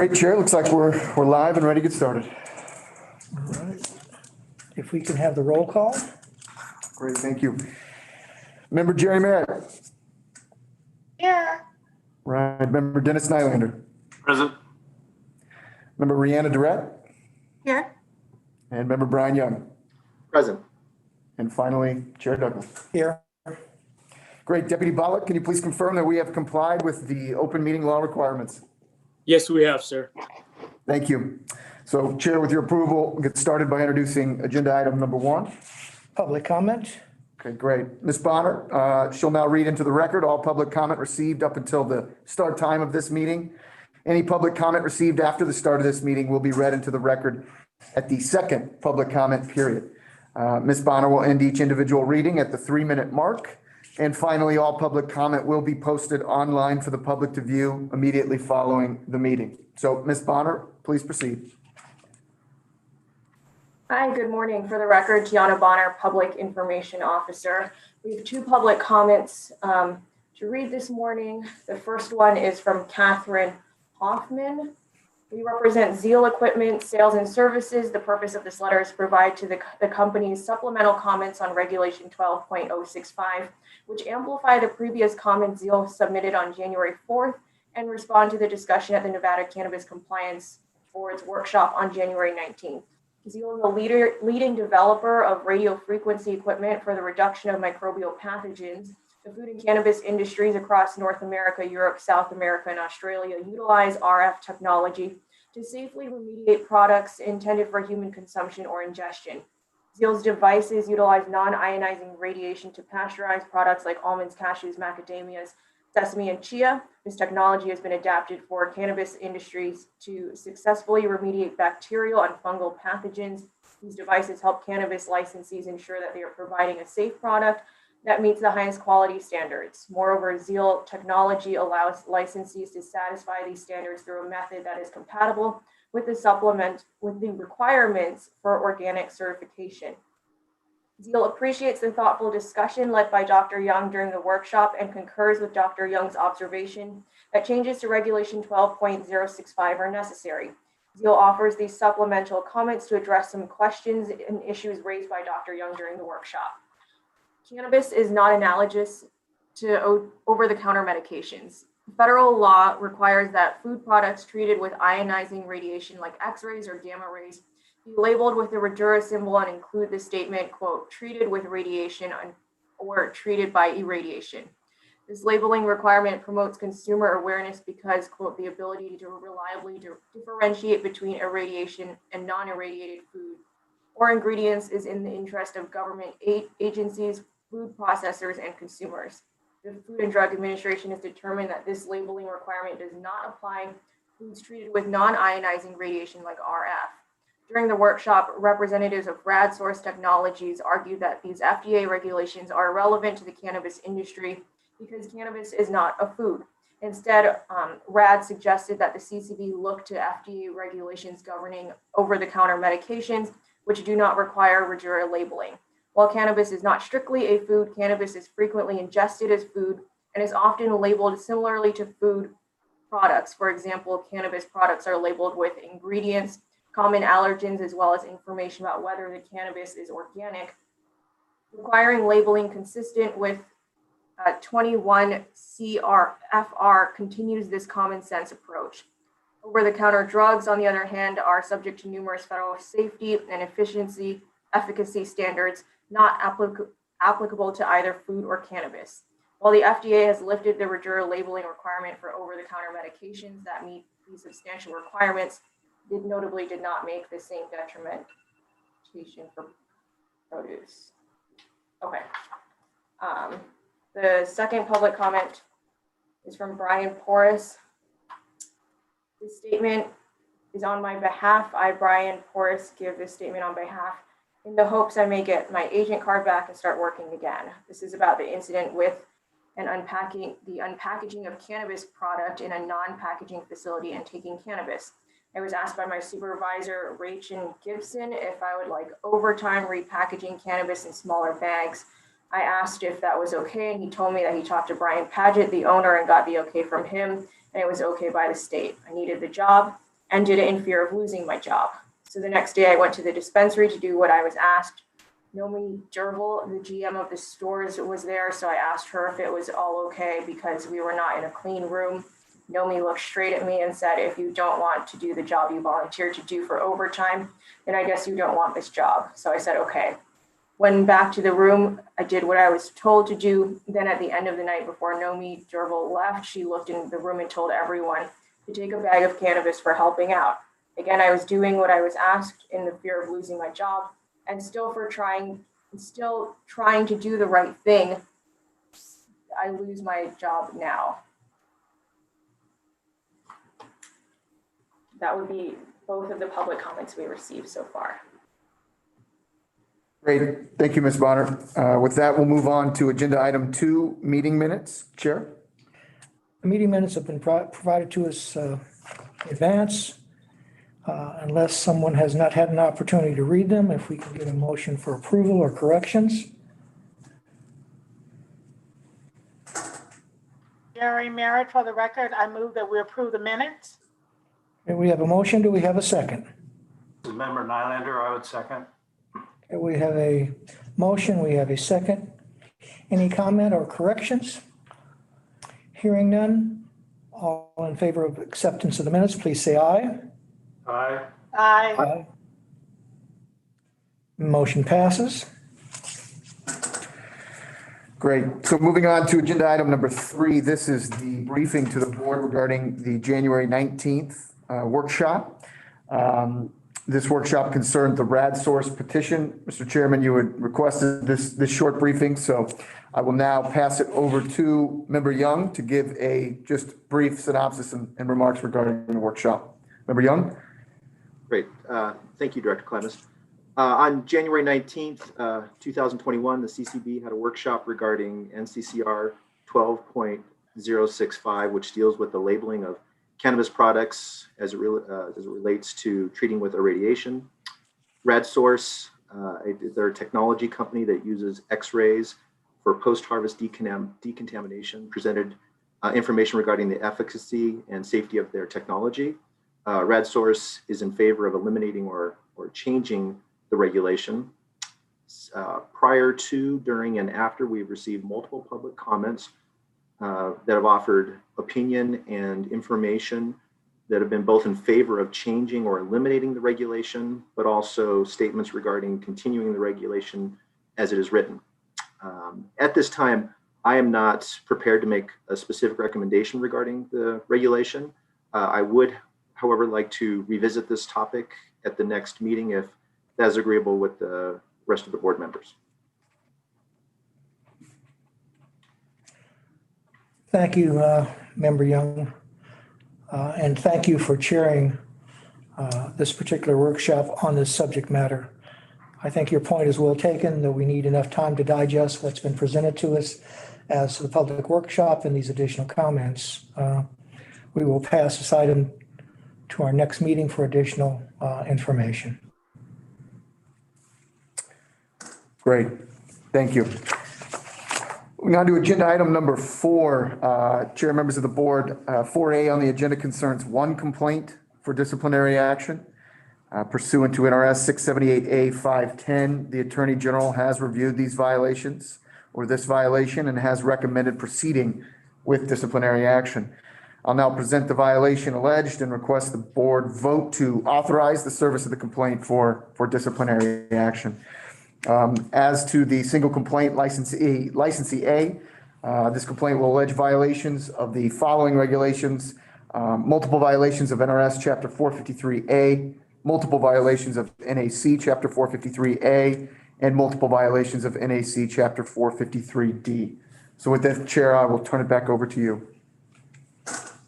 Great, Chair. Looks like we're live and ready to get started. All right. If we can have the roll call. Great, thank you. Member Jerry Merritt. Here. Right. Member Dennis Nylander. Present. Member Rihanna Durrett. Here. And Member Brian Young. Present. And finally, Chair Douglas. Here. Great. Deputy Bollock, can you please confirm that we have complied with the open meeting law requirements? Yes, we have, sir. Thank you. So, Chair, with your approval, we'll get started by introducing agenda item number 1. Public comment. Okay, great. Ms. Bonner, she'll now read into the record all public comment received up until the start time of this meeting. Any public comment received after the start of this meeting will be read into the record at the second public comment period. Ms. Bonner will end each individual reading at the 3-minute mark. And finally, all public comment will be posted online for the public to view immediately following the meeting. So, Ms. Bonner, please proceed. Hi, good morning. For the record, Tiana Bonner, Public Information Officer. We have 2 public comments to read this morning. The first one is from Catherine Hoffman. We represent Zeal Equipment Sales and Services. The purpose of this letter is to provide to the company's supplemental comments on Regulation 12.065, which amplify the previous comments Zeal submitted on January 4th and respond to the discussion at the Nevada Cannabis Compliance Board's workshop on January 19th. Zeal is the leading developer of radio frequency equipment for the reduction of microbial pathogens. The food and cannabis industries across North America, Europe, South America, and Australia utilize RF technology to safely remediate products intended for human consumption or ingestion. Zeal's devices utilize non-ionizing radiation to pasteurize products like almonds, cashews, macadamias, sesame, and chia. This technology has been adapted for cannabis industries to successfully remediate bacterial and fungal pathogens. These devices help cannabis licensees ensure that they are providing a safe product that meets the highest quality standards. Moreover, Zeal technology allows licensees to satisfy these standards through a method that is compatible with the requirements for organic certification. Zeal appreciates the thoughtful discussion led by Dr. Young during the workshop and concurs with Dr. Young's observation that changes to Regulation 12.065 are necessary. Zeal offers these supplemental comments to address some questions and issues raised by Dr. Young during the workshop. Cannabis is not analogous to over-the-counter medications. Federal law requires that food products treated with ionizing radiation like X-rays or gamma rays be labeled with the Radura symbol and include the statement, quote, treated with radiation or treated by irradiation. This labeling requirement promotes consumer awareness because, quote, the ability to reliably differentiate between irradiation and non-irradiated food or ingredients is in the interest of government agencies, food processors, and consumers. The Food and Drug Administration has determined that this labeling requirement does not apply to foods treated with non-ionizing radiation like RF. During the workshop, representatives of RAD Source Technologies argued that these FDA regulations are irrelevant to the cannabis industry because cannabis is not a food. Instead, RAD suggested that the CCB look to FDA regulations governing over-the-counter medications, which do not require Radura labeling. While cannabis is not strictly a food, cannabis is frequently ingested as food and is often labeled similarly to food products. For example, cannabis products are labeled with ingredients, common allergens, as well as information about whether the cannabis is organic, requiring labeling consistent with 21 CFR continues this common sense approach. Over-the-counter drugs, on the other hand, are subject to numerous federal safety and efficacy standards not applicable to either food or cannabis. While the FDA has lifted the Radura labeling requirement for over-the-counter medications that meet these substantial requirements, it notably did not make the same detrimentation for produce. Okay. The second public comment is from Brian Porras. This statement is on my behalf. I, Brian Porras, give this statement on behalf in the hopes I may get my agent card back and start working again. This is about the incident with the unpackaging of cannabis product in a non-packaging facility and taking cannabis. I was asked by my supervisor, Rachel Gibson, if I would like overtime repackaging cannabis in smaller bags. I asked if that was okay, and he told me that he talked to Brian Paget, the owner, and got the okay from him, and it was okay by the state. I needed the job. and did it in fear of losing my job. So the next day I went to the dispensary to do what I was asked. Nomi Derval, the GM of the stores, was there, so I asked her if it was all okay because we were not in a clean room. Nomi looked straight at me and said, if you don't want to do the job you volunteered to do for overtime, then I guess you don't want this job. So I said, okay. Went back to the room, I did what I was told to do. Then at the end of the night before Nomi Derval left, she looked in the room and told everyone to take a bag of cannabis for helping out. Again, I was doing what I was asked in the fear of losing my job and still trying to do the right thing. I lose my job now. That would be both of the public comments we received so far. Great. Thank you, Ms. Bonner. With that, we'll move on to agenda item 2, meeting minutes. Chair? The meeting minutes have been provided to us in advance. Unless someone has not had an opportunity to read them, if we can get a motion for approval or corrections. Jerry Merritt, for the record, I move that we approve the minutes. Okay, we have a motion. Do we have a second? As Member Nylander, I would second. Okay, we have a motion. We have a second. Any comment or corrections? Hearing none. All in favor of acceptance of the minutes, please say aye. Aye. Aye. Motion passes. Great. So moving on to agenda item number 3, this is the briefing to the board regarding the January 19th workshop. This workshop concerned the RAD source petition. Mr. Chairman, you had requested this short briefing, so I will now pass it over to Member Young to give a just brief synopsis and remarks regarding the workshop. Member Young? Great. Thank you, Director Clemens. On January 19th, 2021, the CCB had a workshop regarding NCCR 12.065, which deals with the labeling of cannabis products as it relates to treating with irradiation. RadSource, they're a technology company that uses X-rays for post-harvest decontamination, presented information regarding the efficacy and safety of their technology. RadSource is in favor of eliminating or changing the regulation. Prior to, during, and after, we've received multiple public comments that have offered opinion and information that have been both in favor of changing or eliminating the regulation, but also statements regarding continuing the regulation as it is written. At this time, I am not prepared to make a specific recommendation regarding the regulation. I would, however, like to revisit this topic at the next meeting if that is agreeable with the rest of the board members. Thank you, Member Young. And thank you for chairing this particular workshop on this subject matter. I think your point is well taken, that we need enough time to digest what's been presented to us as the public workshop and these additional comments. We will pass this item to our next meeting for additional information. Great. Thank you. Moving on to agenda item number 4, Chair, members of the board, 4A on the agenda concerns 1 complaint for disciplinary action. Pursuant to NRS 678A-510, the Attorney General has reviewed these violations or this violation and has recommended proceeding with disciplinary action. I'll now present the violation alleged and request the board vote to authorize the service of the complaint for disciplinary action. As to the single complaint, licensee A, this complaint will allege violations of the following regulations: multiple violations of NRS Chapter 453A, multiple violations of NAC Chapter 453A, and multiple violations of NAC Chapter 453D. So with that, Chair, I will turn it back over to you.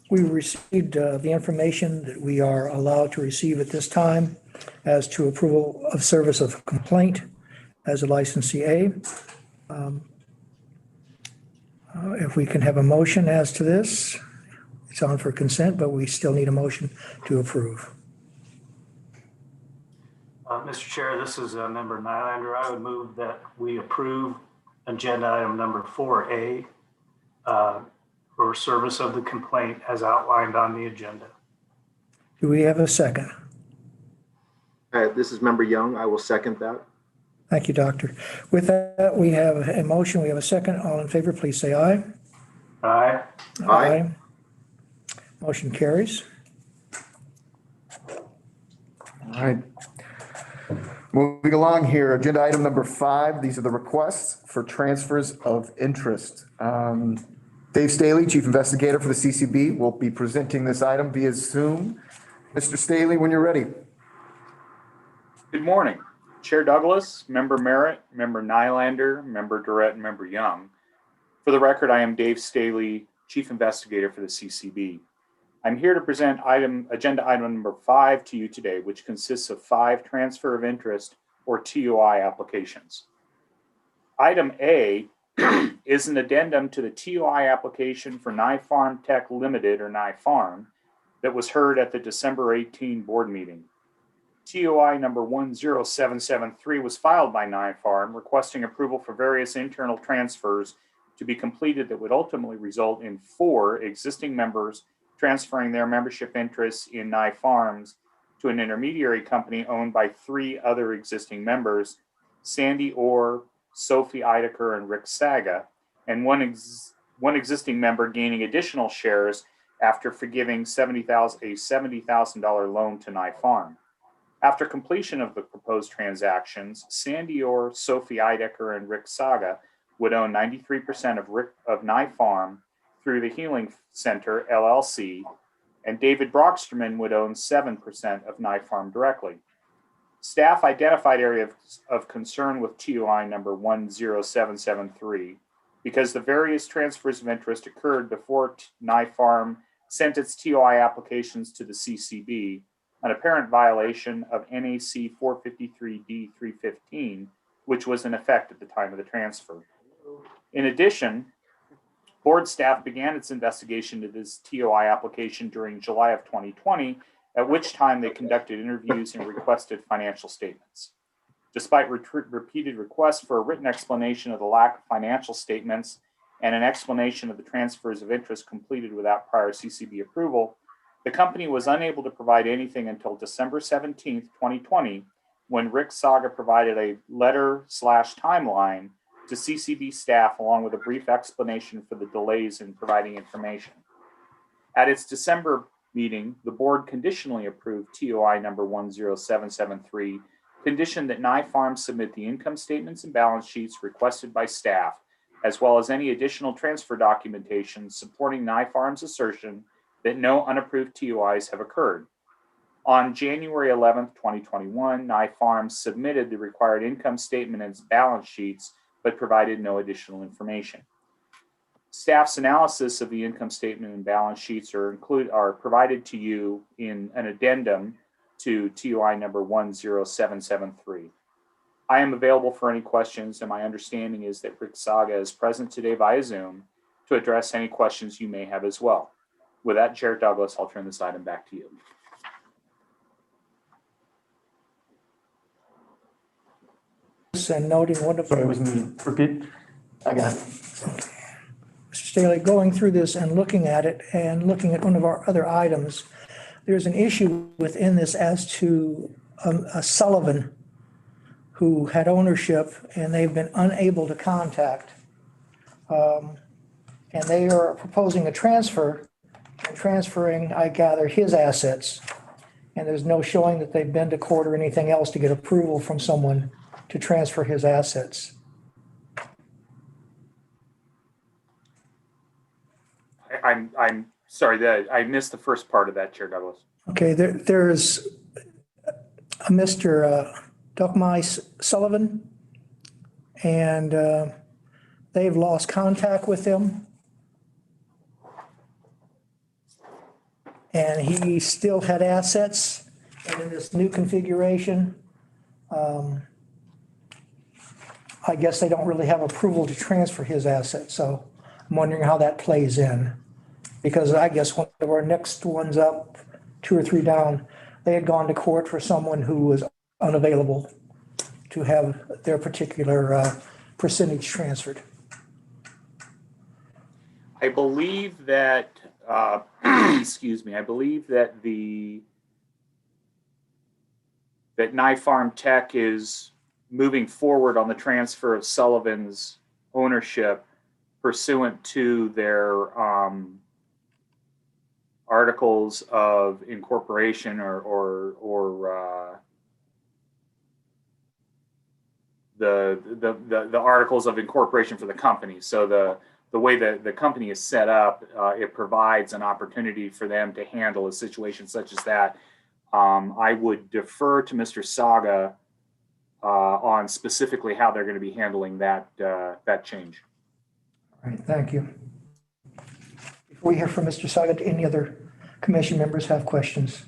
We received the information that we are allowed to receive at this time as to approval of service of complaint as a licensee A. If we can have a motion as to this, it's on for consent, but we still need a motion to approve. Mr. Chair, this is Member Nylander. I would move that we approve agenda item number 4A for service of the complaint as outlined on the agenda. Do we have a second? This is Member Young. I will second that. Thank you, Doctor. With that, we have a motion. We have a second. All in favor, please say aye. Aye. Aye. Motion carries. All right. Moving along here, agenda item number 5. These are the requests for transfers of interest. Dave Staley, Chief Investigator for the CCB, will be presenting this item via Zoom. Mr. Staley, when you're ready. Good morning. Chair Douglas, Member Merritt, Member Nylander, Member Durrett, and Member Young. For the record, I am Dave Staley, Chief Investigator for the CCB. I'm here to present agenda item number 5 to you today, which consists of 5 transfer of interest or TOI applications. Item A is an addendum to the TOI application for NiFarm Tech Limited, or NiFarm, that was heard at the December 18 board meeting. TOI number 10773 was filed by NiFarm requesting approval for various internal transfers to be completed that would ultimately result in 4 existing members transferring their membership interests in NiFarms to an intermediary company owned by 3 other existing members, Sandy Orr, Sophie Eidecker, and Rick Saga, and one existing member gaining additional shares after forgiving a $70,000 loan to NiFarm. After completion of the proposed transactions, Sandy Orr, Sophie Eidecker, and Rick Saga would own 93% of NiFarm through the Healing Center, LLC, and David Brocksterman would own 7% of NiFarm directly. Staff identified areas of concern with TOI number 10773 because the various transfers of interest occurred before NiFarm sent its TOI applications to the CCB, an apparent violation of NAC 453D315, which was in effect at the time of the transfer. In addition, board staff began its investigation of this TOI application during July of 2020, at which time they conducted interviews and requested financial statements. Despite repeated requests for a written explanation of the lack of financial statements and an explanation of the transfers of interest completed without prior CCB approval, the company was unable to provide anything until December 17th, 2020, when Rick Saga provided a letter/timeline to CCB staff along with a brief explanation for the delays in providing information. At its December meeting, the board conditionally approved TOI number 10773, conditioned that NiFarm submit the income statements and balance sheets requested by staff, as well as any additional transfer documentation supporting NiFarm's assertion that no unapproved TOIs have occurred. On January 11th, 2021, NiFarm submitted the required income statement and balance sheets, but provided no additional information. Staff's analysis of the income statement and balance sheets are provided to you in an addendum to TOI number 10773. I am available for any questions, and my understanding is that Rick Saga is present today via Zoom to address any questions you may have as well. With that, Chair Douglas, I'll turn this item back to you. And noting one of. Sorry, it was me. Repeat. I got it. Mr. Staley, going through this and looking at it and looking at one of our other items, there's an issue within this as to a Sullivan who had ownership and they've been unable to contact. And they are proposing a transferring, I gather, his assets. And there's no showing that they've been to court or anything else to get approval from someone to transfer his assets. I'm sorry that I missed the first part of that, Chair Douglas. Okay, there's a Mr. Duckmice Sullivan, and they've lost contact with him. And he still had assets, and in this new configuration, I guess they don't really have approval to transfer his assets, so I'm wondering how that plays in. Because I guess one of our next ones up, 2 or 3 down, they had gone to court for someone who was unavailable to have their particular percentage transferred. I believe that, excuse me, I believe that the that Nye Farm Tech is moving forward on the transfer of Sullivan's ownership pursuant to their articles of incorporation or the articles of incorporation for the company. So the way that the company is set up, it provides an opportunity for them to handle a situation such as that. I would defer to Mr. Saga on specifically how they're going to be handling that change. All right, thank you. Before we hear from Mr. Saga, do any other commission members have questions?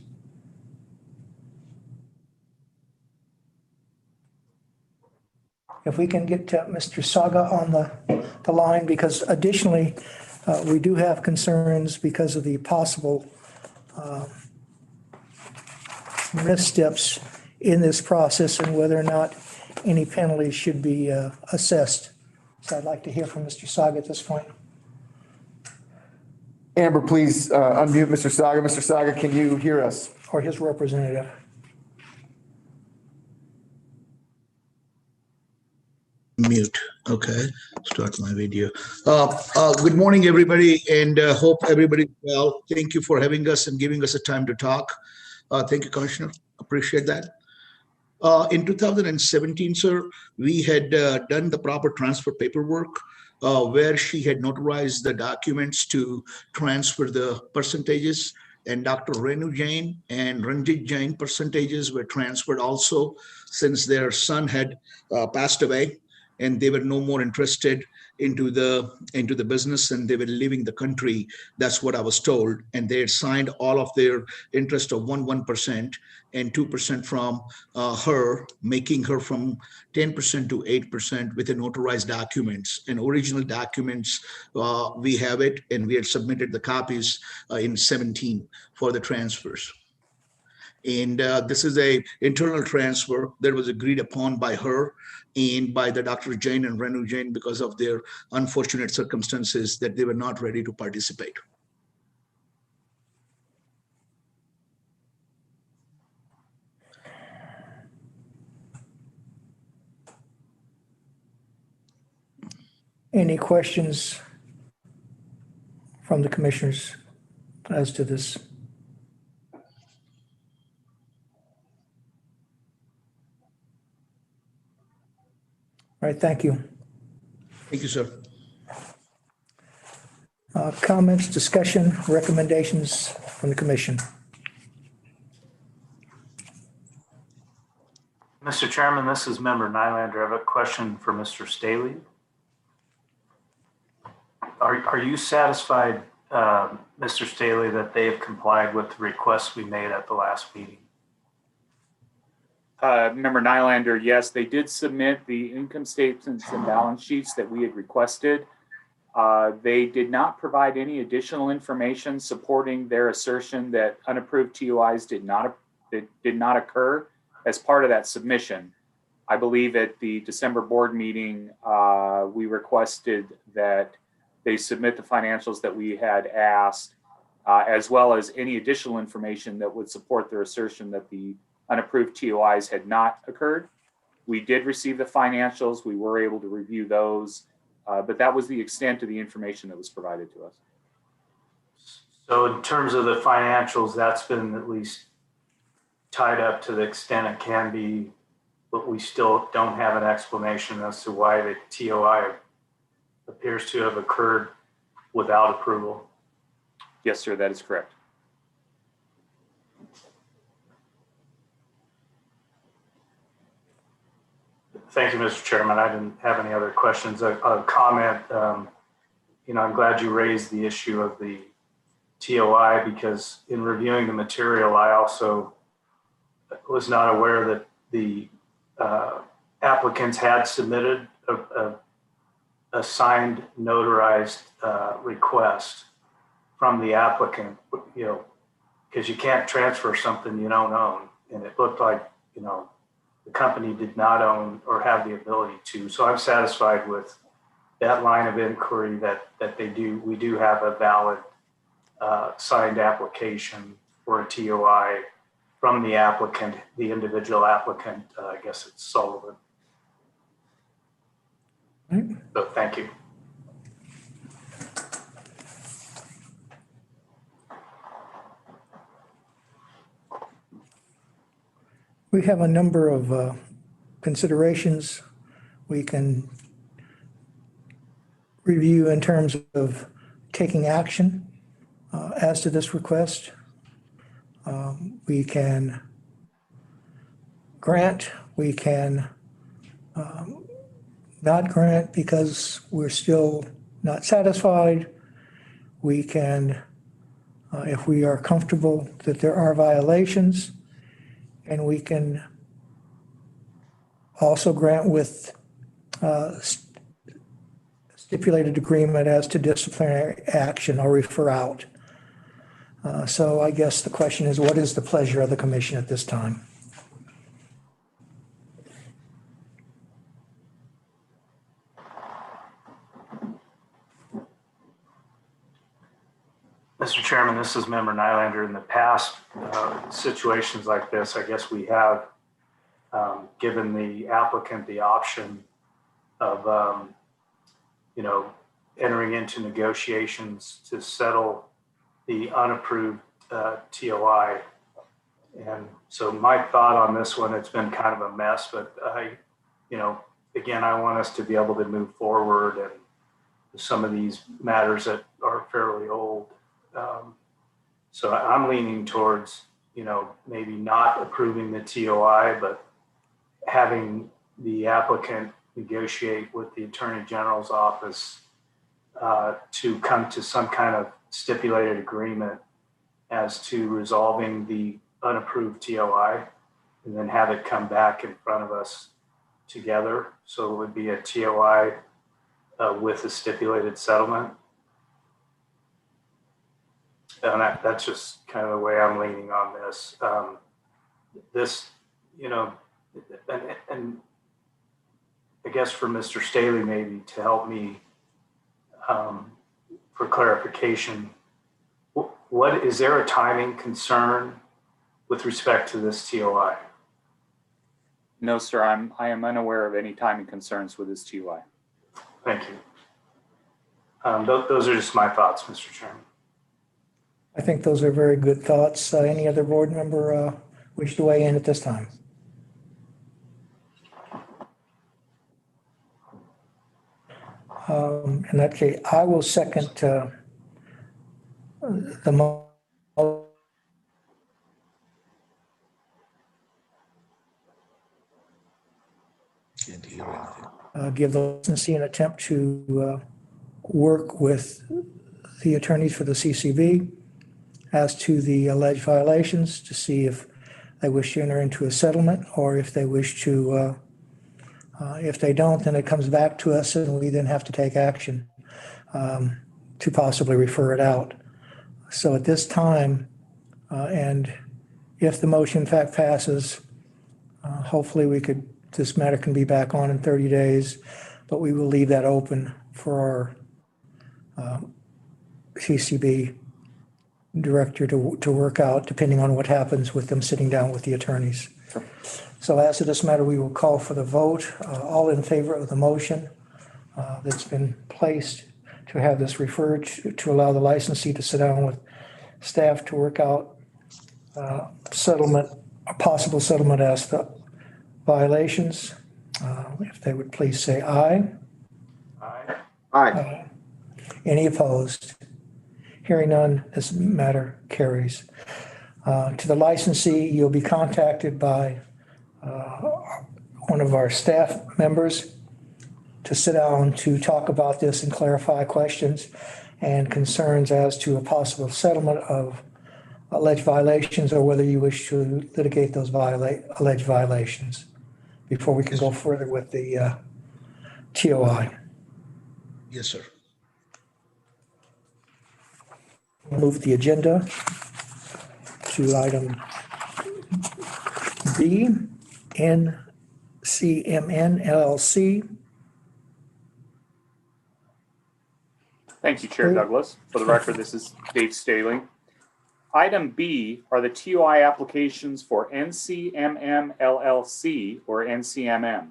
If we can get Mr. Saga on the line, because additionally, we do have concerns because of the possible missteps in this process and whether or not any penalties should be assessed. So I'd like to hear from Mr. Saga at this point. Amber, please unmute Mr. Saga. Mr. Saga, can you hear us? Or his representative. Mute. Okay, start my video. Good morning, everybody, and hope everybody's well. Thank you for having us and giving us a time to talk. Thank you, Commissioner. Appreciate that. In 2017, sir, we had done the proper transfer paperwork where she had notarized the documents to transfer the percentages, and Dr. Renu Jain and Ranjit Jain percentages were transferred also, since their son had passed away and they were no more interested into the business and they were leaving the country. That's what I was told. And they had signed all of their interest of 1% and 2% from her, making her from 10% to 8% with the notarized documents. And original documents, we have it, and we had submitted the copies in 17 for the transfers. And this is a internal transfer that was agreed upon by her and by the Dr. Jain and Renu Jain because of their unfortunate circumstances that they were not ready to participate. Any questions from the commissioners as to this? All right, thank you. Thank you, sir. Comments, discussion, recommendations from the commission? Mr. Chairman, this is Member Nylander. I have a question for Mr. Staley. Are you satisfied, Mr. Staley, that they have complied with the requests we made at the last meeting? Member Nylander, yes, they did submit the income statements and balance sheets that we had requested. They did not provide any additional information supporting their assertion that unapproved TOIs did not occur as part of that submission. I believe at the December board meeting, we requested that they submit the financials that we had asked, as well as any additional information that would support their assertion that the unapproved TOIs had not occurred. We did receive the financials. We were able to review those, but that was the extent of the information that was provided to us. So in terms of the financials, that's been at least tied up to the extent it can be, but we still don't have an explanation as to why the TOI appears to have occurred without approval. Yes, sir, that is correct. Thank you, Mr. Chairman. I didn't have any other questions. A comment, I'm glad you raised the issue of the TOI, because in reviewing the material, I also was not aware that the applicants had submitted a signed notarized request from the applicant, because you can't transfer something you don't own. And it looked like, the company did not own or have the ability to. So I'm satisfied with that line of inquiry that we do have a valid signed application for a TOI from the applicant, the individual applicant, I guess it's Sullivan. Right. So thank you. We have a number of considerations we can review in terms of taking action as to this request. We can grant, we can not grant because we're still not satisfied. We can, if we are comfortable that there are violations, and we can also grant with stipulated agreement as to disciplinary action or refer out. So I guess the question is, what is the pleasure of the commission at this time? Mr. Chairman, this is Member Nylander. In the past, situations like this, I guess we have given the applicant the option of, entering into negotiations to settle the unapproved TOI. And so my thought on this one, it's been kind of a mess, but again, I want us to be able to move forward and some of these matters that are fairly old. So I'm leaning towards, maybe not approving the TOI, but having the applicant negotiate with the Attorney General's office to come to some kind of stipulated agreement as to resolving the unapproved TOI, and then have it come back in front of us together. So it would be a TOI with a stipulated settlement. And that's just kind of the way I'm leaning on this. And I guess for Mr. Staley, maybe to help me for clarification, what is there a timing concern with respect to this TOI? No, sir, I am unaware of any timing concerns with this TOI. Thank you. Those are just my thoughts, Mr. Chairman. I think those are very good thoughts. Any other board member wish to weigh in at this time? In that case, I will second the Can't hear anything. give the licensee an attempt to work with the attorneys for the CCB as to the alleged violations to see if they wish to enter into a settlement, or if they wish to, if they don't, then it comes back to us and we then have to take action to possibly refer it out. So at this time, and if the motion in fact passes, hopefully this matter can be back on in 30 days, but we will leave that open for our CCB director to work out, depending on what happens with them sitting down with the attorneys. Sure. So as to this matter, we will call for the vote. All in favor of the motion that's been placed to have this referred to allow the licensee to sit down with staff to work out settlement, a possible settlement as to violations. If they would please say aye. Aye. Aye. Any opposed? Hearing none, this matter carries. To the licensee, you'll be contacted by one of our staff members to sit down to talk about this and clarify questions and concerns as to a possible settlement of alleged violations, or whether you wish to litigate those alleged violations before we can go further with the TOI. Yes, sir. Move the agenda to item B, NCMN LLC. Thank you, Chair Douglas. For the record, this is Dave Staley. Item B are the TOI applications for NCMM LLC or NCMM.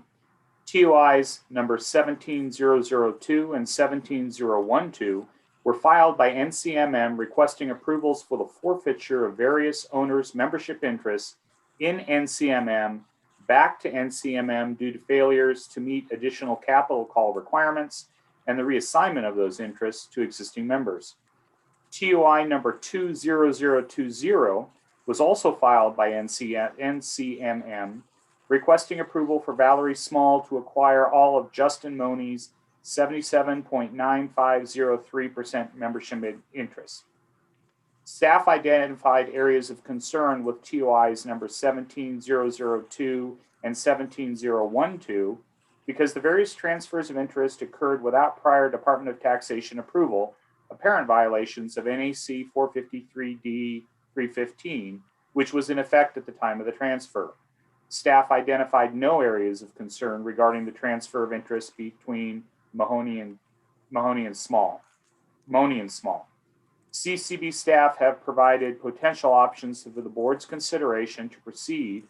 TOIs number 17002 and 17012 were filed by NCMM requesting approvals for the forfeiture of various owners' membership interests in NCMM back to NCMM due to failures to meet additional capital call requirements and the reassignment of those interests to existing members. TOI number 20020 was also filed by NCMM requesting approval for Valerie Small to acquire all of Justin Money's 77.9503% membership interest. Staff identified areas of concern with TOIs number 17002 and 17012 because the various transfers of interest occurred without prior Department of Taxation approval, apparent violations of NAC 453D 315, which was in effect at the time of the transfer. Staff identified no areas of concern regarding the transfer of interest between Mahoney and Small. CCB staff have provided potential options for the board's consideration to proceed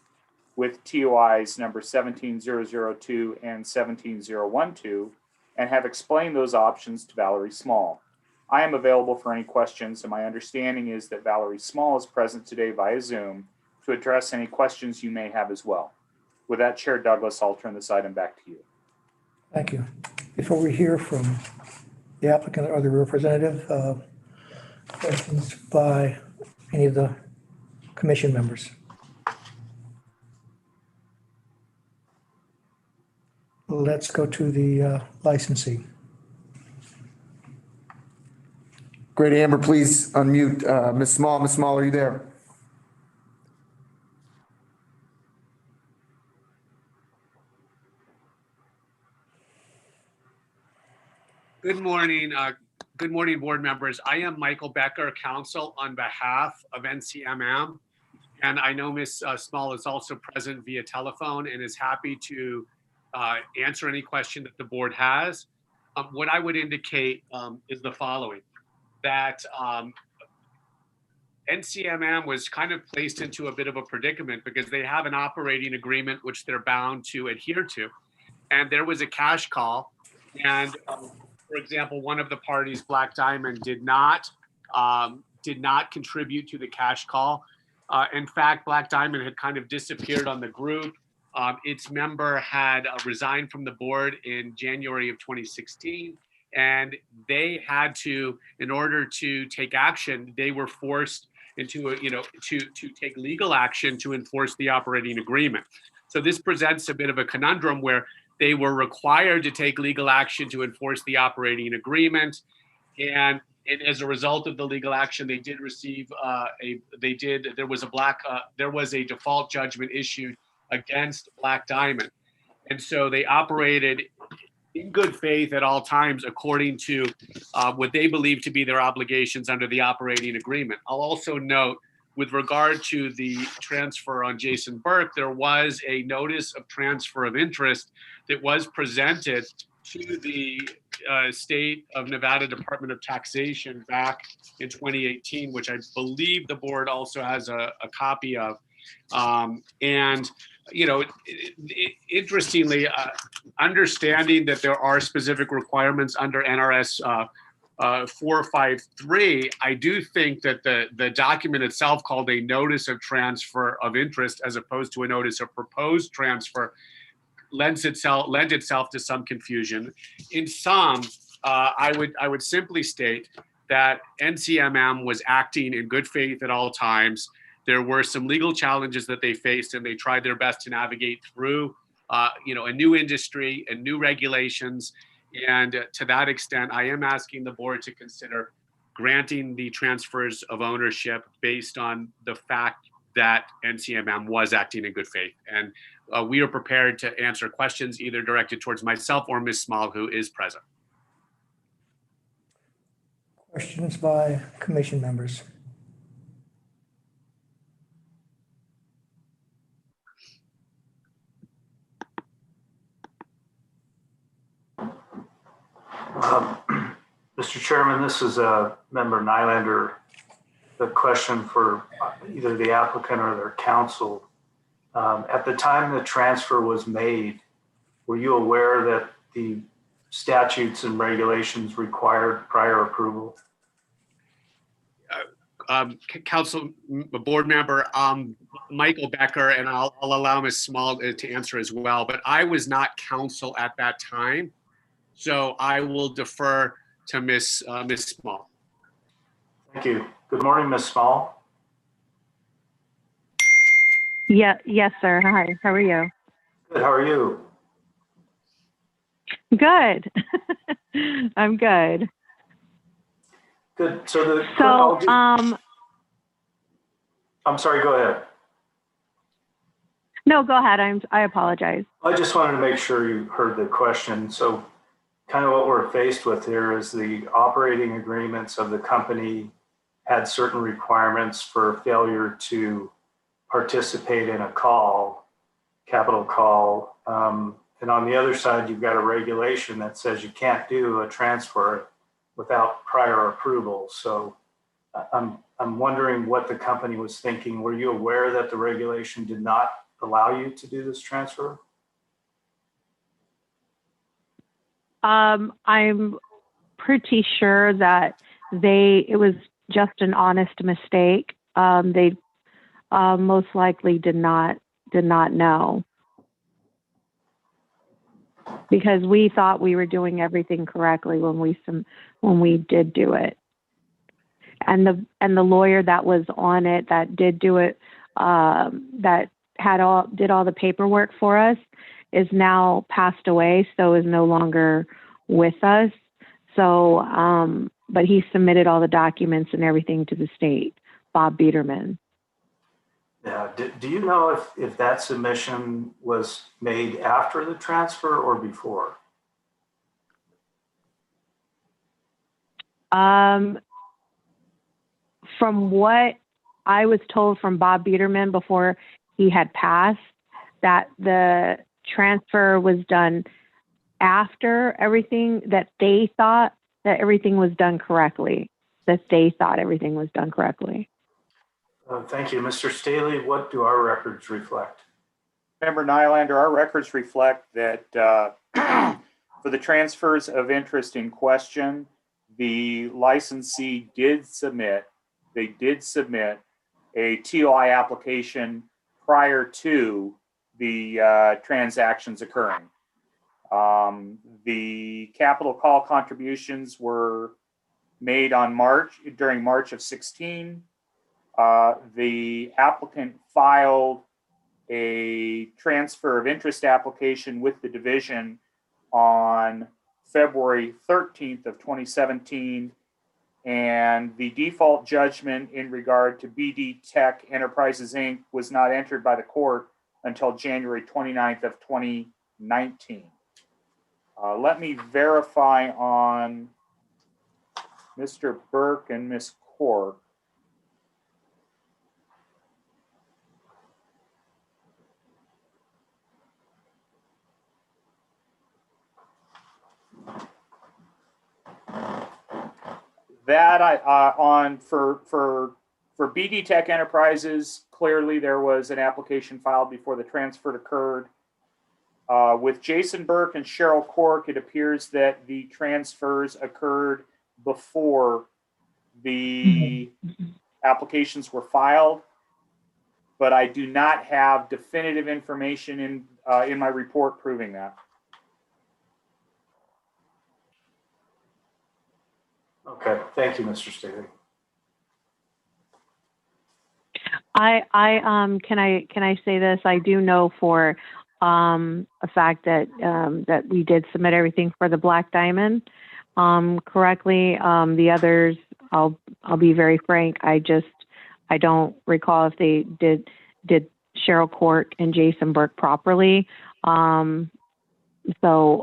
with TOIs number 17002 and 17012 and have explained those options to Valerie Small. I am available for any questions, and my understanding is that Valerie Small is present today via Zoom to address any questions you may have as well. With that, Chair Douglas, I'll turn this item back to you. Thank you. Before we hear from the applicant or the representative, questions by any of the commission members? Let's go to the licensee. Great, Amber, please unmute Ms. Small. Ms. Small, are you there? Good morning. Good morning, board members. I am Michael Becker, counsel on behalf of NCMM. And I know Ms. Small is also present via telephone and is happy to answer any question that the board has. What I would indicate is the following, that NCMM was kind of placed into a bit of a predicament because they have an operating agreement which they're bound to adhere to. And there was a cash call, and for example, one of the parties, Black Diamond, did not contribute to the cash call. In fact, Black Diamond had kind of disappeared on the group. Its member had resigned from the board in January of 2016, and they had to, in order to take action, they were forced into to take legal action to enforce the operating agreement. So this presents a bit of a conundrum where they were required to take legal action to enforce the operating agreement, and as a result of the legal action, they did receive there was a default judgment issued against Black Diamond, and so they operated in good faith at all times according to what they believe to be their obligations under the operating agreement. I'll also note, with regard to the transfer on Jason Burke, there was a notice of transfer of interest that was presented to the state of Nevada Department of Taxation back in 2018, which I believe the board also has a copy of. And, interestingly, understanding that there are specific requirements under NRS 453, I do think that the document itself, called a notice of transfer of interest as opposed to a notice of proposed transfer, lends itself to some confusion. In sum, I would simply state that NCMM was acting in good faith at all times. There were some legal challenges that they faced, and they tried their best to navigate through a new industry and new regulations. And to that extent, I am asking the board to consider granting the transfers of ownership based on the fact that NCMM was acting in good faith. And we are prepared to answer questions either directed towards myself or Ms. Small, who is present. Questions by commission members? Mr. Chairman, this is Member Nylander the question for either the applicant or their counsel. At the time the transfer was made, were you aware that the statutes and regulations required prior approval? Council board member Michael Becker, and I'll allow Ms. Small to answer as well, but I was not counsel at that time, so I will defer to Ms. Small. Thank you. Good morning, Ms. Small. Yeah, yes, sir. Hi, how are you? Good. How are you? Good. I'm good. Good. So I'm sorry, go ahead. No, go ahead. I apologize. I just wanted to make sure you heard the question. So kind of what we're faced with here is the operating agreements of the company had certain requirements for failure to participate in a call, capital call. And on the other side, you've got a regulation that says you can't do a transfer without prior approval. So I'm wondering what the company was thinking. Were you aware that the regulation did not allow you to do this transfer? I'm pretty sure that it was just an honest mistake. They most likely did not know, because we thought we were doing everything correctly when we did do it. And the lawyer that was on it, that did do it, that did all the paperwork for us, is now passed away, so is no longer with us. So, but he submitted all the documents and everything to the state, Bob Biederman. Yeah. Do you know if that submission was made after the transfer or before? From what I was told from Bob Biederman before he had passed, that the transfer was done after everything, that they thought that everything was done correctly, Thank you. Mr. Staley, what do our records reflect? Member Nylander, our records reflect that for the transfers of interest in question, the licensee did submit a TOI application prior to the transactions occurring. The capital call contributions were made during March of 16. The applicant filed a transfer of interest application with the division on February 13th of 2017, and the default judgment in regard to BD Tech Enterprises Inc. was not entered by the court until January 29th of 2019. Let me verify on Mr. Burke and Ms. Cork. That for BD Tech Enterprises, clearly there was an application filed before the transfer occurred. With Jason Burke and Cheryl Cork, it appears that the transfers occurred before the applications were filed, but I do not have definitive information in my report proving that. Okay, thank you, Mr. Staley. Can I say this? I do know for a fact that that we did submit everything for the Black Diamond correctly. The others, I'll be very frank, I don't recall if they did Cheryl Cork and Jason Burke properly. So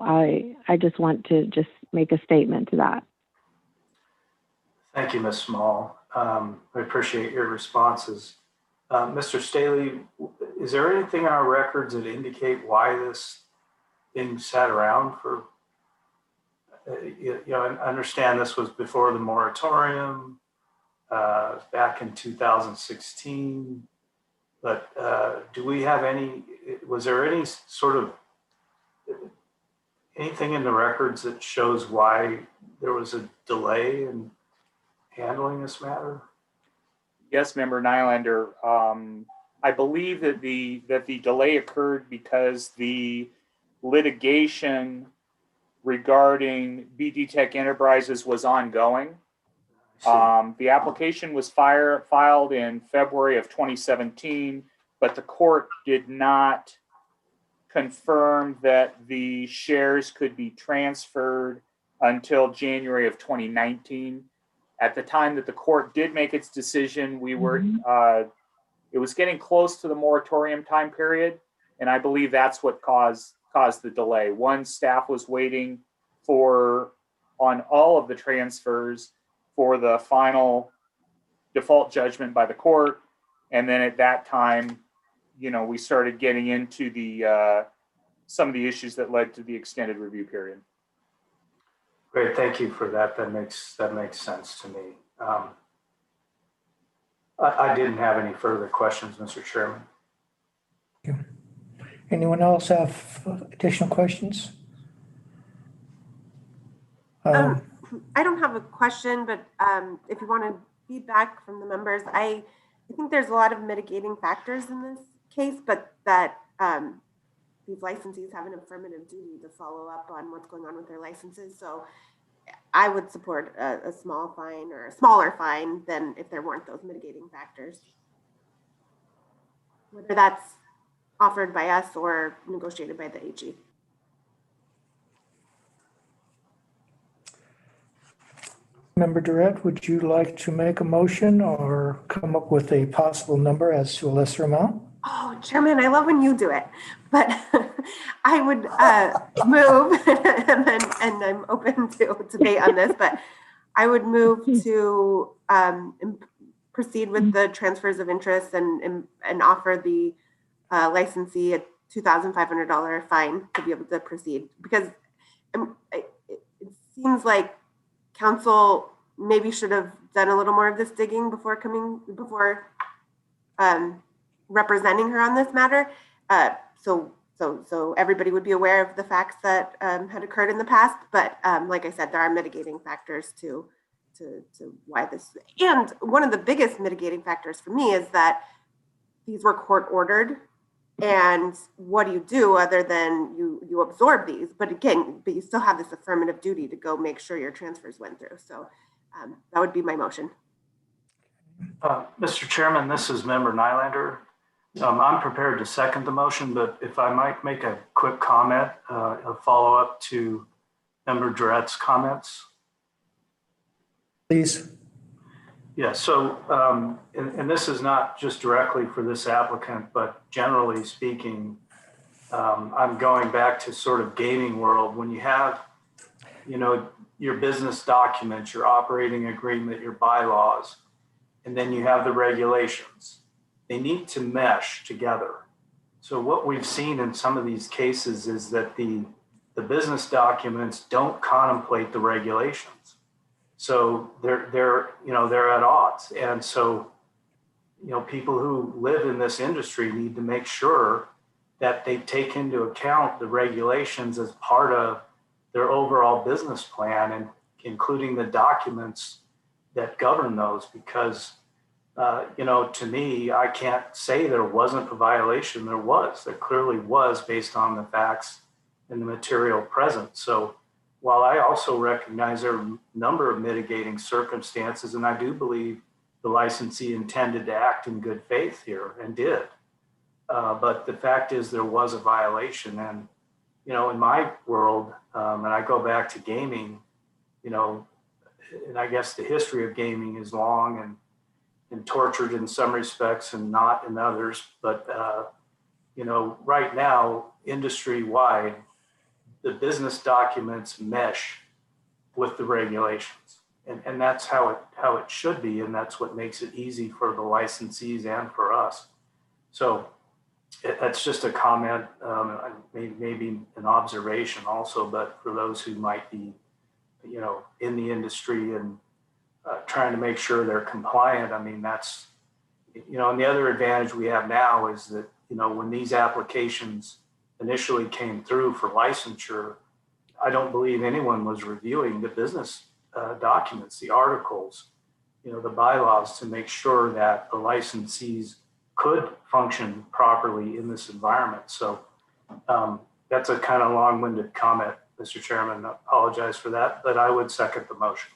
I just want to just make a statement to that. Thank you, Ms. Small. I appreciate your responses. Mr. Staley, is there anything in our records that indicate why this thing sat around for, I understand this was before the moratorium. back in 2016. But do we have was there any sort of, anything in the records that shows why there was a delay in handling this matter? Yes, Member Nylander. I believe that the delay occurred because the litigation regarding BD Tech Enterprises was ongoing. The application was filed in February of 2017, but the court did not confirm that the shares could be transferred until January of 2019. At the time that the court did make its decision, we were it was getting close to the moratorium time period, and I believe that's what caused the delay. One, staff was waiting on all of the transfers for the final default judgment by the court, and then at that time, we started getting into the some of the issues that led to the extended review period. Great, thank you for that. That makes sense to me. I didn't have any further questions, Mr. Chairman. Anyone else have additional questions? I don't have a question, but if you want feedback from the members, I think there's a lot of mitigating factors in this case, but that these licensees have an affirmative duty to follow up on what's going on with their licenses. So I would support a small fine or a smaller fine than if there weren't those mitigating factors. Whether that's offered by us or negotiated by the AG. Member Durrett, would you like to make a motion or come up with a possible number as to a lesser amount? Oh, Chairman, I love when you do it, but I would move, and I'm open to debate on this, but I would move to proceed with the transfers of interest and offer the licensee a $2,500 fine to be able to proceed, because it seems like council maybe should have done a little more of this digging before representing her on this matter. So everybody would be aware of the facts that had occurred in the past. But like I said, there are mitigating factors to why this. And one of the biggest mitigating factors for me is that these were court ordered. And what do you do other than you absorb these? But again, you still have this affirmative duty to go make sure your transfers went through. So that would be my motion. Mr. Chairman, this is Member Nylander. I'm prepared to second the motion, but if I might make a quick comment, a follow-up to Member Durrett's comments. Please. Yeah, so, and this is not just directly for this applicant, but generally speaking, I'm going back to sort of gaming world. When you have, your business documents, your operating agreement, your bylaws, and then you have the regulations, they need to mesh together. So what we've seen in some of these cases is that the business documents don't contemplate the regulations. So they're at odds. And so, people who live in this industry need to make sure that they take into account the regulations as part of their overall business plan, and including the documents that govern those, because to me, I can't say there wasn't a violation. There clearly was, based on the facts and the material present. So while I also recognize there are a number of mitigating circumstances, and I do believe the licensee intended to act in good faith here and did, but the fact is there was a violation. And, in my world, and I go back to gaming, and I guess the history of gaming is long and tortured in some respects and not in others. But, right now, industry-wide, the business documents mesh with the regulations. And that's how it should be. And that's what makes it easy for the licensees and for us. So that's just a comment, maybe an observation also, but for those who might be, in the industry and trying to make sure they're compliant. I mean, that's, and the other advantage we have now is that, when these applications initially came through for licensure, I don't believe anyone was reviewing the business documents, the articles, the bylaws to make sure that the licensees could function properly in this environment. So that's a kind of long-winded comment, Mr. Chairman. I apologize for that, but I would second the motion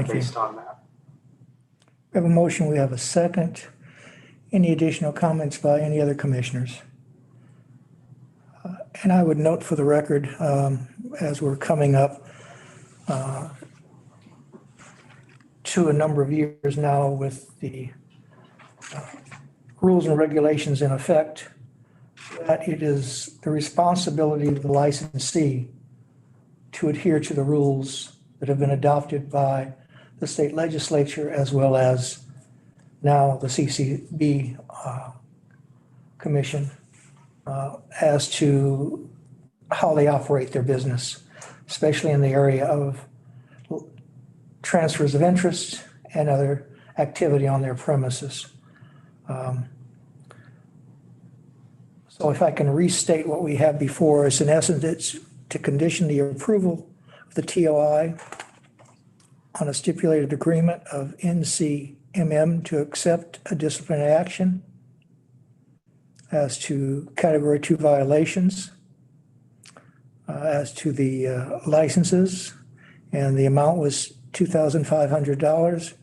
based on that. We have a motion, we have a second. Any additional comments by any other commissioners? And I would note for the record, as we're coming up to a number of years now with the rules and regulations in effect, that it is the responsibility of the licensee to adhere to the rules that have been adopted by the state legislature as well as now the CCB Commission as to how they operate their business, especially in the area of transfers of interest and other activity on their premises. So if I can restate what we have before us, in essence, it's to condition the approval of the TOI on a stipulated agreement of NCMM to accept a disciplinary action as to Category 2 violations, as to the licenses, and the amount was $2,500.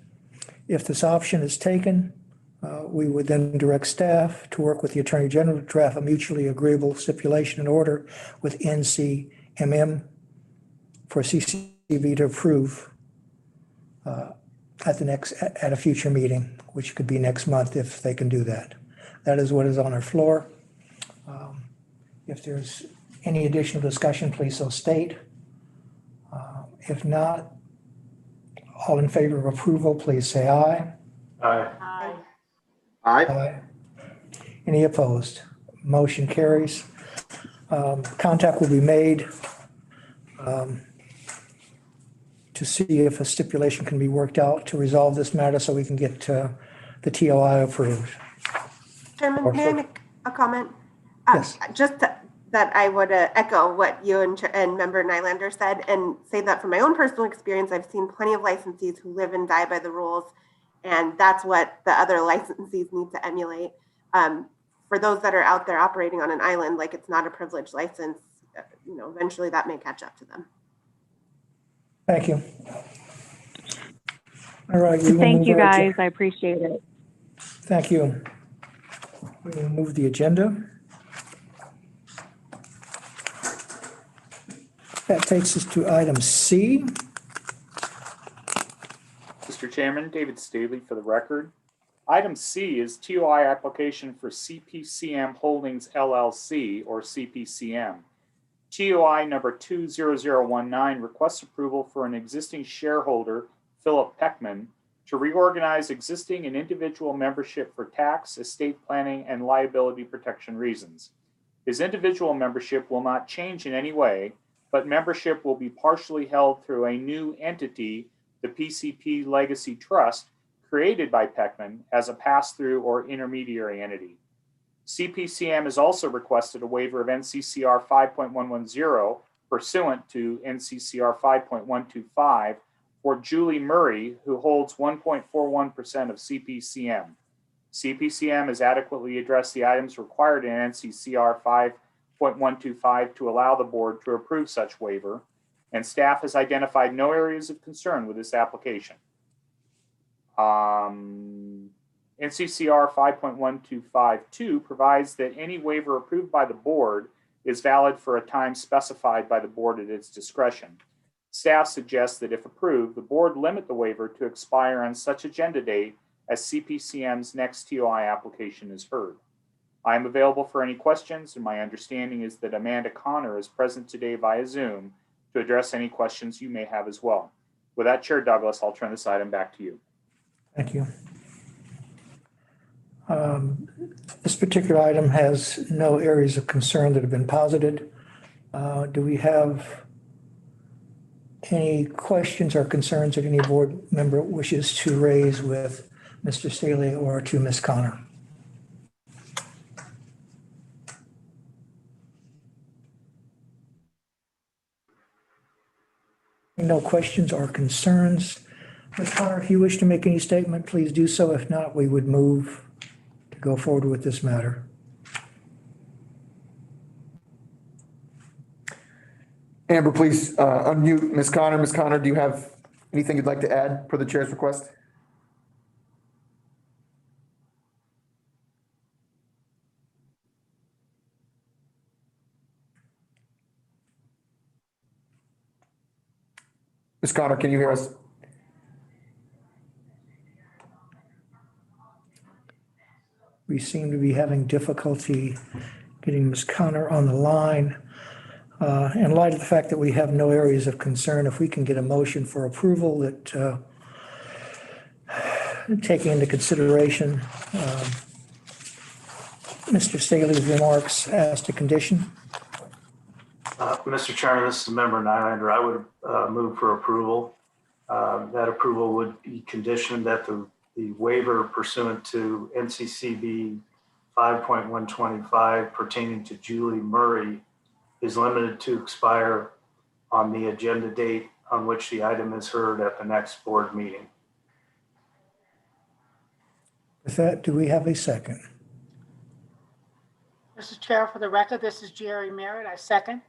If this option is taken, we would then direct staff to work with the Attorney General to draft a mutually agreeable stipulation and order with NCMM for CCB to approve at a future meeting, which could be next month if they can do that. That is what is on our floor. If there's any additional discussion, please so state. If not, all in favor of approval, please say aye. Aye. Aye. Aye. Any opposed? Motion carries. Contact will be made to see if a stipulation can be worked out to resolve this matter so we can get the TOI approved. Chairman, may I make a comment? Yes. Just that I would echo what you and Member Nylander said and say that from my own personal experience, I've seen plenty of licensees who live and die by the rules, and that's what the other licensees need to emulate. For those that are out there operating on an island, like it's not a privileged license, eventually that may catch up to them. Thank you. All right. Thank you, guys. I appreciate it. Thank you. We will move the agenda. That takes us to item C. Mr. Chairman, David Staley for the record. Item C is TOI application for CPCM Holdings LLC or CPCM. TOI number 20019 requests approval for an existing shareholder, Philip Peckman, to reorganize existing and individual membership for tax, estate planning, and liability protection reasons. His individual membership will not change in any way, but membership will be partially held through a new entity, the PCP Legacy Trust, created by Peckman as a pass-through or intermediary entity. CPCM has also requested a waiver of NCCR 5.110 pursuant to NCCR 5.125 for Julie Murray, who holds 1.41% of CPCM. CPCM has adequately addressed the items required in NCCR 5.125 to allow the board to approve such waiver, and staff has identified no areas of concern with this application. NCCR 5.1252 provides that any waiver approved by the board is valid for a time specified by the board at its discretion. Staff suggests that if approved, the board limit the waiver to expire on such agenda date as CPCM's next TOI application is heard. I am available for any questions, and my understanding is that Amanda Connor is present today via Zoom to address any questions you may have as well. With that, Chair Douglas, I'll turn this item back to you. Thank you. This particular item has no areas of concern that have been posited. Do we have any questions or concerns that any board member wishes to raise with Mr. Staley or to Ms. Connor? No questions or concerns. Ms. Connor, if you wish to make any statement, please do so. If not, we would move to go forward with this matter. Amber, please unmute Ms. Connor. Ms. Connor, do you have anything you'd like to add per the chair's request? Ms. Connor, can you hear us? We seem to be having difficulty getting Ms. Connor on the line. In light of the fact that we have no areas of concern, if we can get a motion for approval that taking into consideration Mr. Staley's remarks as to condition. Mr. Chairman, this is Member Nylander. I would move for approval. That approval would be conditioned that the waiver pursuant to NCCB 5.125 pertaining to Julie Murray is limited to expire on the agenda date on which the item is heard at the next board meeting. With that, do we have a second? Mr. Chair, for the record, this is Jerry Merritt. I second.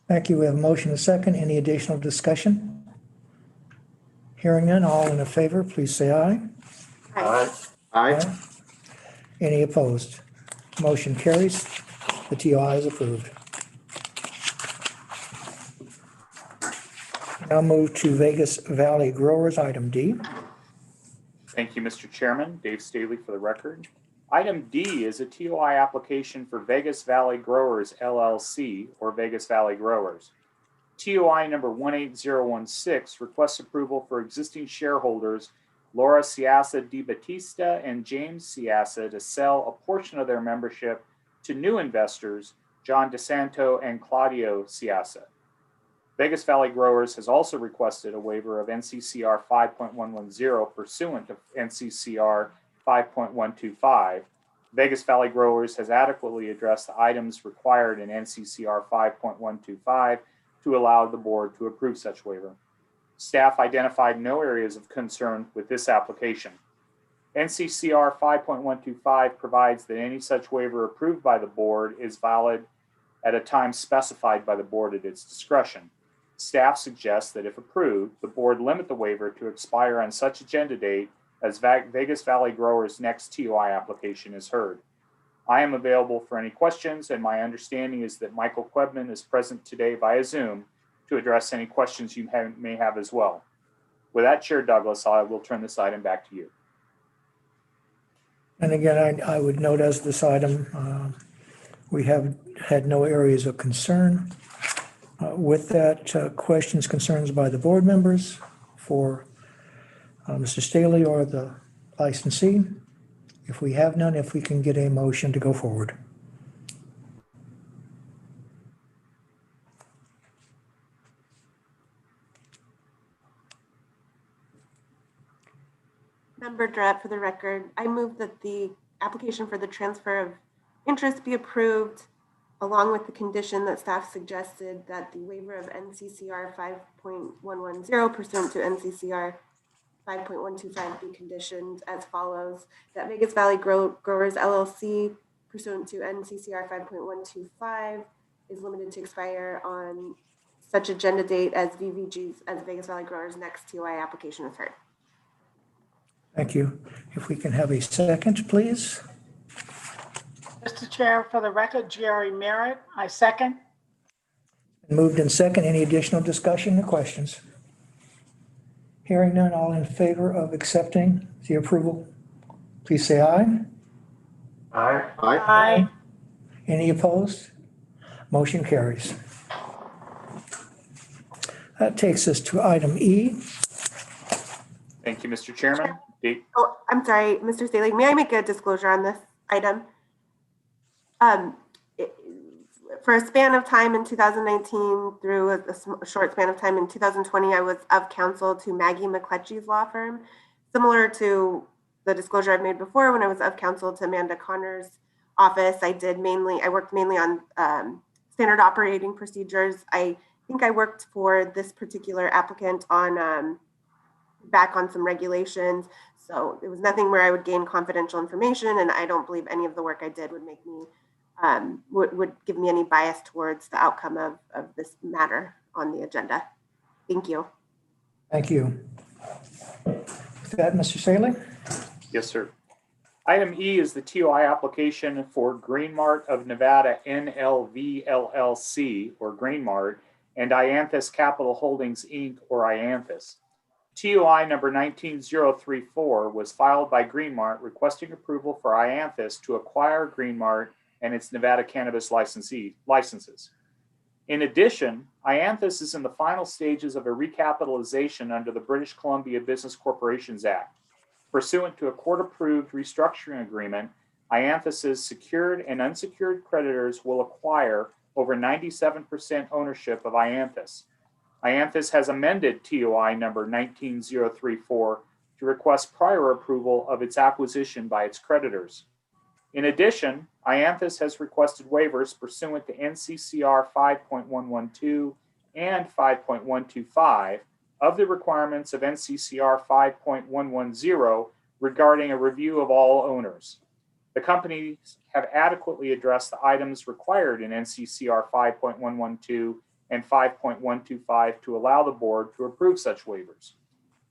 Thank you. We have a motion and a second. Any additional discussion? Hearing none, all in favor, please say aye. Aye. Aye. Any opposed? Motion carries. The TOI is approved. Now move to Vegas Valley Growers, item D. Thank you, Mr. Chairman. Dave Staley for the record. Item D is a TOI application for Vegas Valley Growers LLC or Vegas Valley Growers. TOI number 18016 requests approval for existing shareholders Laura Ciasa Di Battista and James Ciasa to sell a portion of their membership to new investors, John DeSanto and Claudio Ciasa. Vegas Valley Growers has also requested a waiver of NCCR 5.110 pursuant to NCCR 5.125. Vegas Valley Growers has adequately addressed the items required in NCCR 5.125 to allow the board to approve such waiver. Staff identified no areas of concern with this application. NCCR 5.125 provides that any such waiver approved by the board is valid at a time specified by the board at its discretion. Staff suggests that if approved, the board limit the waiver to expire on such agenda date as Vegas Valley Growers' next TOI application is heard. I am available for any questions, and my understanding is that Michael Quebman is present today via Zoom to address any questions you may have as well. With that, Chair Douglas, I will turn this item back to you. And again, I would note as this item, we have had no areas of concern. With that, questions, concerns by the board members for Mr. Staley or the licensee? If we have none, if we can get a motion to go forward. Member Durrett, for the record, I move that the application for the transfer of interest be approved, along with the condition that staff suggested that the waiver of NCCR 5.110 pursuant to NCCR 5.125 be conditioned as follows: that Vegas Valley Growers LLC pursuant to NCCR 5.125 is limited to expire on such agenda date as Vegas Valley Growers' next TOI application is heard. Thank you. If we can have a second, please. Mr. Chair, for the record, Jerry Merritt. I second. Moved in second. Any additional discussion or questions? Hearing none, all in favor of accepting the approval, please say aye. Aye. Aye. Aye. Any opposed? Motion carries. That takes us to item E. Thank you, Mr. Chairman. Oh, I'm sorry, Mr. Staley, may I make a disclosure on this item? for a span of time in 2019 through a short span of time in 2020, I was of counsel to Maggie McCletchy's law firm, similar to the disclosure I've made before. When I was of counsel to Amanda Connor's office, I worked mainly on standard operating procedures. I think I worked for this particular applicant on back on some regulations. So it was nothing where I would gain confidential information, and I don't believe any of the work I did would make me would give me any bias towards the outcome of this matter on the agenda. Thank you. Thank you. With that, Mr. Saley? Yes, sir. Item E is the TOI application for Green Mart of Nevada NLV LLC, or Green Mart, and Ianthus Capital Holdings Inc., or Ianthus. TOI number 19034 was filed by Green Mart requesting approval for Ianthus to acquire Green Mart and its Nevada cannabis licenses. In addition, Ianthus is in the final stages of a recapitalization under the British Columbia Business Corporations Act. Pursuant to a court-approved restructuring agreement, Ianthus's secured and unsecured creditors will acquire over 97% ownership of Ianthus. Ianthus has amended TOI number 19034 to request prior approval of its acquisition by its creditors. In addition, Ianthus has requested waivers pursuant to NCCR 5.112 and 5.125 of the requirements of NCCR 5.110 regarding a review of all owners. The companies have adequately addressed the items required in NCCR 5.112 and 5.125 to allow the board to approve such waivers.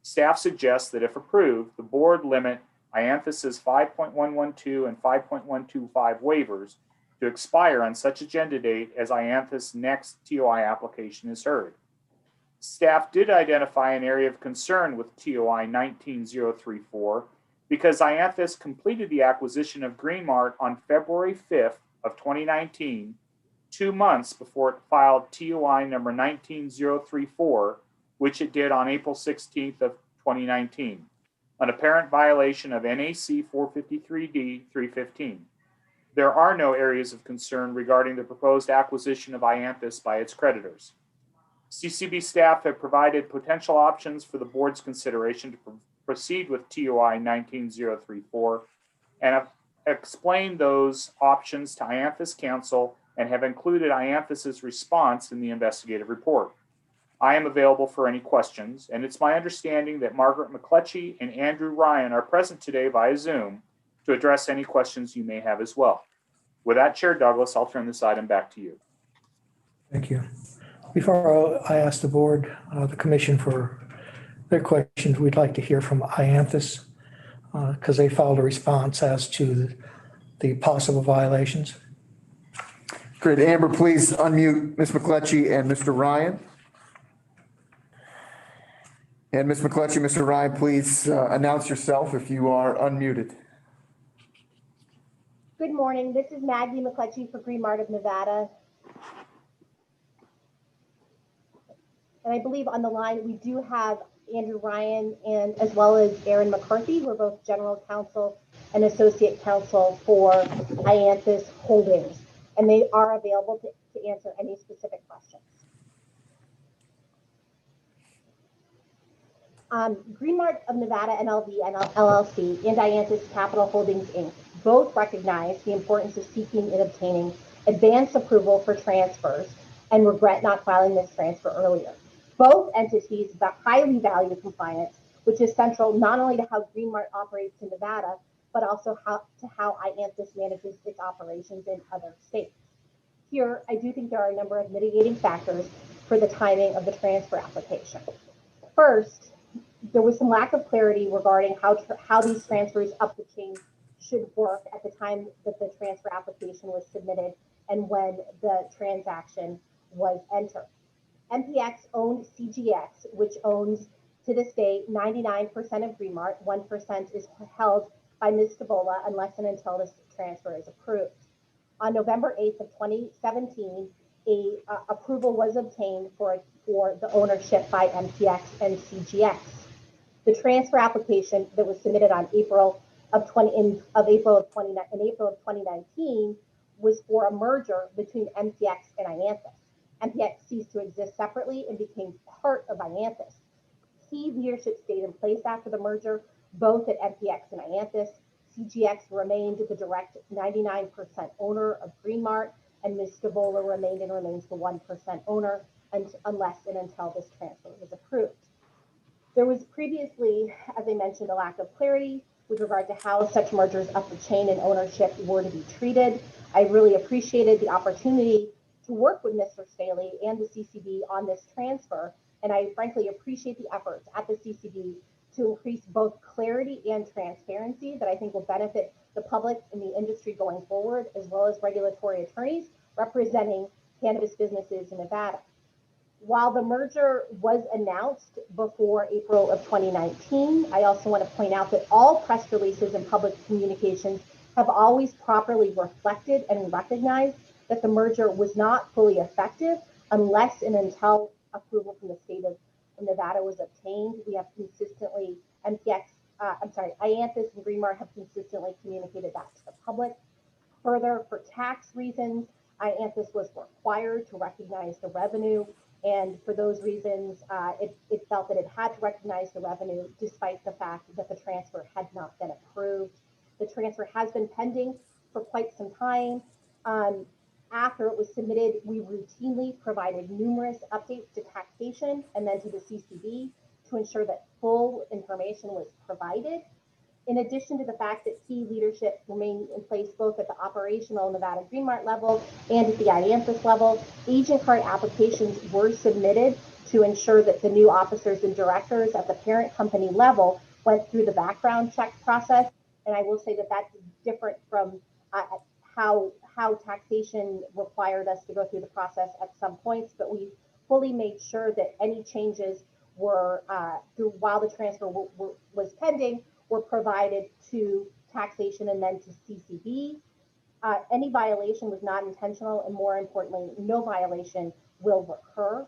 Staff suggests that if approved, the board limit Ianthus's 5.112 and 5.125 waivers to expire on such agenda date as Ianthus' next TOI application is heard. Staff did identify an area of concern with TOI 19034 because Ianthus completed the acquisition of Green Mart on February 5th of 2019, 2 months before it filed TOI number 19034, which it did on April 16th of 2019, an apparent violation of NAC 453D 315. There are no areas of concern regarding the proposed acquisition of Ianthus by its creditors. CCB staff have provided potential options for the board's consideration to proceed with TOI 19034 and have explained those options to Ianthus counsel and have included Ianthus's response in the investigative report. I am available for any questions, and it's my understanding that Margaret McCletchy and Andrew Ryan are present today via Zoom to address any questions you may have as well. With that, Chair Douglas, I'll turn this item back to you. Thank you. Before I ask the board, the commission for their questions, we'd like to hear from Ianthus because they filed a response as to the possible violations. Great. Amber, please unmute Ms. McCletchy and Mr. Ryan. And Ms. McCletchy, Mr. Ryan, please announce yourself if you are unmuted. Good morning. This is Maggie McCletchy for Green Mart of Nevada. And I believe on the line we do have Andrew Ryan and as well as Aaron McCarthy, who are both general counsel and associate counsel for Ianthus Holdings. And they are available to answer any specific questions. Green Mart of Nevada NLV LLC and Ianthus Capital Holdings Inc. both recognize the importance of seeking and obtaining advance approval for transfers and regret not filing this transfer earlier. Both entities highly value compliance, which is central not only to how Green Mart operates in Nevada, but also how Ianthus manages its operations in other states. Here, I do think there are a number of mitigating factors for the timing of the transfer application. First, there was some lack of clarity regarding how these transfers up the chain should work at the time that the transfer application was submitted and when the transaction was entered. MPX owned CGX, which owns to this day 99% of Green Mart. 1% is held by Ms. Stabola unless and until this transfer is approved. On November 8th of 2017, approval was obtained for the ownership by MPX and CGX. The transfer application that was submitted on April of 2019 was for a merger between MPX and Ianthus. MPX ceased to exist separately and became part of Ianthus. Key leadership stayed in place after the merger, both at MPX and Ianthus. CGX remained the direct 99% owner of Greenmart, and Ms. Stavola remained and remains the 1% owner unless and until this transfer was approved. There was previously, as I mentioned, a lack of clarity with regard to how such mergers up the chain in ownership were to be treated. I really appreciated the opportunity to work with Mr. Staley and the CCB on this transfer, and I frankly appreciate the efforts at the CCB to increase both clarity and transparency that I think will benefit the public and the industry going forward, as well as regulatory attorneys representing cannabis businesses in Nevada. While the merger was announced before April of 2019, I also want to point out that all press releases and public communications have always properly reflected and recognized that the merger was not fully effective unless and until approval from the state of Nevada was obtained. We have consistently, Ianthus and Greenmart have consistently communicated that to the public. Further, for tax reasons, Ianthus was required to recognize the revenue, and for those reasons, it felt that it had to recognize the revenue despite the fact that the transfer had not been approved. The transfer has been pending for quite some time. After it was submitted, we routinely provided numerous updates to taxation and then to the CCB to ensure that full information was provided. In addition to the fact that key leadership remained in place both at the operational Nevada Greenmart level and at the Ianthus level, agent card applications were submitted to ensure that the new officers and directors at the parent company level went through the background check process. And I will say that that's different from how taxation required us to go through the process at some points, but we fully made sure that any changes were, while the transfer was pending, were provided to taxation and then to CCB. Any violation was not intentional, and more importantly, no violation will recur.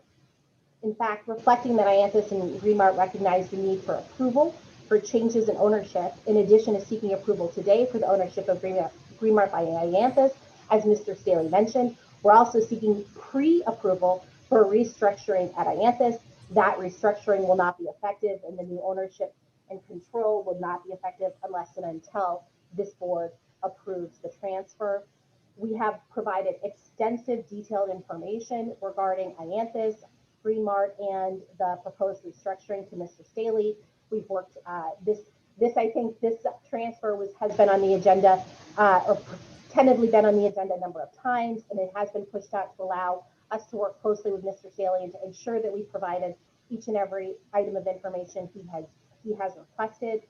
In fact, reflecting that Ianthus and Greenmart recognized the need for approval for changes in ownership, in addition to seeking approval today for the ownership of Greenmart by Ianthus, as Mr. Staley mentioned, we're also seeking pre-approval for restructuring at Ianthus. That restructuring will not be effective, and the new ownership and control will not be effective unless and until this board approves the transfer. We have provided extensive detailed information regarding Ianthus, Greenmart, and the proposed restructuring to Mr. Staley. We've worked I think this transfer has been on the agenda or tentatively been on the agenda a number of times, and it has been pushed out to allow us to work closely with Mr. Staley and to ensure that we provided each and every item of information he has requested.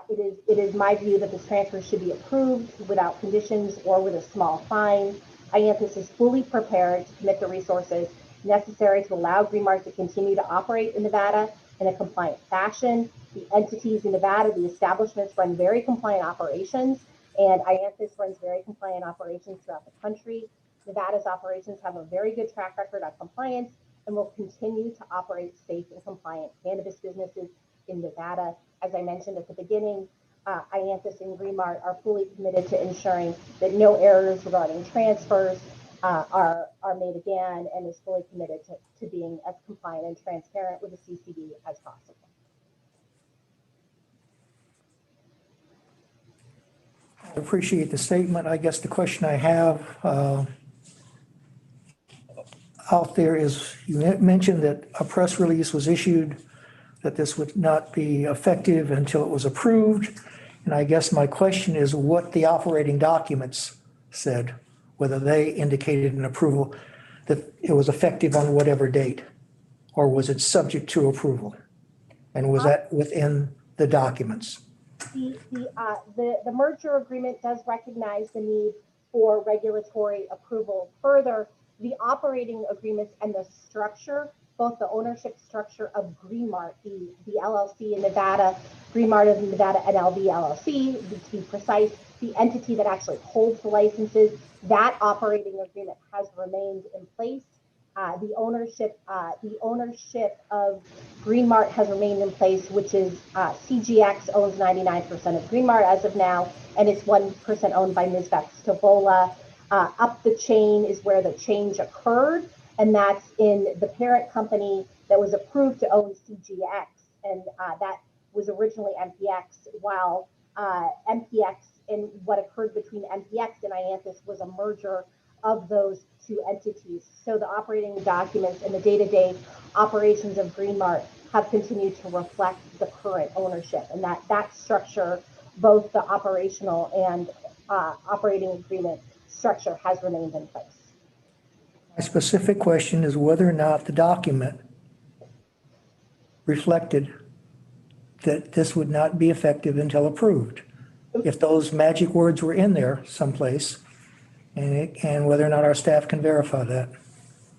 It is my view that this transfer should be approved without conditions or with a small fine. Ianthus is fully prepared to commit the resources necessary to allow Greenmart to continue to operate in Nevada in a compliant fashion. The entities in Nevada, the establishments run very compliant operations, and Ianthus runs very compliant operations throughout the country. Nevada's operations have a very good track record on compliance and will continue to operate safe and compliant cannabis businesses in Nevada. As I mentioned at the beginning, Ianthus and Greenmart are fully committed to ensuring that no errors regarding transfers are made again, and is fully committed to being as compliant and transparent with the CCB as possible. I appreciate the statement. I guess the question I have out there is, you mentioned that a press release was issued that this would not be effective until it was approved. And I guess my question is what the operating documents said, whether they indicated an approval that it was effective on whatever date, or was it subject to approval? And was that within the documents? The merger agreement does recognize the need for regulatory approval. Further, the operating agreements and the structure, both the ownership structure of Greenmart, the LLC in Nevada, Greenmart of Nevada NLV LLC, to be precise, the entity that actually holds the licenses, that operating agreement has remained in place. The ownership of Greenmart has remained in place, which is CGX owns 99% of Greenmart as of now, and it's 1% owned by Ms. Beth Stavola. Up the chain is where the change occurred, and that's in the parent company that was approved to own CGX, and that was originally MPX, while MPX and what occurred between MPX and Ianthus was a merger of those two entities. So the operating documents and the day-to-day operations of Greenmart have continued to reflect the current ownership, and that structure, both the operational and operating agreement structure, has remained in place. My specific question is whether or not the document reflected that this would not be effective until approved. If those magic words were in there someplace, and whether or not our staff can verify that.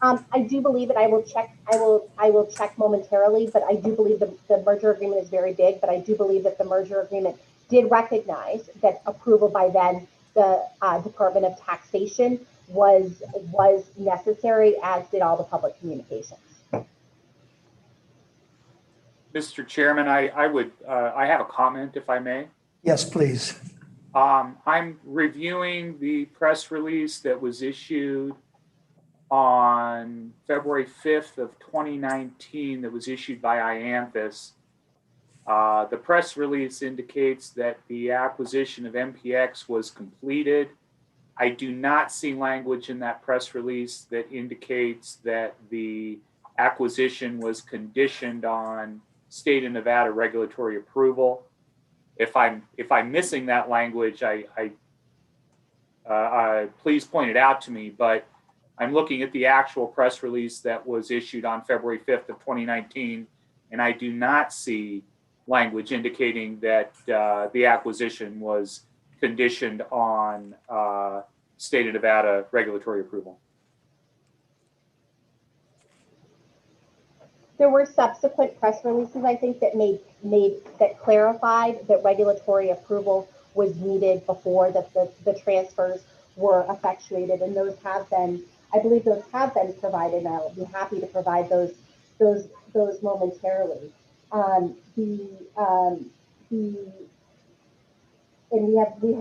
I do believe it. I will check. I will check momentarily, but I do believe the merger agreement is very big. But I do believe that the merger agreement did recognize that approval by then the Department of Taxation was necessary, as did all the public communications. Mr. Chairman, I have a comment, if I may. Yes, please. I'm reviewing the press release that was issued on February 5th of 2019 that was issued by Ianthus. The press release indicates that the acquisition of MPX was completed. I do not see language in that press release that indicates that the acquisition was conditioned on state of Nevada regulatory approval. If I'm missing that language, please point it out to me. But I'm looking at the actual press release that was issued on February 5th of 2019, and I do not see language indicating that the acquisition was conditioned on state of Nevada regulatory approval. There were subsequent press releases, I think, that clarified that regulatory approval was needed before the transfers were effectuated, and those have been, I believe, those have been provided. And I'll be happy to provide those momentarily. And we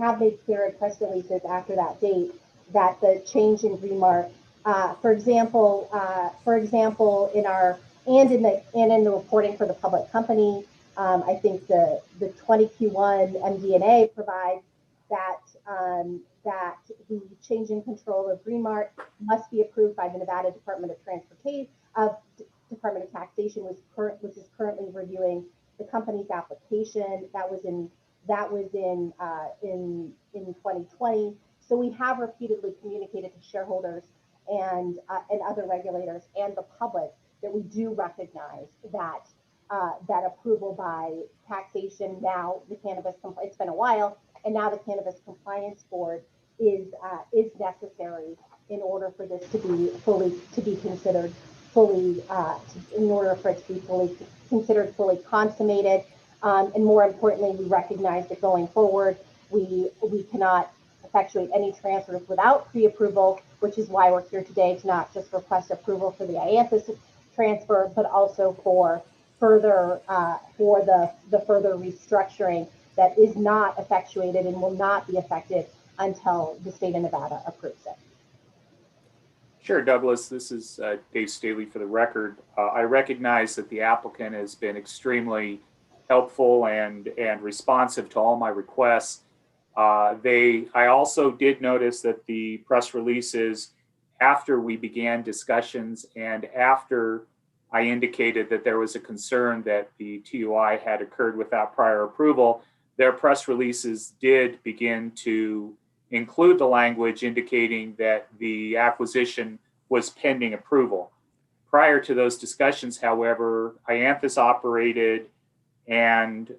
have made clear in press releases after that date that the change in Greenmart, for example, in our and in the reporting for the public company, I think the 20Q1 MD&A provides that that the change in control of Greenmart must be approved by the Nevada Department of Department of Taxation, which is currently reviewing the company's application. That was in 2020. So we have repeatedly communicated to shareholders and other regulators and the public that we do recognize that that approval by taxation, now the cannabis, it's been a while, and now the Cannabis Compliance Board is necessary in order for this to be considered fully, in order for it to be fully consummated. And more importantly, we recognize that going forward, we cannot effectuate any transfers without pre-approval, which is why we're here today to not just request approval for the Ianthus transfer, but also for further the further restructuring that is not effectuated and will not be effected until the state of Nevada approves it. Sure, Douglas. This is Dave Staley for the record. I recognize that the applicant has been extremely helpful and responsive to all my requests. I also did notice that the press releases, after we began discussions and after I indicated that there was a concern that the TUI had occurred without prior approval, their press releases did begin to include the language indicating that the acquisition was pending approval. Prior to those discussions, however, Ianthus operated and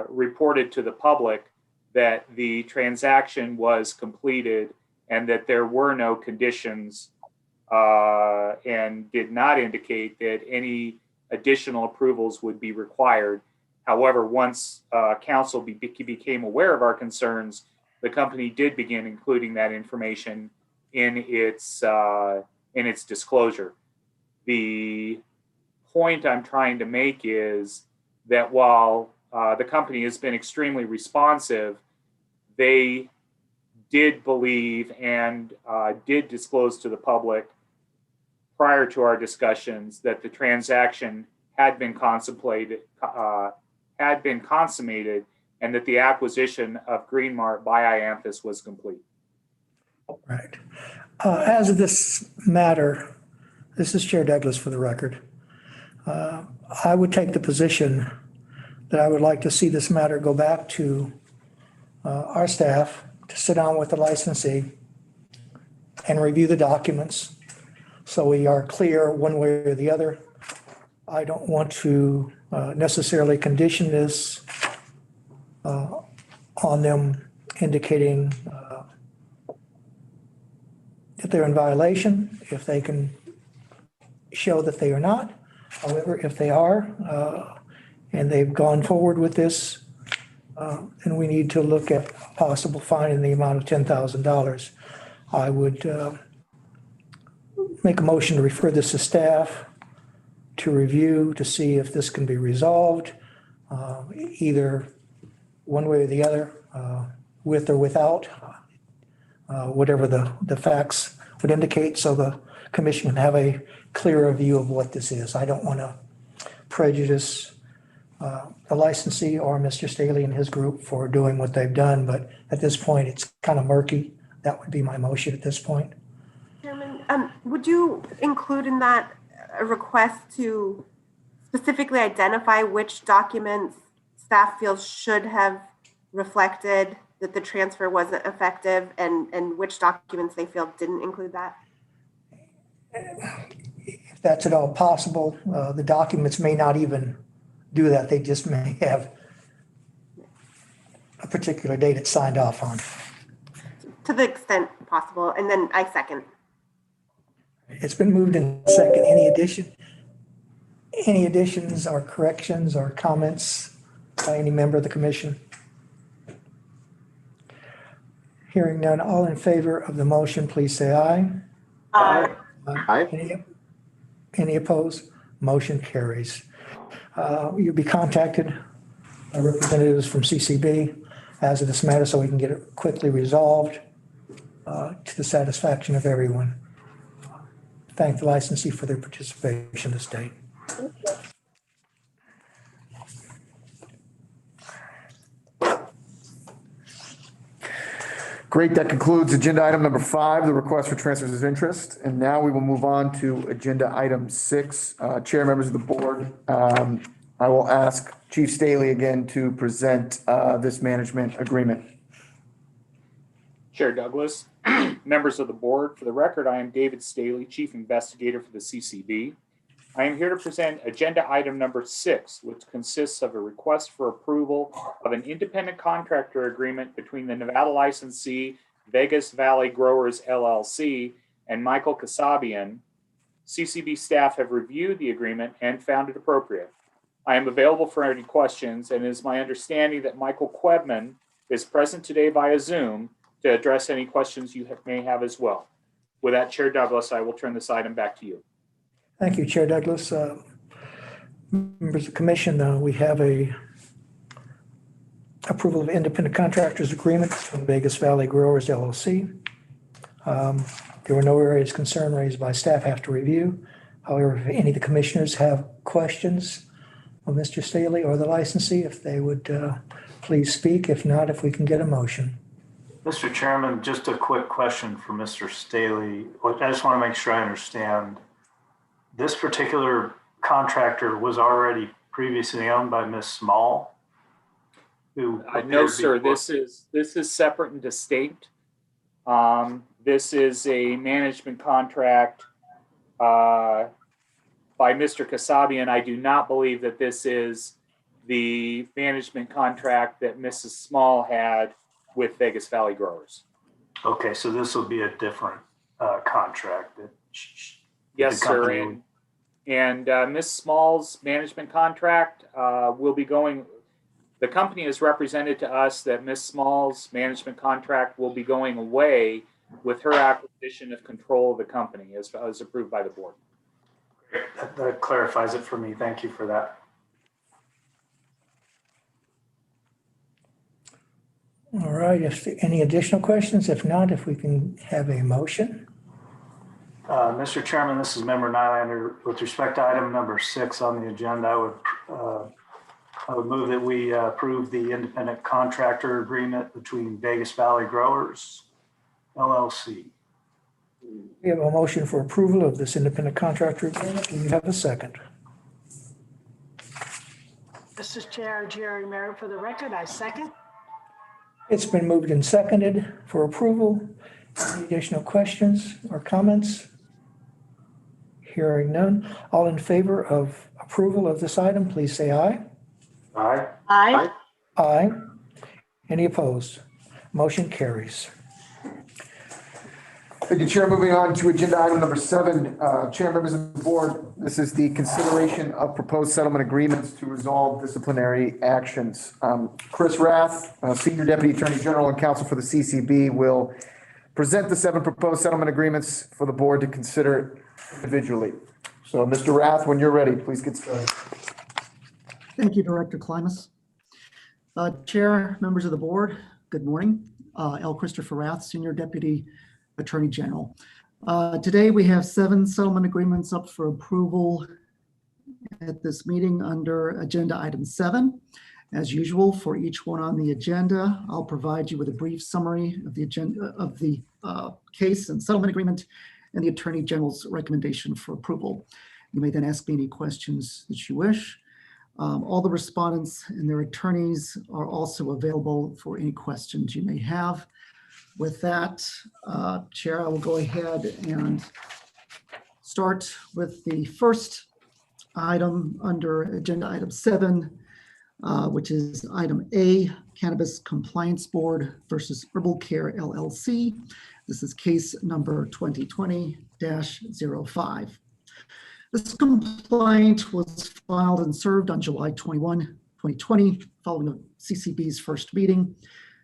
reported to the public that the transaction was completed and that there were no conditions, and did not indicate that any additional approvals would be required. However, once council became aware of our concerns, the company did begin including that information in its disclosure. The point I'm trying to make is that while the company has been extremely responsive, they did believe and did disclose to the public prior to our discussions that the transaction had been consummated, and that the acquisition of Green Mart by Ianthus was complete. Right. As of this matter, this is Chair Douglas for the record. I would take the position that I would like to see this matter go back to our staff to sit down with the licensee and review the documents so we are clear one way or the other. I don't want to necessarily condition this on them indicating that they're in violation, if they can show that they are not. However, if they are, and they've gone forward with this, and we need to look at possible fine in the amount of $10,000, I would make a motion to refer this to staff to review, to see if this can be resolved, either one way or the other, with or without, whatever the facts would indicate, so the commission can have a clearer view of what this is. I don't want to prejudice the licensee or Mr. Staley and his group for doing what they've done, but at this point, it's kind of murky. That would be my motion at this point. Chairman, would you include in that a request to specifically identify which documents staff feels should have reflected that the transfer wasn't effective, and which documents they feel didn't include that? If that's at all possible, the documents may not even do that. They just may have a particular date it's signed off on. To the extent possible, and then I second. It's been moved in second. Any additions or corrections or comments by any member of the commission? Hearing none, all in favor of the motion, please say aye. Aye. Aye. Any opposed? Motion carries. You'll be contacted by representatives from CCB as of this matter so we can get it quickly resolved to the satisfaction of everyone. Thank the licensee for their participation this day. Great, that concludes agenda item number 5, the request for transfers of interest. And now we will move on to agenda item 6. Chair, members of the board, I will ask Chief Staley again to present this management agreement. Chair Douglas, members of the board, for the record, I am David Staley, Chief Investigator for the CCB. I am here to present agenda item number 6, which consists of a request for approval of an independent contractor agreement between the Nevada licensee, Vegas Valley Growers LLC, and Michael Kasabian. CCB staff have reviewed the agreement and found it appropriate. I am available for any questions, and it is my understanding that Michael Quebman is present today via Zoom to address any questions you may have as well. With that, Chair Douglas, I will turn this item back to you. Thank you, Chair Douglas. Members of the commission, we have a approval of independent contractors agreement from Vegas Valley Growers LLC. There were no areas of concern raised by staff after review. However, if any of the commissioners have questions of Mr. Staley or the licensee, if they would please speak. If not, if we can get a motion. Mr. Chairman, just a quick question for Mr. Staley. I just want to make sure I understand. This particular contractor was already previously owned by Ms. Small? No, sir. This is separate and distinct. This is a management contract by Mr. Kasabian. I do not believe that this is the management contract that Mrs. Small had with Vegas Valley Growers. Okay, so this will be a different contract. Yes, sir. And Ms. Small's management contract will be going, the company has represented to us that Ms. Small's management contract will be going away with her acquisition of control of the company as approved by the board. Great. That clarifies it for me. Thank you for that. All right, if there any additional questions, if not, if we can have a motion. Mr. Chairman, this is Member Nylander. With respect to item number 6 on the agenda, I would move that we approve the independent contractor agreement between Vegas Valley Growers, LLC. We have a motion for approval of this independent contractor agreement. Do you have a second? Mr. Chair, Jerry Merritt, for the record, I second. It's been moved and seconded for approval. Any additional questions or comments? Hearing none. All in favor of approval of this item, please say aye. Aye. Aye. Aye. Any opposed? Motion carries. Thank you, Chair. Moving on to agenda item number 7. Chair, members of the board, this is the consideration of proposed settlement agreements to resolve disciplinary actions. Chris Rath, Senior Deputy Attorney General and Counsel for the CCB, will present the 7 proposed settlement agreements for the board to consider individually. So, Mr. Rath, when you're ready, please get started. Thank you, Director Klimas. Chair, members of the board, good morning. L. Christopher Rath, Senior Deputy Attorney General. Today we have 7 settlement agreements up for approval at this meeting under agenda item 7. As usual, for each one on the agenda, I'll provide you with a brief summary of the agenda of the case and settlement agreement and the Attorney General's recommendation for approval. You may then ask me any questions that you wish. All the respondents and their attorneys are also available for any questions you may have. With that, Chair, I will go ahead and start with the first item under agenda item 7, which is item A, Cannabis Compliance Board versus Herbal Care LLC. This is case number 2020-05. This complaint was filed and served on July 21, 2020, following the CCB's first meeting.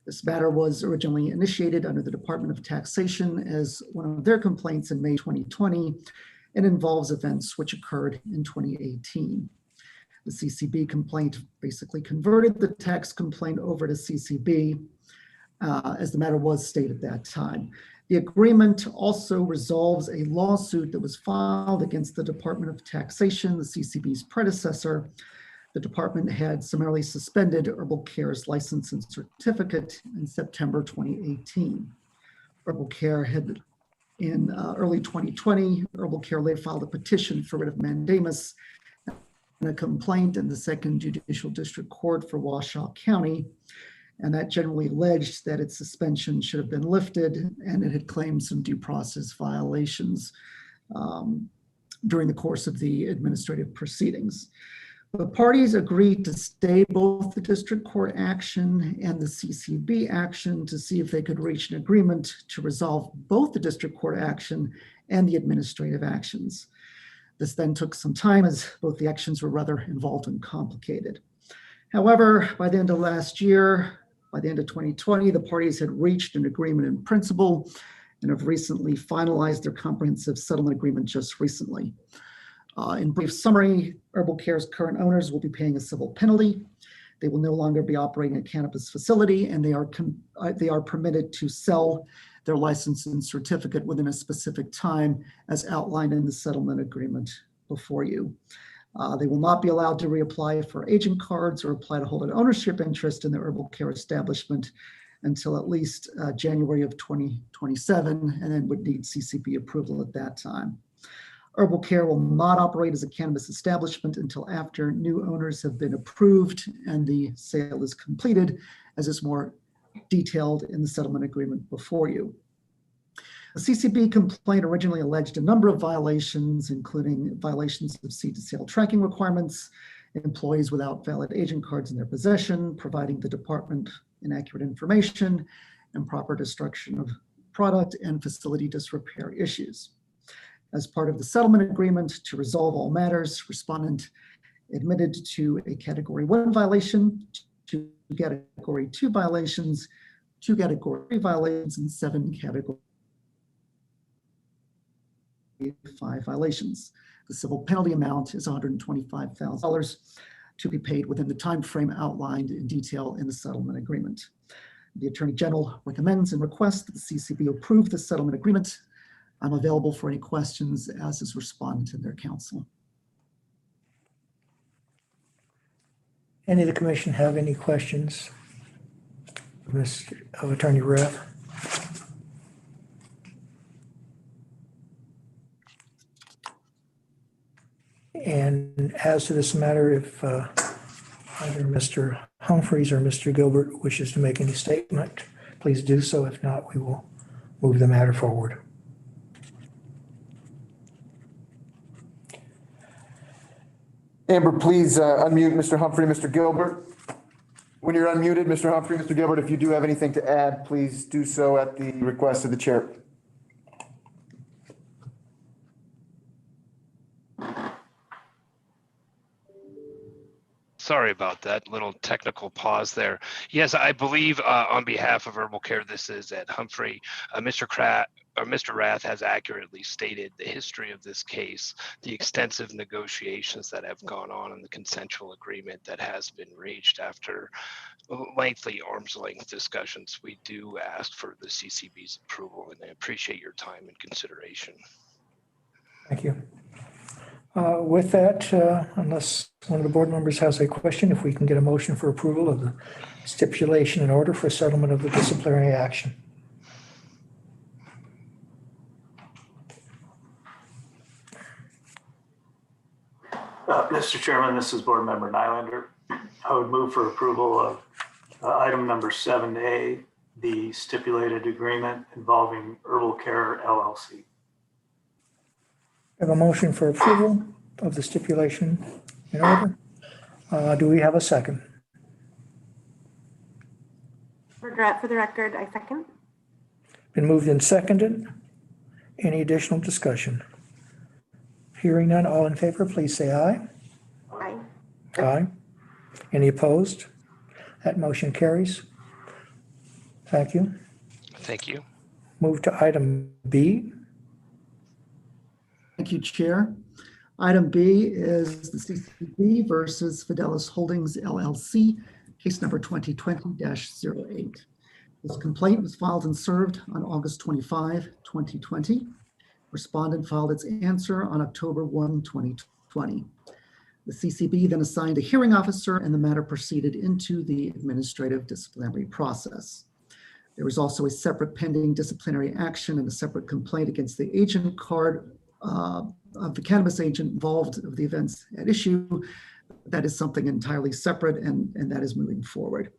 This matter was originally initiated under the Department of Taxation as one of their complaints in May 2020 and involves events which occurred in 2018. The CCB complaint basically converted the tax complaint over to CCB as the matter was stated at that time. The agreement also resolves a lawsuit that was filed against the Department of Taxation, the CCB's predecessor. The department had summarily suspended Herbal Care's license and certificate in September 2018. Herbal Care had, in early 2020, Herbal Care later filed a petition for writ of mandamus and a complaint in the Second Judicial District Court for Washoe County, and that generally alleged that its suspension should have been lifted, and it had claimed some due process violations during the course of the administrative proceedings. The parties agreed to stay both the district court action and the CCB action to see if they could reach an agreement to resolve both the district court action and the administrative actions. This then took some time as both the actions were rather involved and complicated. However, by the end of last year, by the end of 2020, the parties had reached an agreement in principle and have recently finalized their comprehensive settlement agreement just recently. In brief summary, Herbal Care's current owners will be paying a civil penalty. They will no longer be operating a cannabis facility, and they are permitted to sell their license and certificate within a specific time as outlined in the settlement agreement before you. They will not be allowed to reapply for agent cards or apply to hold an ownership interest in the Herbal Care establishment until at least January of 2027, and then would need CCB approval at that time. Herbal Care will not operate as a cannabis establishment until after new owners have been approved and the sale is completed, as is more detailed in the settlement agreement before you. The CCB complaint originally alleged a number of violations, including violations of seed-to-sale tracking requirements, employees without valid agent cards in their possession, providing the department inaccurate information, improper destruction of product, and facility disrepair issues. As part of the settlement agreement to resolve all matters, respondent admitted to a Category 1 violation, 2 Category 2 violations, 2 Category 3 violations, and 7 Category 5 violations. The civil penalty amount is $125,000 to be paid within the time frame outlined in detail in the settlement agreement. The Attorney General recommends and requests that the CCB approve the settlement agreement. I'm available for any questions, as is respondent and their counsel. Any of the commission have any questions? Of Attorney Rath? And as to this matter, if either Mr. Humphreys or Mr. Gilbert wishes to make any statement, please do so. If not, we will move the matter forward. Amber, please unmute Mr. Humphrey, Mr. Gilbert. When you're unmuted, Mr. Humphrey, Mr. Gilbert, if you do have anything to add, please do so at the request of the chair. Sorry about that little technical pause there. Yes, I believe on behalf of Herbal Care, this is Ed Humphrey. Mr. Rath has accurately stated the history of this case, the extensive negotiations that have gone on, and the consensual agreement that has been reached after lengthy arm's length discussions. We do ask for the CCB's approval, and I appreciate your time and consideration. Thank you. With that, unless one of the board members has a question, if we can get a motion for approval of the stipulation in order for settlement of the disciplinary action. Mr. Chairman, this is Board Member Nylander. I would move for approval of item number 7A, the stipulated agreement involving Herbal Care LLC. I have a motion for approval of the stipulation in order. Do we have a second? For the record, I second. Been moved and seconded. Any additional discussion? Hearing none, all in favor, please say aye. Aye. Aye. Any opposed? That motion carries. Thank you. Thank you. Move to item B. Thank you, Chair. Item B is the CCB versus Fidelis Holdings LLC, case number 2020-08. This complaint was filed and served on August 25, 2020. Respondent filed its answer on October 1, 2020. The CCB then assigned a hearing officer, and the matter proceeded into the administrative disciplinary process. There was also a separate pending disciplinary action and a separate complaint against the agent card of the cannabis agent involved of the events at issue. That is something entirely separate, and that is moving forward.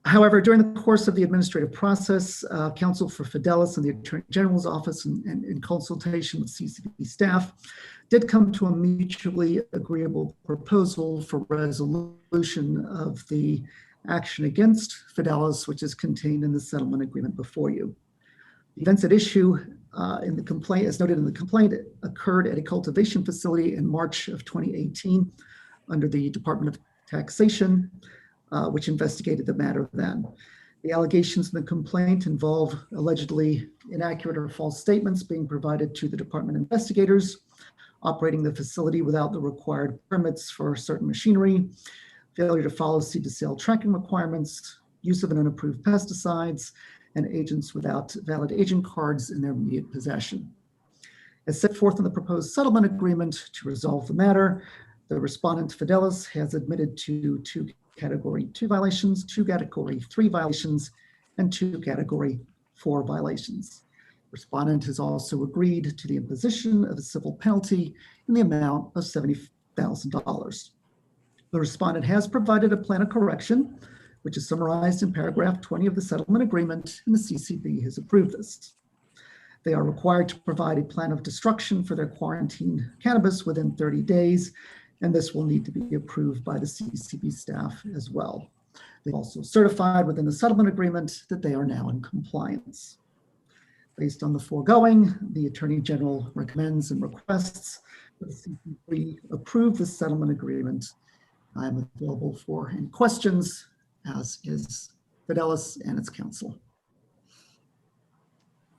However, during the course of the administrative process, counsel for Fidelis and the Attorney General's office and in consultation with CCB staff did come to a mutually agreeable proposal for resolution of the action against Fidelis, which is contained in the settlement agreement before you. The events at issue in the complaint, as noted in the complaint, occurred at a cultivation facility in March of 2018 under the Department of Taxation, which investigated the matter then. The allegations in the complaint involve allegedly inaccurate or false statements being provided to the department investigators, operating the facility without the required permits for certain machinery, failure to follow seed-to-sale tracking requirements, use of an unapproved pesticides, and agents without valid agent cards in their immediate possession. As set forth in the proposed settlement agreement to resolve the matter, the respondent Fidelis has admitted to 2 Category 2 violations, 2 Category 3 violations, and 2 Category 4 violations. Respondent has also agreed to the imposition of a civil penalty in the amount of $70,000. The respondent has provided a plan of correction, which is summarized in paragraph 20 of the settlement agreement, and the CCB has approved this. They are required to provide a plan of destruction for their quarantined cannabis within 30 days, and this will need to be approved by the CCB staff as well. They've also certified within the settlement agreement that they are now in compliance. Based on the foregoing, the Attorney General recommends and requests that the CCB approve the settlement agreement. I am available for any questions, as is Fidelis and its counsel.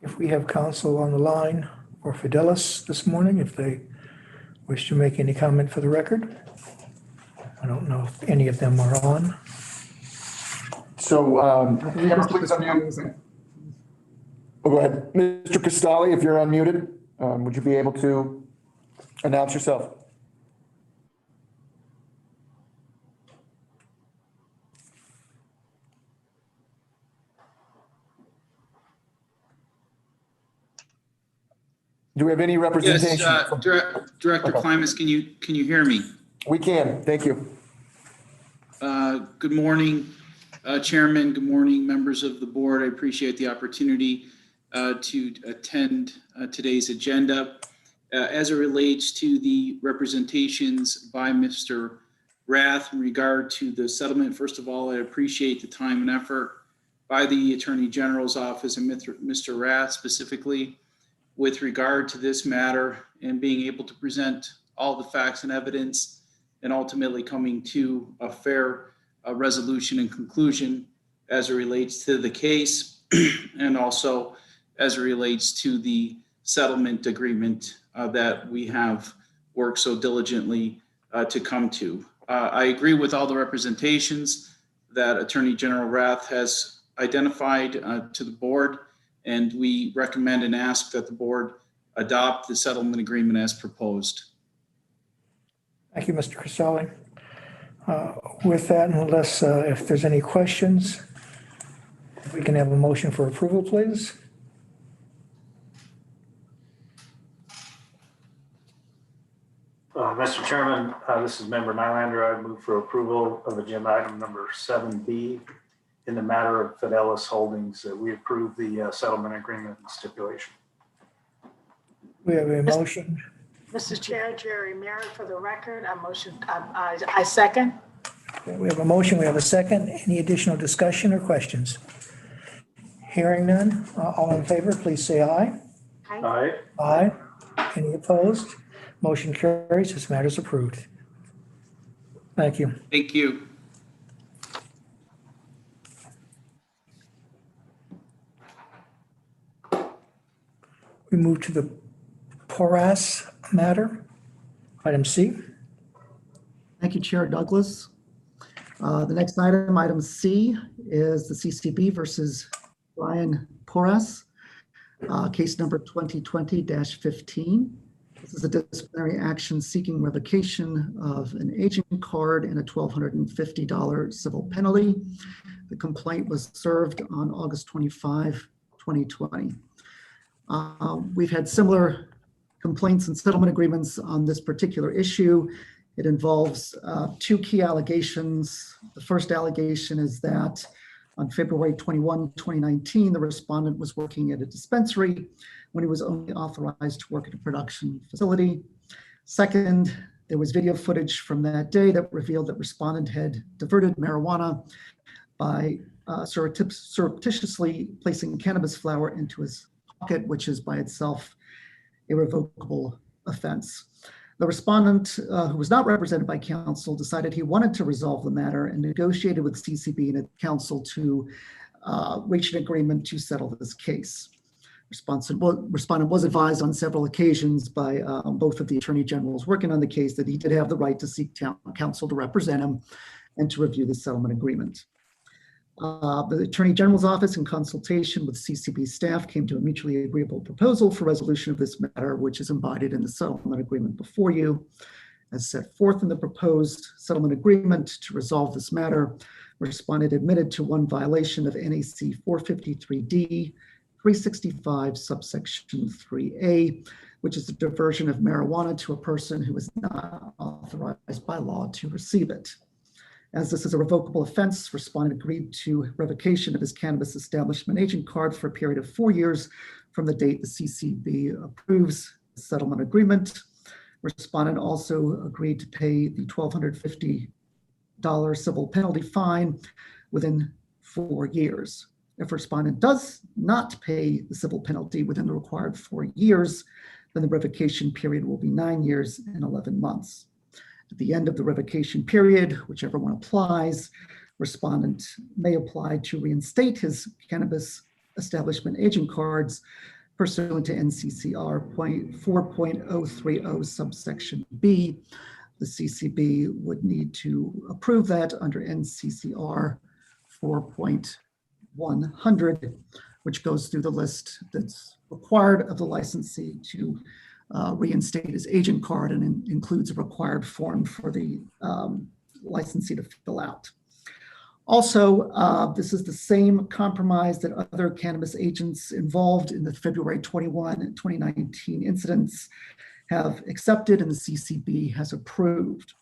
If we have counsel on the line for Fidelis this morning, if they wish to make any comment for the record. I don't know if any of them are on. So, Cameron, please unmute. Oh, go ahead. Mr. Cristalli, if you're unmuted, would you be able to announce yourself? Do we have any representation? Yes, Director Klimas, can you hear me? We can, thank you. Good morning, Chairman. Good morning, members of the board. I appreciate the opportunity to attend today's agenda. As it relates to the representations by Mr. Rath in regard to the settlement, first of all, I appreciate the time and effort by the Attorney General's office and Mr. Rath specifically with regard to this matter and being able to present all the facts and evidence and ultimately coming to a fair resolution and conclusion as it relates to the case and also as it relates to the settlement agreement that we have worked so diligently to come to. I agree with all the representations that Attorney General Rath has identified to the board, and we recommend and ask that the board adopt the settlement agreement as proposed. Thank you, Mr. Cristalli. With that, unless if there's any questions, we can have a motion for approval, please. Mr. Chairman, this is Member Nylander. I move for approval of agenda item number 7B in the matter of Fidelis Holdings. We approve the settlement agreement and stipulation. We have a motion. Mr. Chair, Jerry Merritt, for the record, I second. Okay, we have a motion, we have a second. Any additional discussion or questions? Hearing none, all in favor, please say aye. Aye. Aye. Any opposed? Motion carries. This matter is approved. Thank you. Thank you. We move to the Porras matter, item C. Thank you, Chair Douglas. The next item, item C, is the CCB versus Brian Porras, case number 2020-15. This is a disciplinary action seeking revocation of an agent card and a $1,250 civil penalty. The complaint was served on August 25, 2020. We've had similar complaints and settlement agreements on this particular issue. It involves two key allegations. The first allegation is that on February 21, 2019, the respondent was working at a dispensary when he was only authorized to work at a production facility. Second, there was video footage from that day that revealed that respondent had diverted marijuana by surreptitiously placing cannabis flower into his pocket, which is by itself a revocable offense. The respondent, who was not represented by counsel, decided he wanted to resolve the matter and negotiated with CCB and counsel to reach an agreement to settle this case. Respondent was advised on several occasions by both of the attorney generals working on the case that he did have the right to seek counsel to represent him and to review the settlement agreement. The Attorney General's office, in consultation with CCB staff, came to a mutually agreeable proposal for resolution of this matter, which is embodied in the settlement agreement before you. As set forth in the proposed settlement agreement to resolve this matter, respondent admitted to one violation of NAC 453D 365 subsection 3A, which is the diversion of marijuana to a person who is not authorized by law to receive it. As this is a revocable offense, respondent agreed to revocation of his cannabis establishment agent card for a period of 4 years from the date the CCB approves the settlement agreement. Respondent also agreed to pay the $1,250 civil penalty fine within 4 years. If respondent does not pay the civil penalty within the required 4 years, then the revocation period will be 9 years and 11 months. At the end of the revocation period, whichever one applies, respondent may apply to reinstate his cannabis establishment agent cards pursuant to NCCR 4.030 subsection B. The CCB would need to approve that under NCCR 4.100, which goes through the list that's required of the licensee to reinstate his agent card and includes a required form for the licensee to fill out. Also, this is the same compromise that other cannabis agents involved in the February 21, 2019 incidents have accepted and the CCB has approved.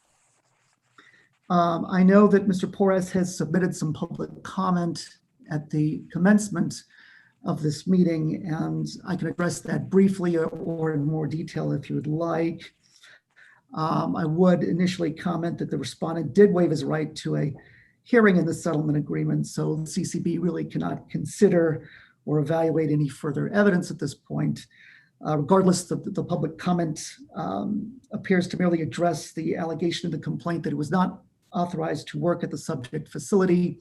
I know that Mr. Porras has submitted some public comment at the commencement of this meeting, and I can address that briefly or in more detail if you would like. I would initially comment that the respondent did waive his right to a hearing in the settlement agreement, so the CCB really cannot consider or evaluate any further evidence at this point. Regardless, the public comment appears to merely address the allegation in the complaint that it was not authorized to work at the subject facility.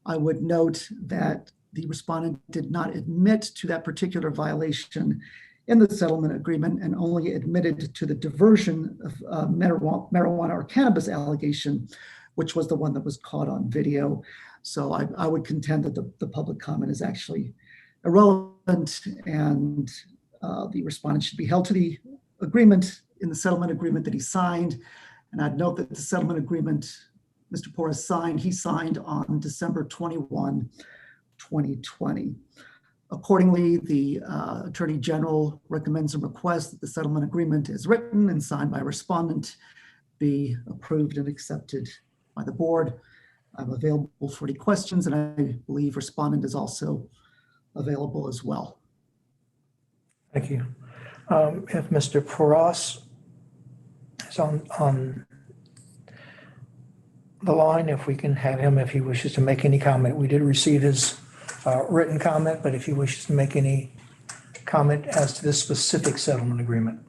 I would note that the respondent did not admit to that particular violation in the settlement agreement and only admitted to the diversion of marijuana or cannabis allegation, which was the one that was caught on video. So I would contend that the public comment is actually irrelevant, and the respondent should be held to the agreement in the settlement agreement that he signed. And I'd note that the settlement agreement Mr. Porras signed, he signed on December 21, 2020. Accordingly, the Attorney General recommends and requests that the settlement agreement is written and signed by respondent be approved and accepted by the board. I'm available for any questions, and I believe respondent is also available as well. Thank you. If Mr. Porras is on the line, if we can have him, if he wishes to make any comment. We did receive his written comment, but if he wishes to make any comment as to this specific settlement agreement.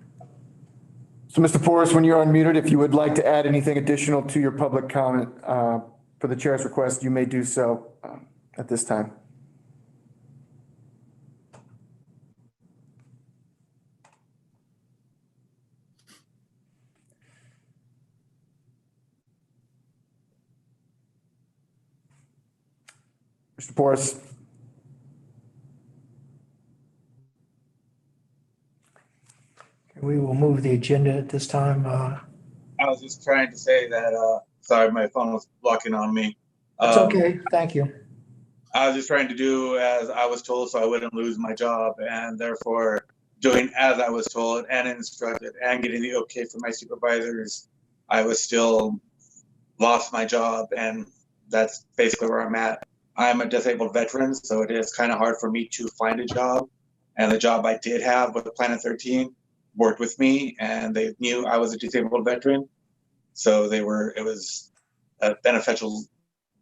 So Mr. Porras, when you're unmuted, if you would like to add anything additional to your public comment for the chair's request, you may do so at this time. Mr. Porras. We will move the agenda at this time. I was just trying to say that, sorry, my phone was blocking on me. It's okay, thank you. I was just trying to do as I was told so I wouldn't lose my job, and therefore doing as I was told and instructed and getting the okay from my supervisors, I was still lost my job, and that's basically where I'm at. I'm a disabled veteran, so it is kind of hard for me to find a job, and the job I did have with Planet 13 worked with me, and they knew I was a disabled veteran, so it was a beneficial,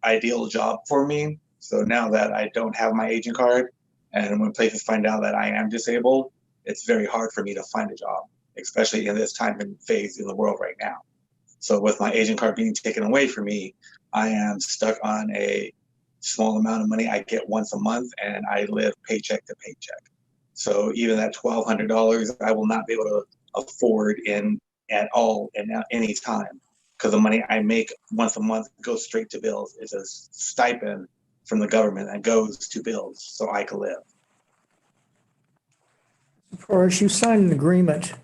ideal job for me. So now that I don't have my agent card, and when places find out that I am disabled, it's very hard for me to find a job, especially in this time and phase in the world right now. So with my agent card being taken away from me, I am stuck on a small amount of money I get once a month, and I live paycheck to paycheck. So even that $1,200, I will not be able to afford at all and at any time, because the money I make once a month goes straight to bills. It's a stipend from the government that goes to bills so I can live. Porras, you signed an agreement,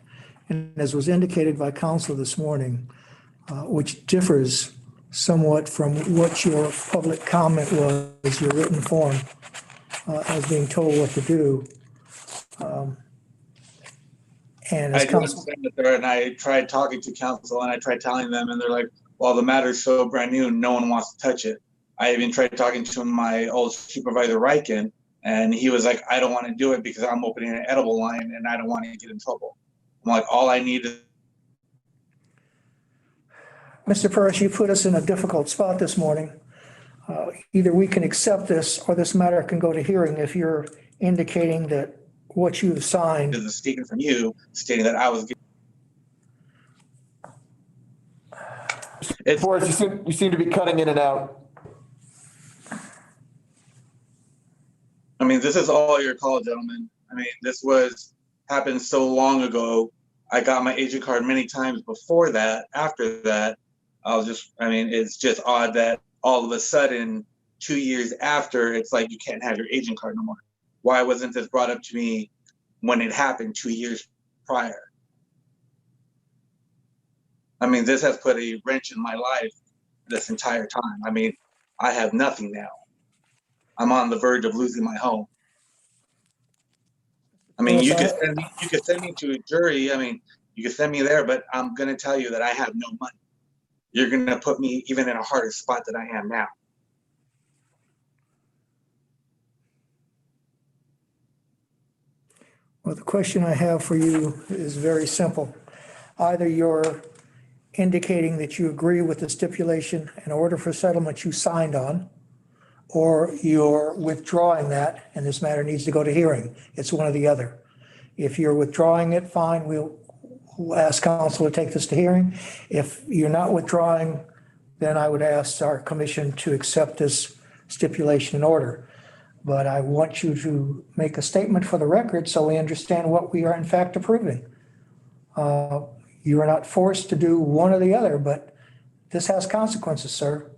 and as was indicated by counsel this morning, which differs somewhat from what your public comment was, your written form, as being told what to do. And as counsel, and I tried talking to counsel, and I tried telling them, and they're like, well, the matter's so brand new, no one wants to touch it. I even tried talking to my old supervisor, Riken, and he was like, I don't want to do it because I'm opening an edible line and I don't want to get in trouble. I'm like, all I need is. Mr. Porras, you put us in a difficult spot this morning. Either we can accept this or this matter can go to hearing if you're indicating that what you've signed. Is a statement from you stating that I was. Porras, you seem to be cutting in and out. I mean, this is all your call, gentlemen. I mean, this happened so long ago. I got my agent card many times before that. After that, it's just odd that all of a sudden 2 years after, it's like you can't have your agent card no more. Why wasn't this brought up to me when it happened 2 years prior? I mean, this has put a wrench in my life this entire time. I mean, I have nothing now. I'm on the verge of losing my home. I mean, you could send me to a jury. I mean, you could send me there, but I'm going to tell you that I have no money. You're going to put me even in a harder spot than I am now. Well, the question I have for you is very simple. Either you're indicating that you agree with the stipulation and order for settlement you signed on, or you're withdrawing that and this matter needs to go to hearing. It's one or the other. If you're withdrawing it, fine, we'll ask counsel to take this to hearing. If you're not withdrawing, then I would ask our commission to accept this stipulation and order. But I want you to make a statement for the record so we understand what we are in fact approving. You are not forced to do one or the other, but this has consequences, sir.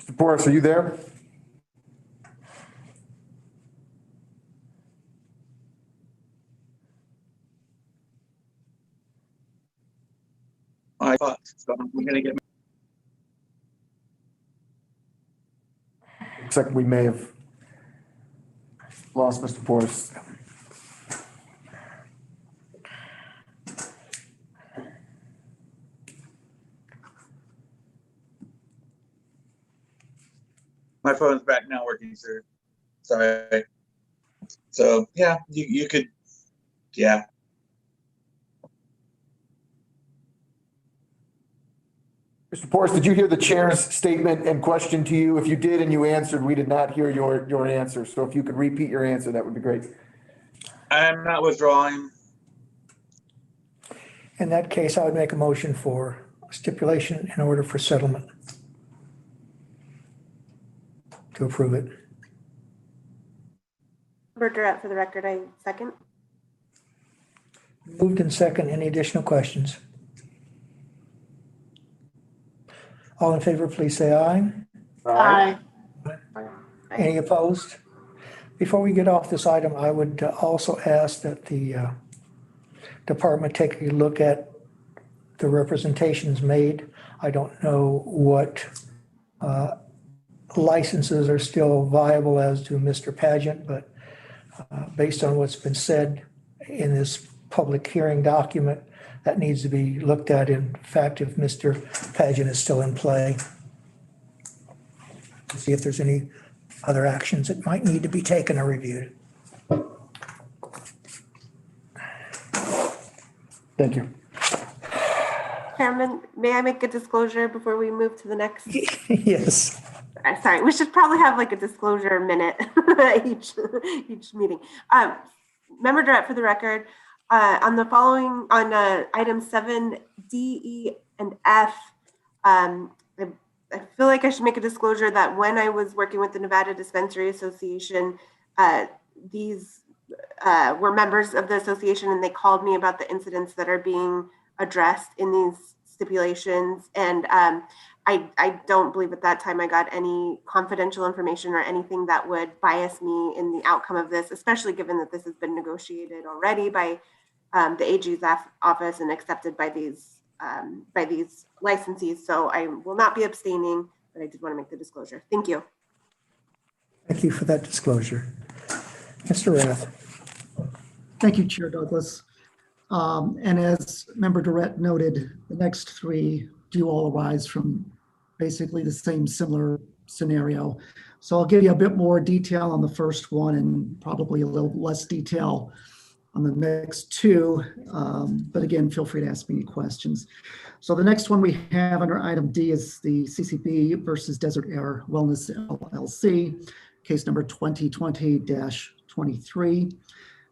Mr. Porras, are you there? I thought so. I'm going to get. Looks like we may have lost Mr. Porras. My phone's back now working, sir. Sorry. So yeah, you could, yeah. Mr. Porras, did you hear the chair's statement and question to you? If you did and you answered, we did not hear your answer. So if you could repeat your answer, that would be great. I am not withdrawing. In that case, I would make a motion for stipulation in order for settlement. To approve it. Member Durrett, for the record, I second. Moved in second. Any additional questions? All in favor, please say aye. Aye. Any opposed? Before we get off this item, I would also ask that the department take a look at the representations made. I don't know what licenses are still viable as to Mr. Pageant, but based on what's been said in this public hearing document, that needs to be looked at. In fact, if Mr. Pageant is still in play, to see if there's any other actions that might need to be taken or reviewed. Thank you. Chairman, may I make a disclosure before we move to the next? Yes. Sorry, we should probably have like a disclosure minute each meeting. Member Durrett, for the record, on the following, on item 7, D, E, and F, I feel like I should make a disclosure that when I was working with the Nevada Dispensary Association, these were members of the association, and they called me about the incidents that are being addressed in these stipulations. And I don't believe at that time I got any confidential information or anything that would bias me in the outcome of this, especially given that this has been negotiated already by the AG's office and accepted by these licensees. So I will not be abstaining, but I did want to make the disclosure. Thank you. Thank you for that disclosure. Mr. Rath. Thank you, Chair Douglas. And as Member Durrett noted, the next 3 do all arise from basically the same similar scenario. So I'll give you a bit more detail on the first one and probably a little less detail on the next 2. But again, feel free to ask me any questions. So the next one we have under item D is the CCB versus Desert Air Wellness LLC, case number 2020-23.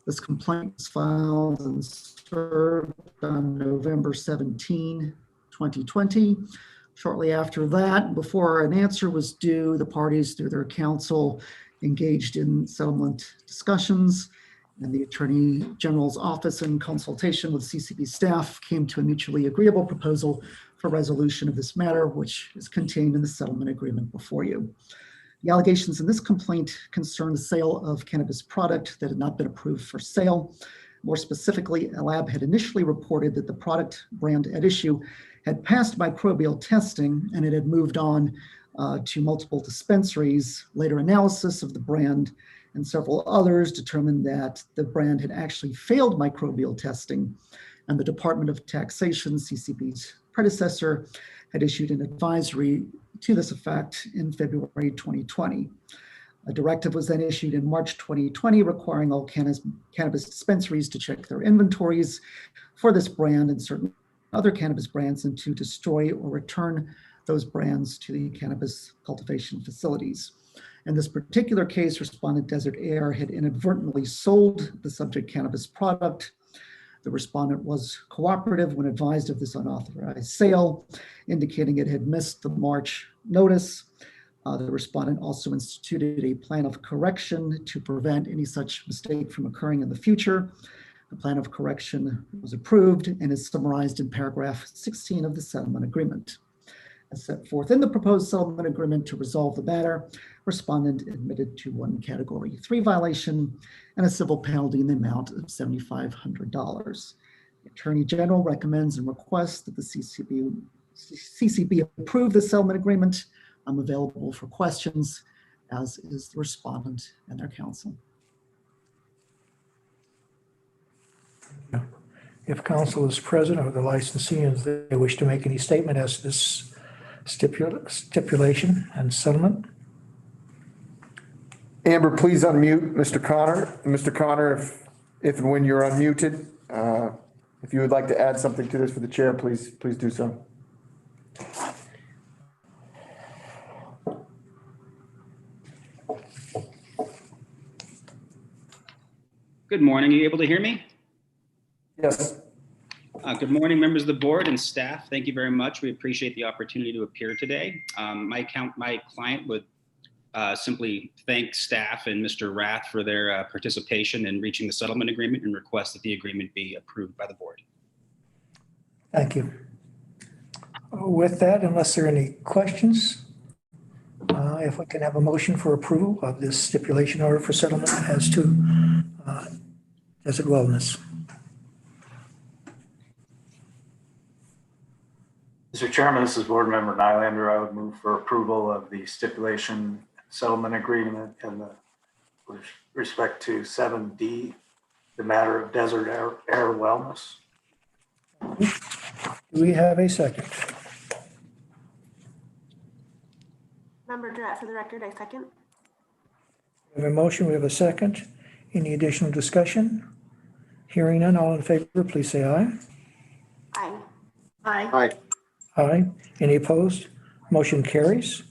This complaint was filed and served on November 17, 2020. Shortly after that, before an answer was due, the parties through their counsel engaged in settlement discussions, and the Attorney General's office, in consultation with CCB staff, came to a mutually agreeable proposal for resolution of this matter, which is contained in the settlement agreement before you. The allegations in this complaint concern the sale of cannabis product that had not been approved for sale. More specifically, a lab had initially reported that the product brand at issue had passed microbial testing and it had moved on to multiple dispensaries. Later analysis of the brand and several others determined that the brand had actually failed microbial testing, and the Department of Taxation, CCB's predecessor, had issued an advisory to this effect in February 2020. A directive was then issued in March 2020 requiring all cannabis dispensaries to check their inventories for this brand and certain other cannabis brands and to destroy or return those brands to the cannabis cultivation facilities. In this particular case, respondent Desert Air had inadvertently sold the subject cannabis product. The respondent was cooperative when advised of this unauthorized sale, indicating it had missed the March notice. The respondent also instituted a plan of correction to prevent any such mistake from occurring in the future. The plan of correction was approved and is summarized in paragraph 16 of the settlement agreement. As set forth in the proposed settlement agreement to resolve the matter, respondent admitted to one Category 3 violation and a civil penalty in the amount of $7,500. The Attorney General recommends and requests that the CCB approve the settlement agreement. I'm available for questions, as is the respondent and their counsel. If counsel is present or the licensee and they wish to make any statement as to this stipulation and settlement. Amber, please unmute Mr. Connor. Mr. Connor, if and when you're unmuted, if you would like to add something to this for the chair, please do so. Good morning. Are you able to hear me? Yes. Good morning, members of the board and staff. Thank you very much. We appreciate the opportunity to appear today. My client would simply thank staff and Mr. Rath for their participation in reaching the settlement agreement and request that the agreement be approved by the board. Thank you. With that, unless there are any questions, if we can have a motion for approval of this stipulation order for settlement as to Desert Wellness. Mr. Chairman, this is Board Member Nylander. I would move for approval of the stipulation settlement agreement and with respect to 7D, the matter of Desert Air Wellness. Do we have a second? Member Durrett, for the record, I second. We have a motion, we have a second. Any additional discussion? Hearing none, all in favor, please say aye. Aye. Aye. Aye. Aye. Any opposed? Motion carries.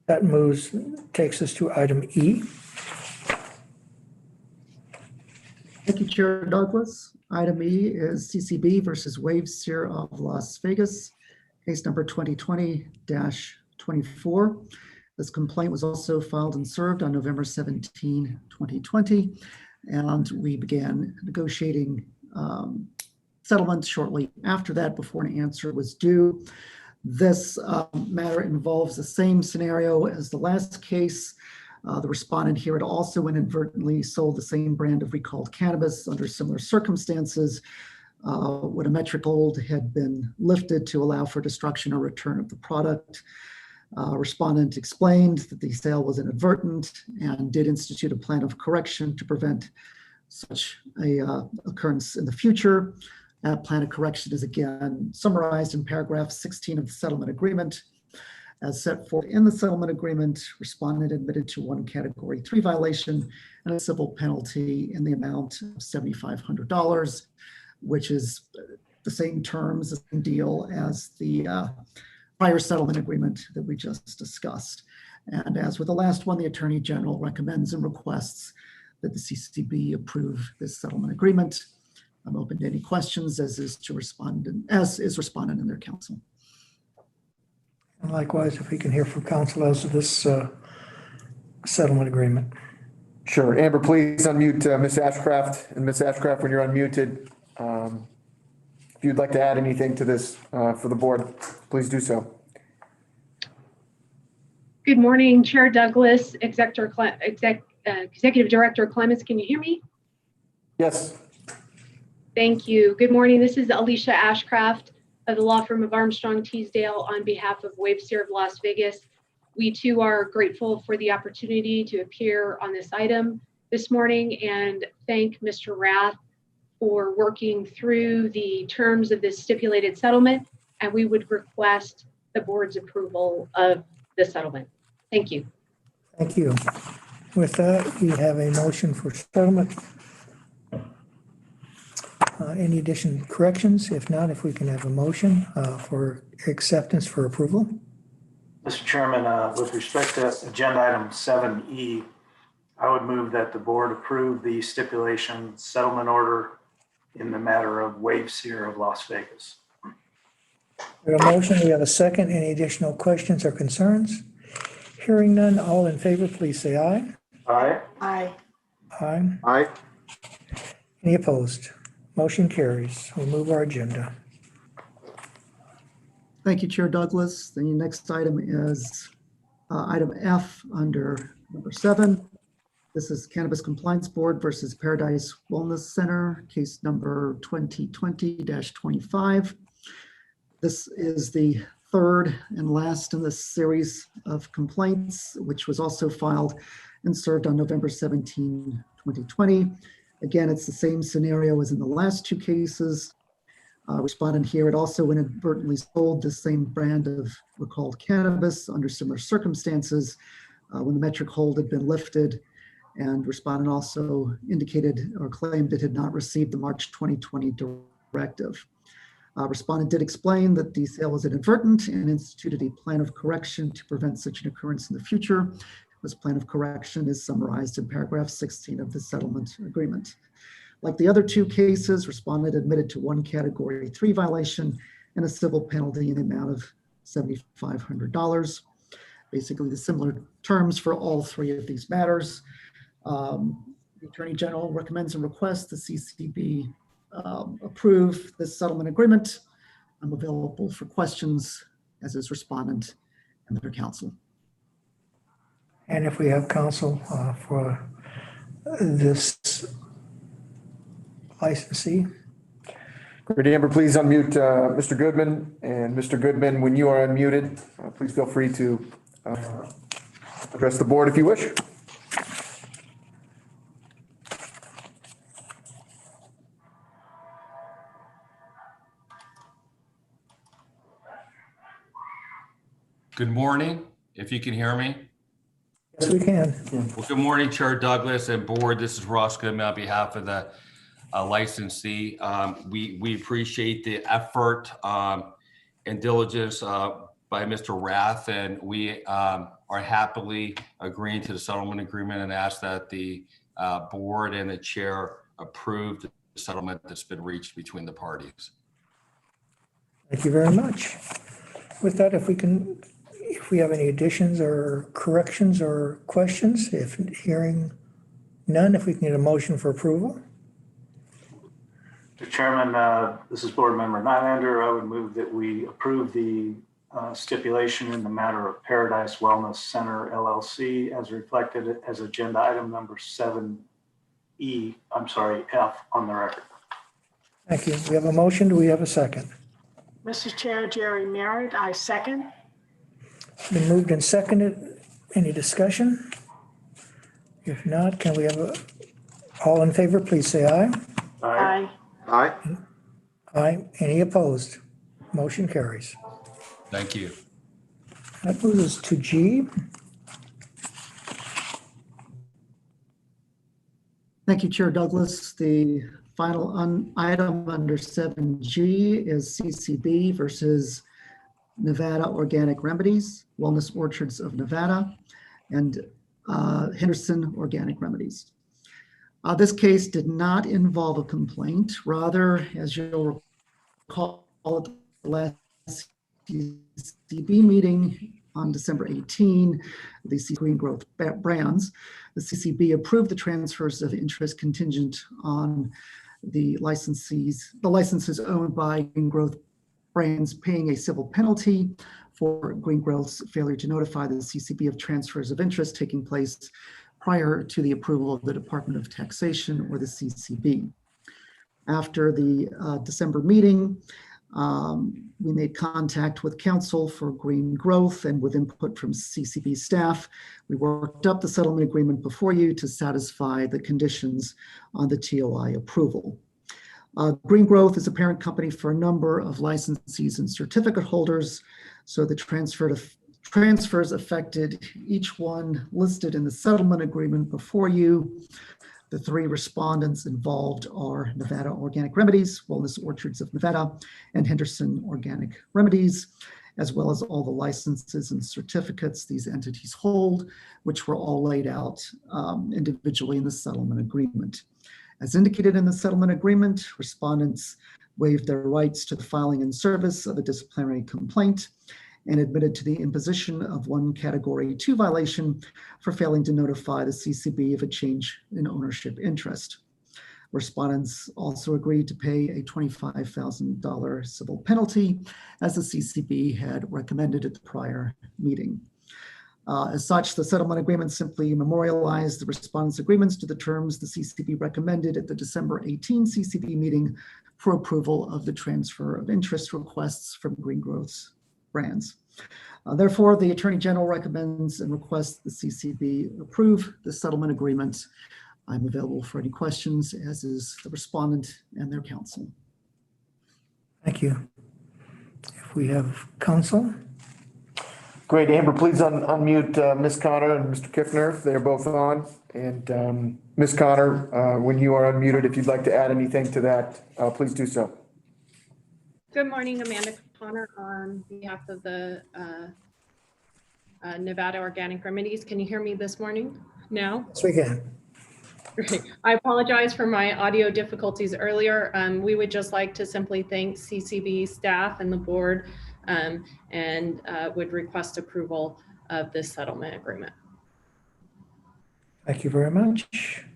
That takes us to item E. Thank you, Chair Douglas. Item E is CCB versus Wavesphere of Las Vegas, case number 2020-24. This complaint was also filed and served on November 17, 2020, and we began negotiating settlement shortly after that before an answer was due. This matter involves the same scenario as the last case. The respondent here had also inadvertently sold the same brand of recalled cannabis under similar circumstances when a metric hold had been lifted to allow for destruction or return of the product. Respondent explained that the sale was inadvertent and did institute a plan of correction to prevent such a occurrence in the future. That plan of correction is again summarized in paragraph 16 of the settlement agreement. As set forth in the settlement agreement, respondent admitted to one Category 3 violation and a civil penalty in the amount of $7,500, which is the same terms, the same deal as the prior settlement agreement that we just discussed. And as with the last one, the Attorney General recommends and requests that the CCB approve this settlement agreement. I'm open to any questions, as is respondent and their counsel. And likewise, if we can hear from counsel as to this settlement agreement. Sure. Amber, please unmute Ms. Ashcraft. And Ms. Ashcraft, when you're unmuted, if you'd like to add anything to this for the board, please do so. Good morning, Chair Douglas, Executive Director Clemens. Can you hear me? Yes. Thank you. Good morning. This is Alicia Ashcraft of the law firm of Armstrong Teasdale on behalf of Wavesir of Las Vegas. We too are grateful for the opportunity to appear on this item this morning and thank Mr. Rath for working through the terms of this stipulated settlement, and we would request the board's approval of the settlement. Thank you. Thank you. With that, we have a motion for settlement. Any additional corrections? If not, if we can have a motion for acceptance for approval. Mr. Chairman, with respect to agenda item 7E, I would move that the board approve the stipulation settlement order in the matter of Wavesir of Las Vegas. We have a motion. We have a second. Any additional questions or concerns? Hearing none, all in favor, please say aye. Aye. Aye. Aye. Aye. Any opposed? Motion carries. We'll move our agenda. Thank you, Chair Douglas. The next item is item F under number 7. This is Cannabis Compliance Board versus Paradise Wellness Center, case number 2020-25. This is the third and last in this series of complaints, which was also filed and served on November 17, 2020. Again, it's the same scenario as in the last two cases. Respondent here had also inadvertently sold the same brand of recalled cannabis under similar circumstances when the metric hold had been lifted, and respondent also indicated or claimed it had not received the March 2020 directive. Respondent did explain that the sale was inadvertent and instituted a plan of correction to prevent such an occurrence in the future. This plan of correction is summarized in paragraph 16 of the settlement agreement. Like the other two cases, respondent admitted to one category 3 violation and a civil penalty in the amount of $7,500. Basically the similar terms for all three of these matters. The Attorney General recommends and requests the CCB approve this settlement agreement. I'm available for questions, as is respondent and their counsel. And if we have counsel for this licensee. Great. Amber, please unmute Mr. Goodman. And Mr. Goodman, when you are unmuted, please feel free to address the board if you wish. Good morning, if you can hear me. Yes, we can. Well, good morning, Chair Douglas and board. This is Ross Goodman on behalf of the licensee. We appreciate the effort and diligence by Mr. Rath, and we are happily agreeing to the settlement agreement and ask that the board and the chair approve the settlement that's been reached between the parties. Thank you very much. With that, if we have any additions or corrections or questions, if hearing none, if we can get a motion for approval. Mr. Chairman, this is Board Member Nylander. I would move that we approve the stipulation in the matter of Paradise Wellness Center LLC as reflected as agenda item number 7E, F on the record. Thank you. We have a motion. Do we have a second? Mr. Chair, Jerry Merritt, I second. Been moved and seconded. Any discussion? If not, can we have all in favor, please say aye. Aye. Aye. Aye. Any opposed? Motion carries. Thank you. That moves us to G. Thank you, Chair Douglas. The final item under 7G is CCB versus Nevada Organic Remedies, Wellness Orchards of Nevada, and Henderson Organic Remedies. This case did not involve a complaint. Rather, as you'll recall at the last CCB meeting, On December 18, the Green Growth Brands, the CCB approved the transfers of interest contingent on the licenses owned by Green Growth Brands paying a civil penalty for Green Growth's failure to notify the CCB of transfers of interest taking place prior to the approval of the Department of Taxation or the CCB. After the December meeting, we made contact with counsel for Green Growth, and with input from CCB staff, we worked up the settlement agreement before you to satisfy the conditions on the TOI approval. Green Growth is a parent company for a number of licensees and certificate holders, so the transfers affected each one listed in the settlement agreement before you. The three respondents involved are Nevada Organic Remedies, Wellness Orchards of Nevada, and Henderson Organic Remedies, as well as all the licenses and certificates these entities hold, which were all laid out individually in the settlement agreement. As indicated in the settlement agreement, respondents waived their rights to the filing and service of a disciplinary complaint and admitted to the imposition of one Category 2 violation for failing to notify the CCB of a change in ownership interest. Respondents also agreed to pay a $25,000 civil penalty, as the CCB had recommended at the prior meeting. As such, the settlement agreement simply memorialized the respondents' agreements to the terms the CCB recommended at the December 18 CCB meeting for approval of the transfer of interest requests from Green Growth's brands. Therefore, the Attorney General recommends and requests the CCB approve the settlement agreement. I'm available for any questions, as is the respondent and their counsel. Thank you. If we have counsel. Great. Amber, please unmute Ms. Connor and Mr. Kiffner if they're both on. And Ms. Connor, when you are unmuted, if you'd like to add anything to that, please do so. Good morning, Amanda Connor on behalf of the Nevada Organic Remedies. Can you hear me this morning now? Yes, we can. Great. I apologize for my audio difficulties earlier. We would just like to simply thank CCB staff and the board and would request approval of this settlement agreement. Thank you very much.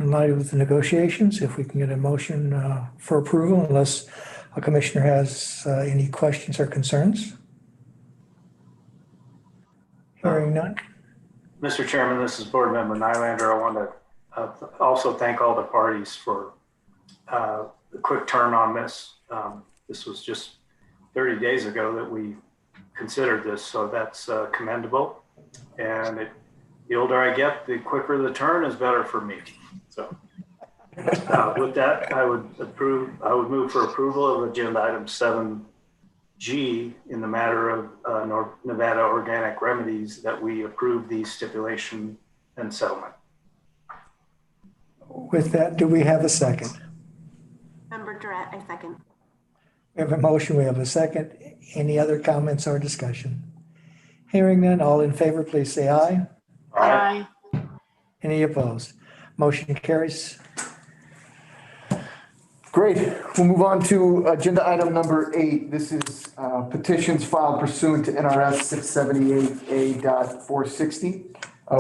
In light of the negotiations, if we can get a motion for approval, unless a commissioner has any questions or concerns. Hearing none. Mr. Chairman, this is Board Member Nylander. I want to also thank all the parties for the quick turn on this. This was just 30 days ago that we considered this, so that's commendable. And the older I get, the quicker the turn is better for me. So with that, I would move for approval of agenda item 7G in the matter of Nevada Organic Remedies, that we approve the stipulation and settlement. With that, do we have a second? Member Durrett, I second. We have a motion, we have a second. Any other comments or discussion? Hearing none, all in favor, please say aye. Aye. Any opposed? Motion carries. Great. We'll move on to agenda item number 8. This is petitions filed pursuant to NRS 678A.460.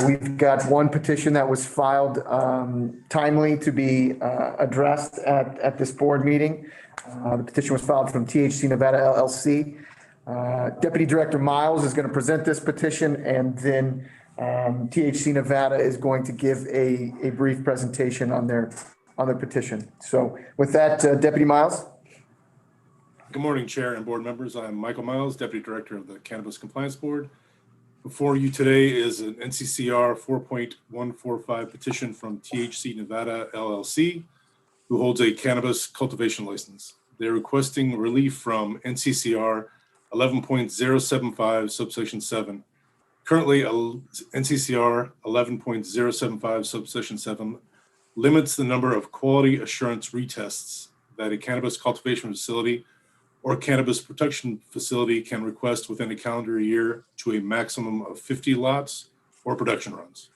We've got one petition that was filed timely to be addressed at this board meeting. The petition was filed from THC Nevada LLC. Deputy Director Miles is going to present this petition, and then THC Nevada is going to give a brief presentation on their petition. So with that, Deputy Miles. Good morning, Chair and board members. I'm Michael Miles, Deputy Director of the Cannabis Compliance Board. Before you today is an NCCR 4.145 petition from THC Nevada LLC, who holds a cannabis cultivation license. They're requesting relief from NCCR 11.075 subsection 7. Currently, NCCR 11.075 subsection 7 limits the number of quality assurance retests that a cannabis cultivation facility or cannabis production facility can request within a calendar year to a maximum of 50 lots or production runs.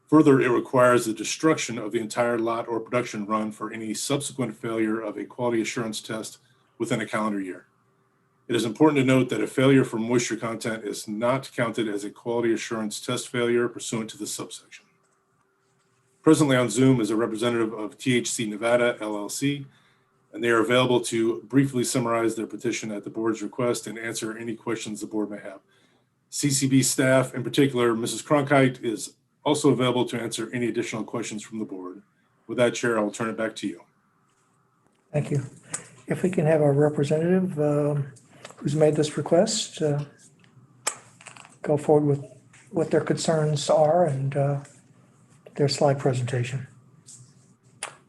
Further, it requires the destruction of the entire lot or production run for any subsequent failure of a quality assurance test within a calendar year. It is important to note that a failure for moisture content is not counted as a quality assurance test failure pursuant to this subsection. Presently on Zoom is a representative of THC Nevada, LLC, and they are available to briefly summarize their petition at the board's request and answer any questions the board may have. CCB staff, in particular, Mrs. Cronkite, is also available to answer any additional questions from the board. With that, Chair, I'll turn it back to you. Thank you. If we can have our representative who's made this request go forward with what their concerns are and their slide presentation.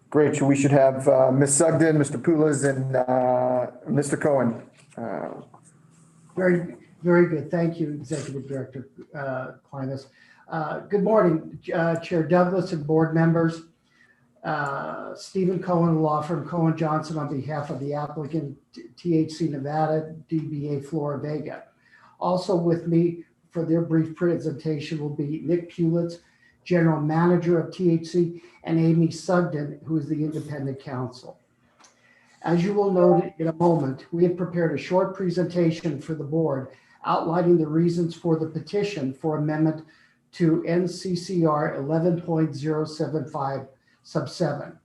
Great. So we should have Ms. Sugden, Mr. Poulos, and Mr. Cohen. Very, very good. Thank you, Executive Director Clymas. Good morning, Chair Douglas and board members. Stephen Cohen, law firm Cohen Johnson, on behalf of the applicant THC Nevada, DBA Flora Vega. Also with me for their brief presentation will be Nick Pulitz, General Manager of THC, and Amy Sugden, who is the independent counsel. As you will note in a moment, we have prepared a short presentation for the board outlining the reasons for the petition for amendment to NCCR 11.075 sub 7.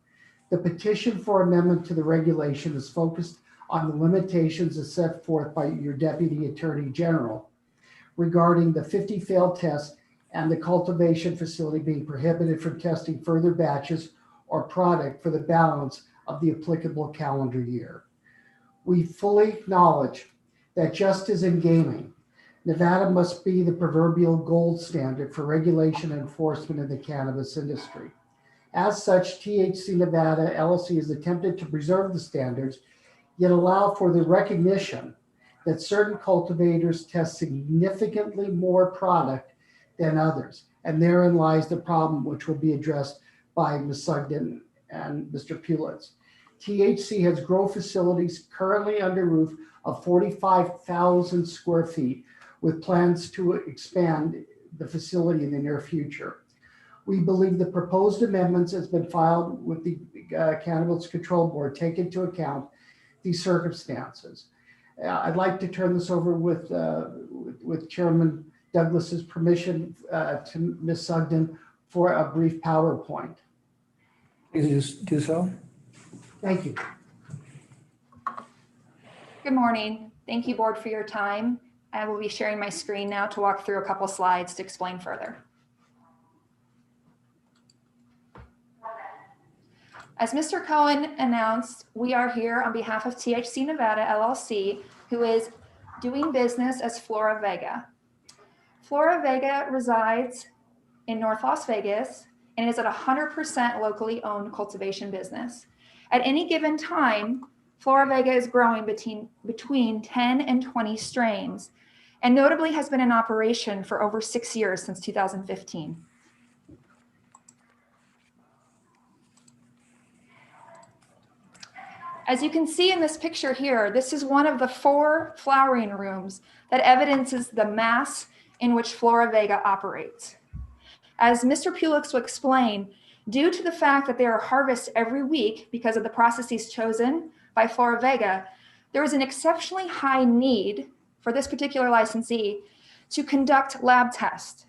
The petition for amendment to the regulation is focused on the limitations as set forth by your Deputy Attorney General regarding the 50 failed tests and the cultivation facility being prohibited from testing further batches or product for the balance of the applicable calendar year. We fully acknowledge that just as in gaming, Nevada must be the proverbial gold standard for regulation and enforcement in the cannabis industry. As such, THC Nevada LLC has attempted to preserve the standards, yet allow for the recognition that certain cultivators test significantly more product than others. And therein lies the problem, which will be addressed by Ms. Sugden and Mr. Pulitz. THC has grow facilities currently under roof of 45,000 square feet with plans to expand the facility in the near future. We believe the proposed amendments has been filed with the Cannabis Control Board take into account these circumstances. I'd like to turn this over with Chairman Douglas's permission to Ms. Sugden for a brief PowerPoint. Please do so. Thank you. Good morning. Thank you, board, for your time. I will be sharing my screen now to walk through a couple slides to explain further. As Mr. Cohen announced, we are here on behalf of THC Nevada LLC, who is doing business as Flora Vega. Flora Vega resides in North Las Vegas and is at 100% locally owned cultivation business. At any given time, Flora Vega is growing between 10 and 20 strains, and notably has been in operation for over 6 years, since 2015. As you can see in this picture here, this is one of the 4 flowering rooms that evidences the mass in which Flora Vega operates. As Mr. Pulitz will explain, due to the fact that there are harvests every week because of the processes chosen by Flora Vega, there is an exceptionally high need for this particular licensee to conduct lab tests.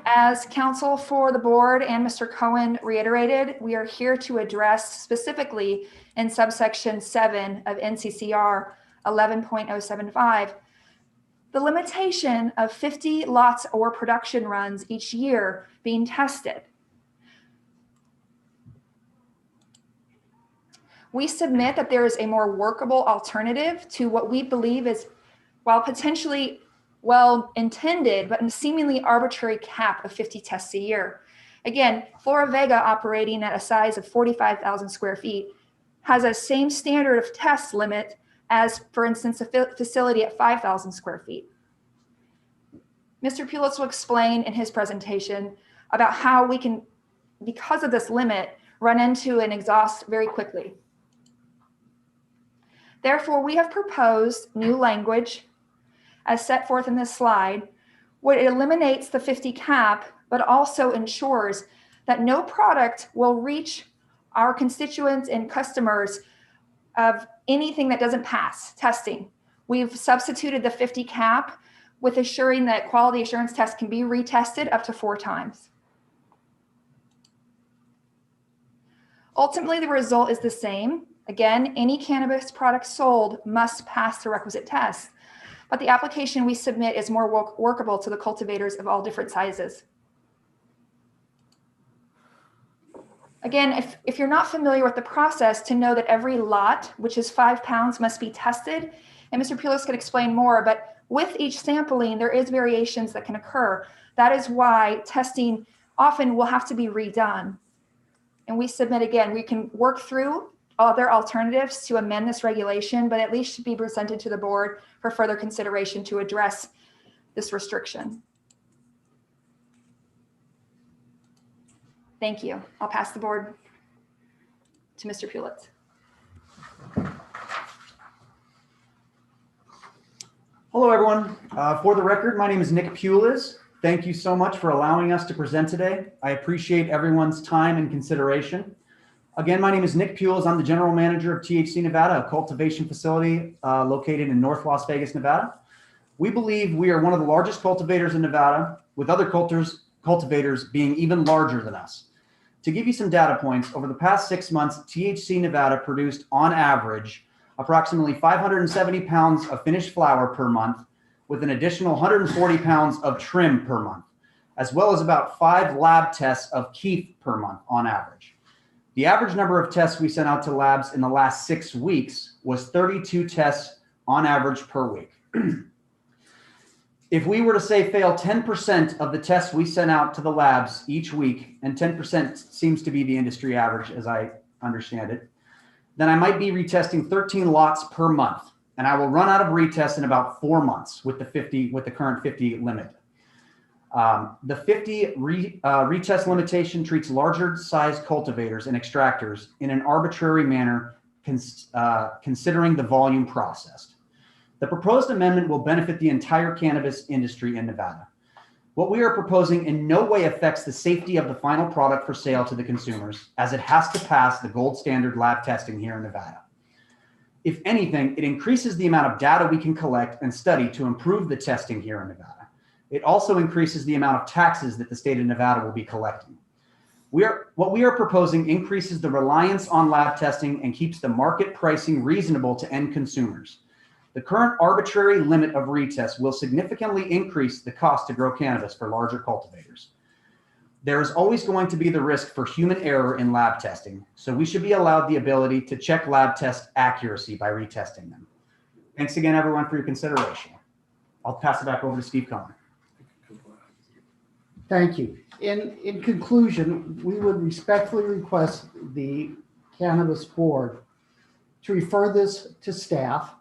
As counsel for the board and Mr. Cohen reiterated, we are here to address specifically in subsection 7 of NCCR 11.075, the limitation of 50 lots or production runs each year being tested. We submit that there is a more workable alternative to what we believe is, while potentially well-intended, but a seemingly arbitrary cap of 50 tests a year. Again, Flora Vega, operating at a size of 45,000 square feet, has a same standard of test limit as, for instance, a facility at 5,000 square feet. Mr. Pulitz will explain in his presentation about how we can, because of this limit, run into an exhaust very quickly. Therefore, we have proposed new language as set forth in this slide, where it eliminates the 50 cap, but also ensures that no product will reach our constituents and customers of anything that doesn't pass testing. We've substituted the 50 cap with assuring that quality assurance tests can be retested up to 4 times. Ultimately, the result is the same. Again, any cannabis product sold must pass the requisite tests, but the application we submit is more workable to the cultivators of all different sizes. Again, if you're not familiar with the process, to know that every lot, which is 5 pounds, must be tested, and Mr. Pulis could explain more, but with each sampling, there is variations that can occur. That is why testing often will have to be redone. And we submit again, we can work through other alternatives to amend this regulation, but at least should be presented to the board for further consideration to address this restriction. Thank you. I'll pass the board to Mr. Pulis. Hello, everyone. For the record, my name is Nick Pulis. Thank you so much for allowing us to present today. I appreciate everyone's time and consideration. Again, my name is Nick Pulis. I'm the general manager of THC Nevada, a cultivation facility located in North Las Vegas, Nevada. We believe we are one of the largest cultivators in Nevada, with other cultivators being even larger than us. To give you some data points, over the past 6 months, THC Nevada produced on average approximately 570 pounds of finished flower per month, with an additional 140 pounds of trim per month, as well as about 5 lab tests of kief per month on average. The average number of tests we sent out to labs in the last 6 weeks was 32 tests on average per week. If we were to say fail 10% of the tests we sent out to the labs each week, and 10% seems to be the industry average as I understand it, then I might be retesting 13 lots per month, and I will run out of retests in about 4 months with the current 50 limit. The 50 retest limitation treats larger size cultivators and extractors in an arbitrary manner, considering the volume processed. The proposed amendment will benefit the entire cannabis industry in Nevada. What we are proposing in no way affects the safety of the final product for sale to the consumers, as it has to pass the gold standard lab testing here in Nevada. If anything, it increases the amount of data we can collect and study to improve the testing here in Nevada. It also increases the amount of taxes that the state of Nevada will be collecting. What we are proposing increases the reliance on lab testing and keeps the market pricing reasonable to end consumers. The current arbitrary limit of retests will significantly increase the cost to grow cannabis for larger cultivators. There is always going to be the risk for human error in lab testing, so we should be allowed the ability to check lab test accuracy by retesting them. Thanks again, everyone, for your consideration. I'll pass it back over to Steve Cohen. Thank you. In conclusion, we would respectfully request the Cannabis Board to refer this to staff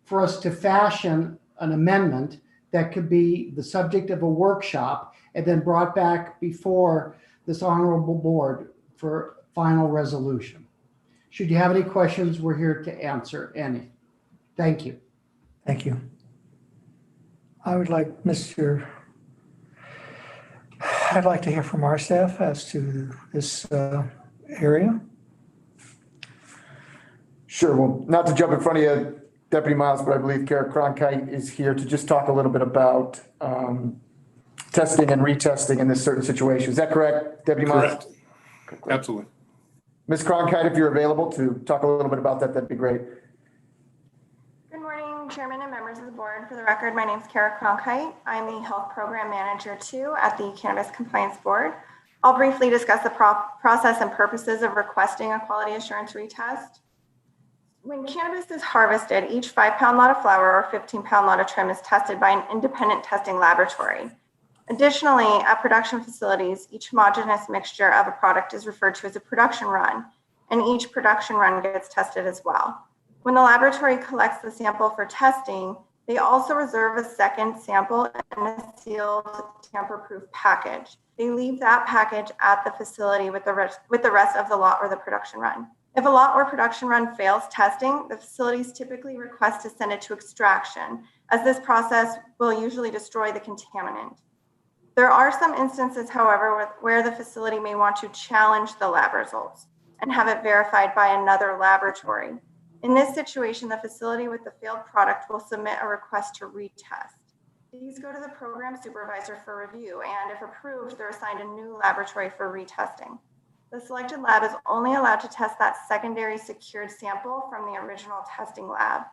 for us to fashion an amendment that could be the subject of a workshop and then brought back before this honorable board for final resolution. Should you have any questions, we're here to answer any. Thank you. Thank you. I would like I'd like to hear from our staff as to this area. Sure. Well, not to jump in front of you, Deputy Miles, but I believe Kara Cronkite is here to just talk a little bit about testing and retesting in this certain situation. Is that correct, Deputy Miles? Correct. Absolutely. Ms. Cronkite, if you're available to talk a little bit about that, that'd be great. Good morning, Chairman and members of the board. For the record, my name is Kara Cronkite. I'm the Health Program Manager 2 at the Cannabis Compliance Board. I'll briefly discuss the process and purposes of requesting a quality assurance retest. When cannabis is harvested, each 5-pound lot of flower or 15-pound lot of trim is tested by an independent testing laboratory. Additionally, at production facilities, each homogeneous mixture of a product is referred to as a production run, and each production run gets tested as well. When the laboratory collects the sample for testing, they also reserve a second sample in a sealed tamper-proof package. They leave that package at the facility with the rest of the lot or the production run. If a lot or production run fails testing, the facilities typically request to send it to extraction, as this process will usually destroy the contaminant. There are some instances, however, where the facility may want to challenge the lab results. and have it verified by another laboratory. In this situation, the facility with the failed product will submit a request to retest. These go to the program supervisor for review, and if approved, they're assigned a new laboratory for retesting. The selected lab is only allowed to test that secondary secured sample from the original testing lab.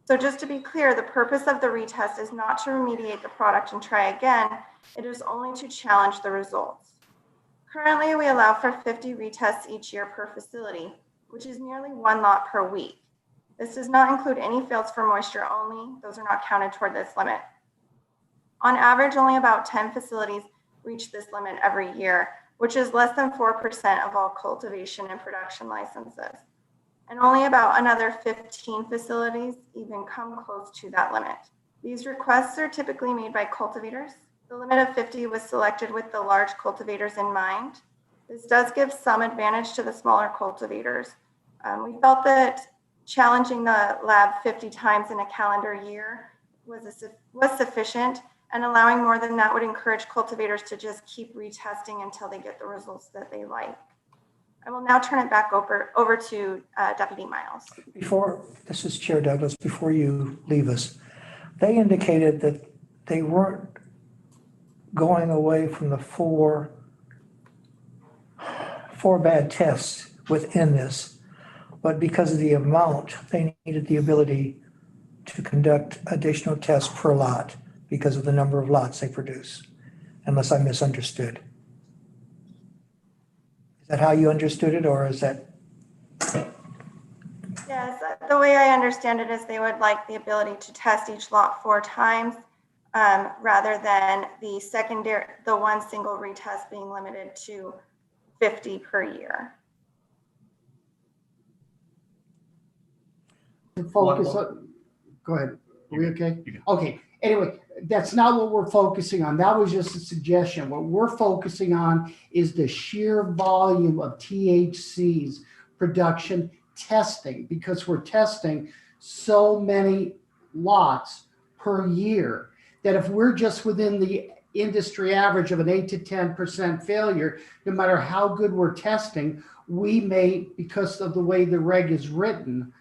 So just to be clear, the purpose of the retest is not to remediate the product and try again. It is only to challenge the results. Currently, we allow for 50 retests each year per facility, which is nearly 1 lot per week. This does not include any fields for moisture only. Those are not counted toward this limit. On average, only about 10 facilities reach this limit every year, which is less than 4% of all cultivation and production licenses. And only about another 15 facilities even come close to that limit. These requests are typically made by cultivators. The limit of 50 was selected with the large cultivators in mind. This does give some advantage to the smaller cultivators. We felt that challenging the lab 50 times in a calendar year was sufficient, and allowing more than that would encourage cultivators to just keep retesting until they get the results that they like. I will now turn it back over to Deputy Miles. This is Chair Douglas, before you leave us, they indicated that they weren't going away from the four bad tests within this, but because of the amount, they needed the ability to conduct additional tests per lot because of the number of lots they produce, unless I misunderstood. Is that how you understood it, or is that? Yes, the way I understand it is they would like the ability to test each lot 4 times rather than the one single retest being limited to 50 per year. Focus on, go ahead. Are we okay? Okay. Anyway, that's not what we're focusing on. That was just a suggestion. What we're focusing on is the sheer volume of THC's production testing, because we're testing so many lots per year that if we're just within the industry average of an 8 to 10% failure, no matter how good we're testing, we may, because of the way the reg is written,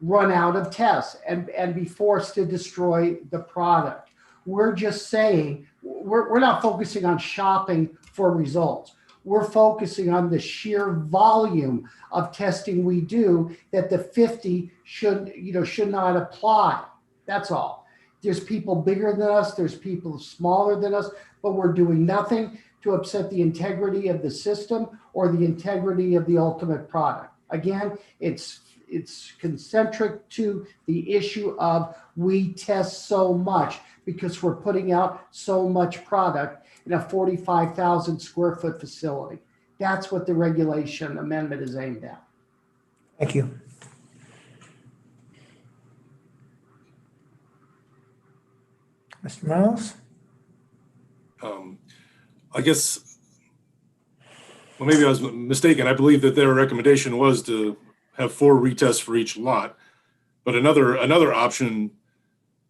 run out of tests and be forced to destroy the product. We're just saying, we're not focusing on shopping for results. We're focusing on the sheer volume of testing we do, that the 50 should not apply. That's all. There's people bigger than us, there's people smaller than us, but we're doing nothing to upset the integrity of the system or the integrity of the ultimate product. Again, it's concentric to the issue of we test so much because we're putting out so much product in a 45,000 square foot facility. That's what the regulation amendment is aimed at. Thank you. Mr. Miles? I guess, well, maybe I was mistaken. I believe that their recommendation was to have 4 retests for each lot. But another option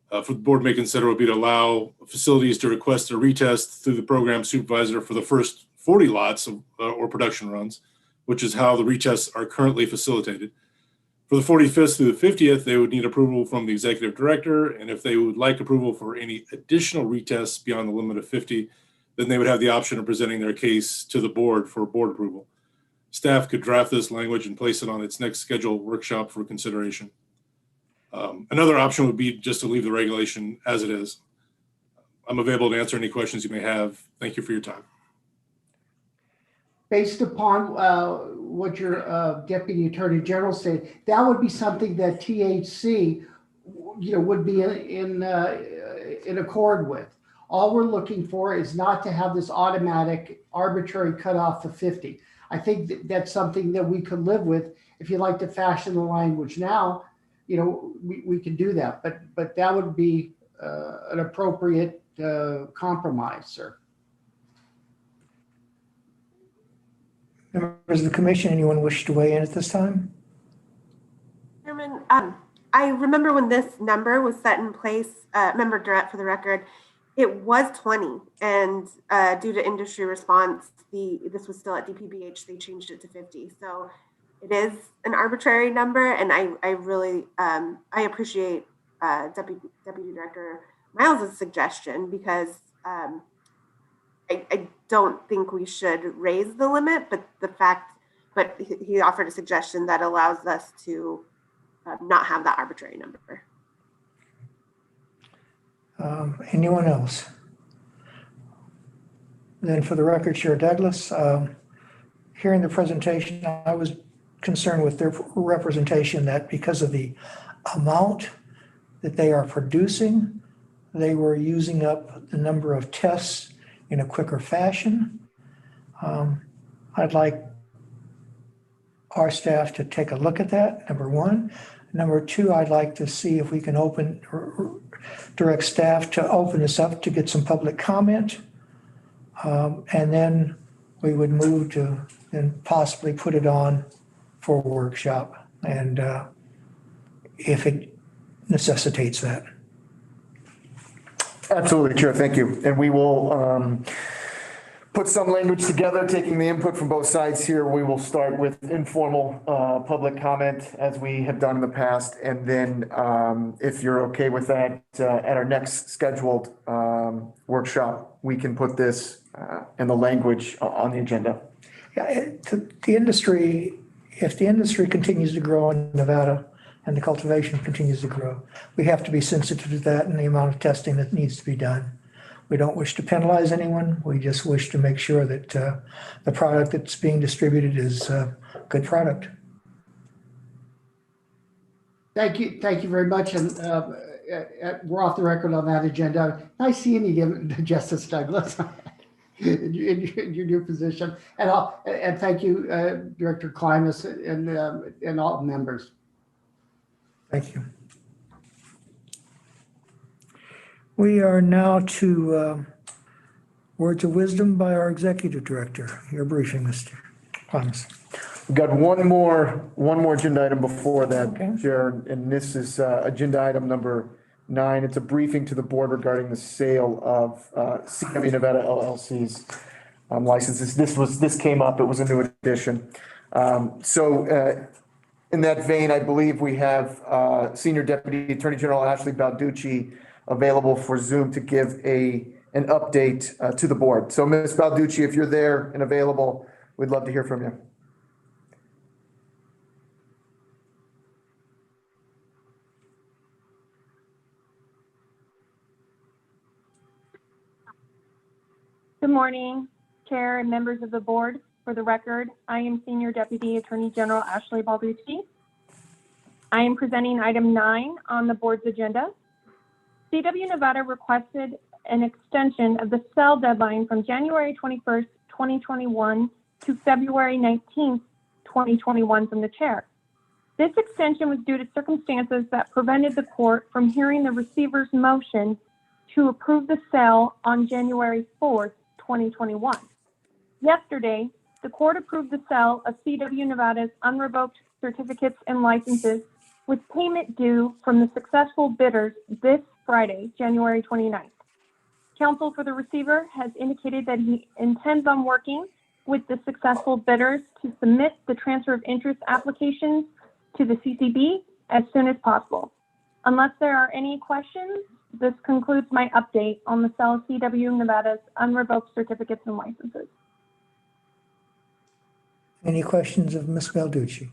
for the board may consider would be to allow facilities to request a retest through the program supervisor for the first 40 lots or production runs, which is how the retests are currently facilitated. For the 45th through the 50th, they would need approval from the executive director. And if they would like approval for any additional retests beyond the limit of 50, then they would have the option of presenting their case to the board for board approval. Staff could draft this language and place it on its next scheduled workshop for consideration. Another option would be just to leave the regulation as it is. I'm available to answer any questions you may have. Thank you for your time. Based upon what your Deputy Attorney General said, that would be something that THC, would be in accord with. All we're looking for is not to have this automatic arbitrary cutoff of 50. I think that's something that we could live with. If you'd like to fashion the language now, we can do that. But that would be an appropriate compromise, sir. Members of the commission, anyone wish to weigh in at this time? Chairman, I remember when this number was set in place, Member Durrett, for the record, it was 20, and due to industry response, this was still at DPBH, they changed it to 50. So it is an arbitrary number. And I really, I appreciate Deputy Director Miles's suggestion, because I don't think we should raise the limit, but he offered a suggestion that allows us to not have that arbitrary number. Anyone else? Then for the record, Chair Douglas, hearing the presentation, I was concerned with their representation that because of the amount that they are producing, they were using up the number of tests in a quicker fashion. I'd like our staff to take a look at that, number one. Number two, I'd like to see if we can direct staff to open this up to get some public comment. And then we would move to and possibly put it on for a workshop, and if it necessitates that. Absolutely, Chair. Thank you. And we will put some language together, taking the input from both sides here. We will start with informal public comment, as we have done in the past. And then if you're okay with that, at our next scheduled workshop, we can put this and the language on the agenda. Yeah, the industry, if the industry continues to grow in Nevada and the cultivation continues to grow, we have to be sensitive to that and the amount of testing that needs to be done. We don't wish to penalize anyone. We just wish to make sure that the product that's being distributed is a good product. Thank you very much. And we're off the record on that agenda. Nice seeing you, Justice Douglas, in your new position. And thank you, Director Cannabis, and all members. Thank you. We are now to words of wisdom by our Executive Director. Your briefing, Mr. Thomas. We've got one more agenda item before that, Chair, and this is agenda item number 9. It's a briefing to the board regarding the sale of CW Nevada LLC's licenses. This came up. It was a new addition. In that vein, I believe we have Senior Deputy Attorney General Ashley Balducci available for Zoom to give an update to the board. So Ms. Balducci, if you're there and available, we'd love to hear from you. Good morning, Chair and members of the board. For the record, I am Senior Deputy Attorney General Ashley Balducci. I am presenting item 9 on the board's agenda. CW Nevada requested an extension of the sale deadline from January 21st, 2021 to February 19th, 2021 from the chair. This extension was due to circumstances that prevented the court from hearing the receiver's motion to approve the sale on January 4th, 2021. Yesterday, the court approved the sale of CW Nevada's unrevoked certificates and licenses with payment due from the successful bidders this Friday, January 29th. Counsel for the receiver has indicated that he intends on working with the successful bidders to submit the transfer of interest applications to the CCB as soon as possible. Unless there are any questions, this concludes my update on the sale of CW Nevada's unrevoked certificates and licenses. Any questions of Ms. Balducci?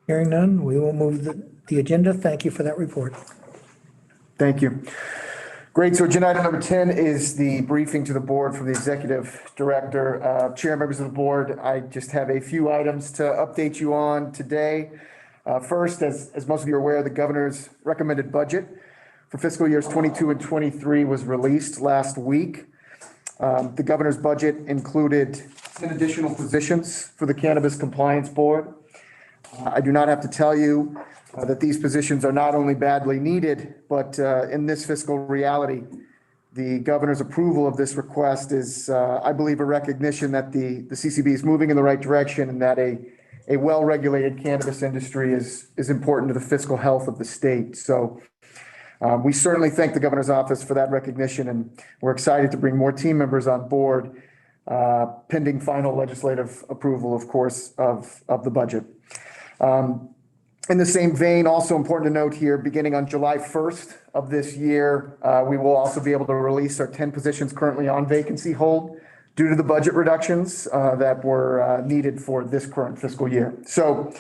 Hearing none, we will move the agenda. Thank you for that report. Thank you. Great. So agenda item number 10 is the briefing to the board from the Executive Director. Chair, members of the board, I just have a few items to update you on today. First, as most of you are aware, the governor's recommended budget for fiscal years 22 and 23 was released last week. The governor's budget included 10 additional positions for the Cannabis Compliance Board. I do not have to tell you that these positions are not only badly needed, but in this fiscal reality, the governor's approval of this request is, I believe, a recognition that the CCB is moving in the right direction and that a well-regulated cannabis industry is important to the fiscal health of the state. So we certainly thank the governor's office for that recognition, and we're excited to bring more team members on board pending final legislative approval, of course, of the budget. In the same vein, also important to note here, beginning on July 1st of this year, we will also be able to release our 10 positions currently on vacancy hold due to the budget reductions that were needed for this current fiscal year. So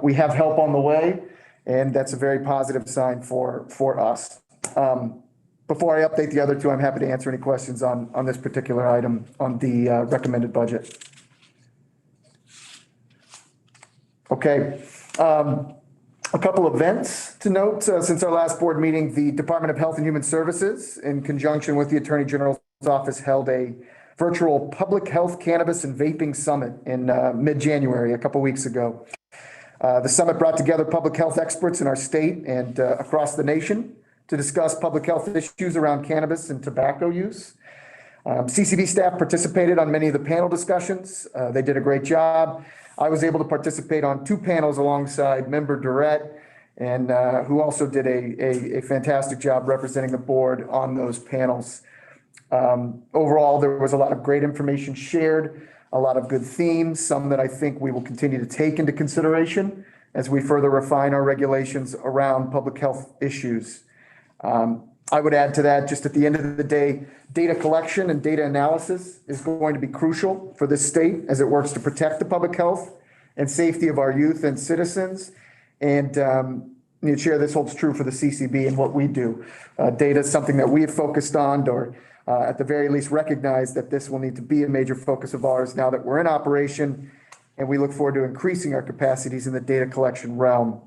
we have help on the way, and that's a very positive sign for us. Before I update the other two, I'm happy to answer any questions on this particular item on the recommended budget. Okay. A couple events to note. Since our last board meeting, the Department of Health and Human Services, in conjunction with the Attorney General's office, held a virtual public health, cannabis, and vaping summit in mid-January, a couple weeks ago. The summit brought together public health experts in our state and across the nation to discuss public health issues around cannabis and tobacco use. CCB staff participated on many of the panel discussions. They did a great job. I was able to participate on 2 panels alongside member Durrett, and who also did a fantastic job representing the board on those panels. Overall, there was a lot of great information shared, a lot of good themes, some that I think we will continue to take into consideration as we further refine our regulations around public health issues. I would add to that, just at the end of the day, data collection and data analysis is going to be crucial for this state as it works to protect the public health and safety of our youth and citizens. And Chair, this holds true for the CCB and what we do. Data is something that we have focused on, or at the very least recognize that this will need to be a major focus of ours now that we're in operation, and we look forward to increasing our capacities in the data collection realm.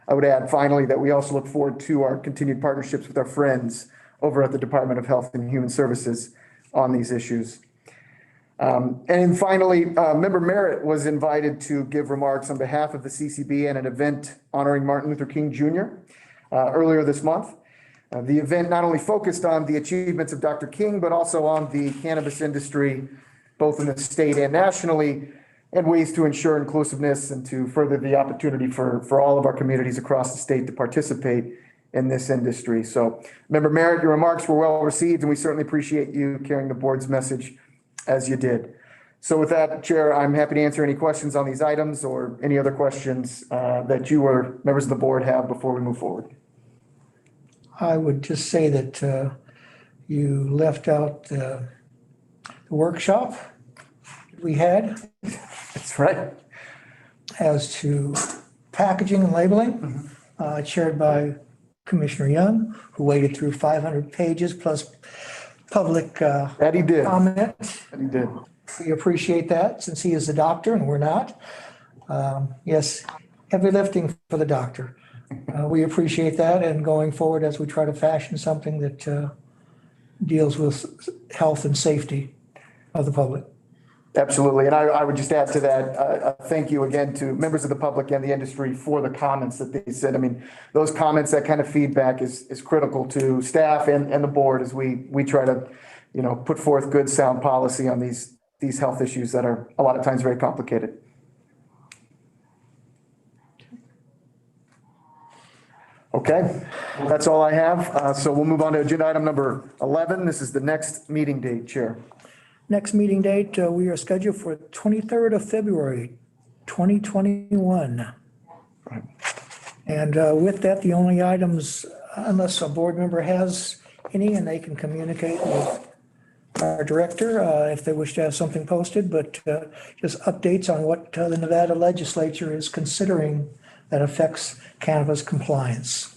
I would add finally that we also look forward to our continued partnerships with our friends over at the Department of Health and Human Services on these issues. And finally, Member Merritt was invited to give remarks on behalf of the CCB at an event honoring Martin Luther King Jr. Earlier this month. The event not only focused on the achievements of Dr. King, but also on the cannabis industry, both in the state and nationally, and ways to ensure inclusiveness and to further the opportunity for all of our communities across the state to participate in this industry. So, Member Merritt, your remarks were well received, and we certainly appreciate you carrying the board's message as you did. So with that, Chair, I'm happy to answer any questions on these items or any other questions that you or members of the board have before we move forward. I would just say that you left out the workshop we had. That's right. As to packaging and labeling, chaired by Commissioner Young, who waded through 500 pages plus public that he did. Comment. That he did. We appreciate that since he is a doctor and we're not. Yes, heavy lifting for the doctor. We appreciate that, and going forward as we try to fashion something that deals with health and safety of the public. Absolutely. And I would just add to that, thank you again to members of the public and the industry for the comments that they said. I mean, those comments, that kind of feedback is critical to staff and the board as we try to, put forth good, sound policy on these health issues that are a lot of times very complicated. Okay, well, that's all I have. So we'll move on to agenda item number 11. This is the next meeting date, Chair. Next meeting date, we are scheduled for 23rd of February, 2021. Right. And with that, the only items, unless a board member has any, and they can communicate with our director if they wish to have something posted, but just updates on what the Nevada legislature is considering that affects cannabis compliance.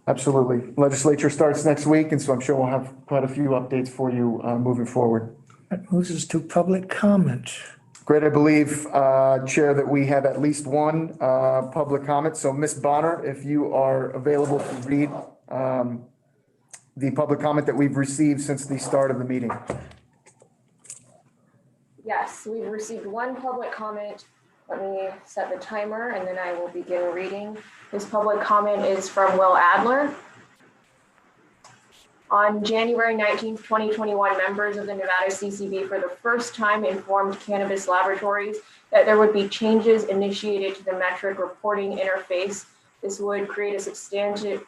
Absolutely. Legislature starts next week, and so I'm sure we'll have quite a few updates for you moving forward. That moves us to public comment. Great. I believe, Chair, that we have at least one public comment. So Ms. Bonner, if you are available to read the public comment that we've received since the start of the meeting. Yes, we've received one public comment. Let me set the timer and then I will begin reading. This public comment is from Will Adler. On January 19th, 2021, members of the Nevada CCB for the first time informed cannabis laboratories that there would be changes initiated to the metric reporting interface. This would create a substantive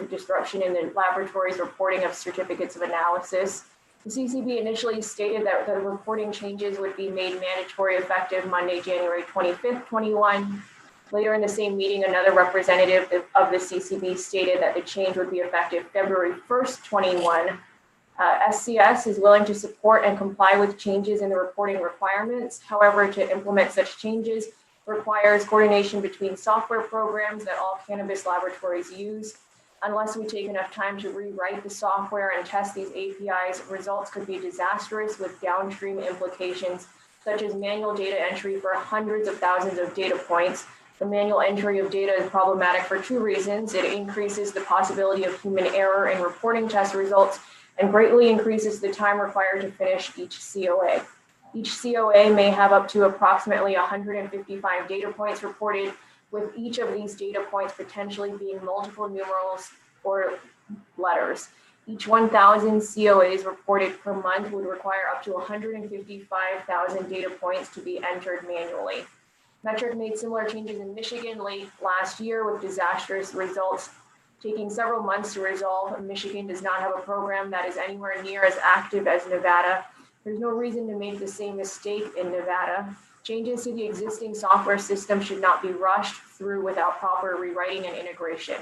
disruption in the laboratory's reporting of certificates of analysis. The CCB initially stated that the reporting changes would be made mandatory effective Monday, January 25th, 21. Later in the same meeting, another representative of the CCB stated that the change would be effective February 1st, 21. SCS is willing to support and comply with changes in the reporting requirements. However, to implement such changes requires coordination between software programs that all cannabis laboratories use. Unless we take enough time to rewrite the software and test these APIs, results could be disastrous with downstream implications, such as manual data entry for hundreds of thousands of data points. The manual entry of data is problematic for two reasons. It increases the possibility of human error in reporting test results and greatly increases the time required to finish each COA. Each COA may have up to approximately 155 data points reported, with each of these data points potentially being multiple numerals or letters. Each 1,000 COAs reported per month would require up to 155,000 data points to be entered manually. Metric made similar changes in Michigan late last year with disastrous results taking several months to resolve. Michigan does not have a program that is anywhere near as active as Nevada. There's no reason to make the same mistake in Nevada. Changes to the existing software system should not be rushed through without proper rewriting and integration.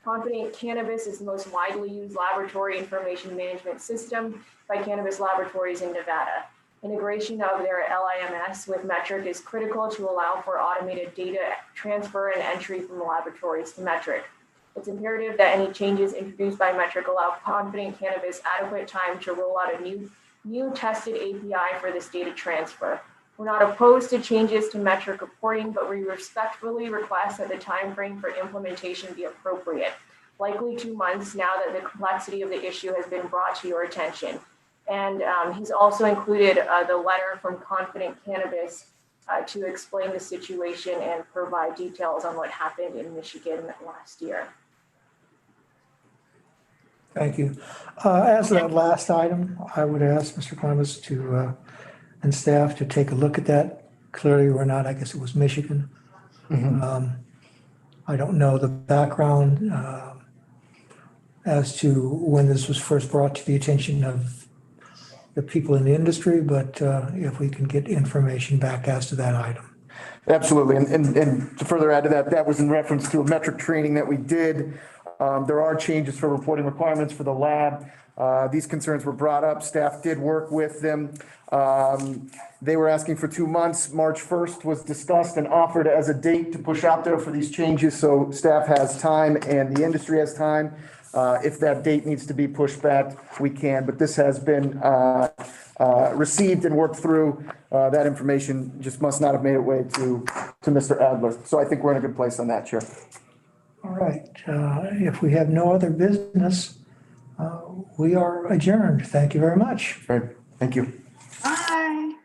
Confident Cannabis is the most widely used laboratory information management system by cannabis laboratories in Nevada. Integration of their LIMS with Metric is critical to allow for automated data transfer and entry from the laboratories to Metric. It's imperative that any changes introduced by Metric allow Confident Cannabis adequate time to roll out a new tested API for this data transfer. We're not opposed to changes to Metric reporting, but we respectfully request that the time frame for implementation be appropriate, likely 2 months now that the complexity of the issue has been brought to your attention. And he's also included the letter from Confident Cannabis to explain the situation and provide details on what happened in Michigan last year. Thank you. As that last item, I would ask Mr. Clemens to and staff to take a look at that. Clearly, we're not, I guess it was Michigan. I don't know the background as to when this was first brought to the attention of the people in the industry, but if we can get information back as to that item. Absolutely. And to further add to that, that was in reference to a Metric training that we did. There are changes for reporting requirements for the lab. These concerns were brought up. Staff did work with them. They were asking for 2 months. March 1st was discussed and offered as a date to push out there for these changes. So staff has time and the industry has time. If that date needs to be pushed back, we can. But this has been received and worked through. That information just must not have made its way to Mr. Adler. So I think we're in a good place on that, Chair. All right. If we have no other business, we are adjourned. Thank you very much. Great. Thank you. Bye.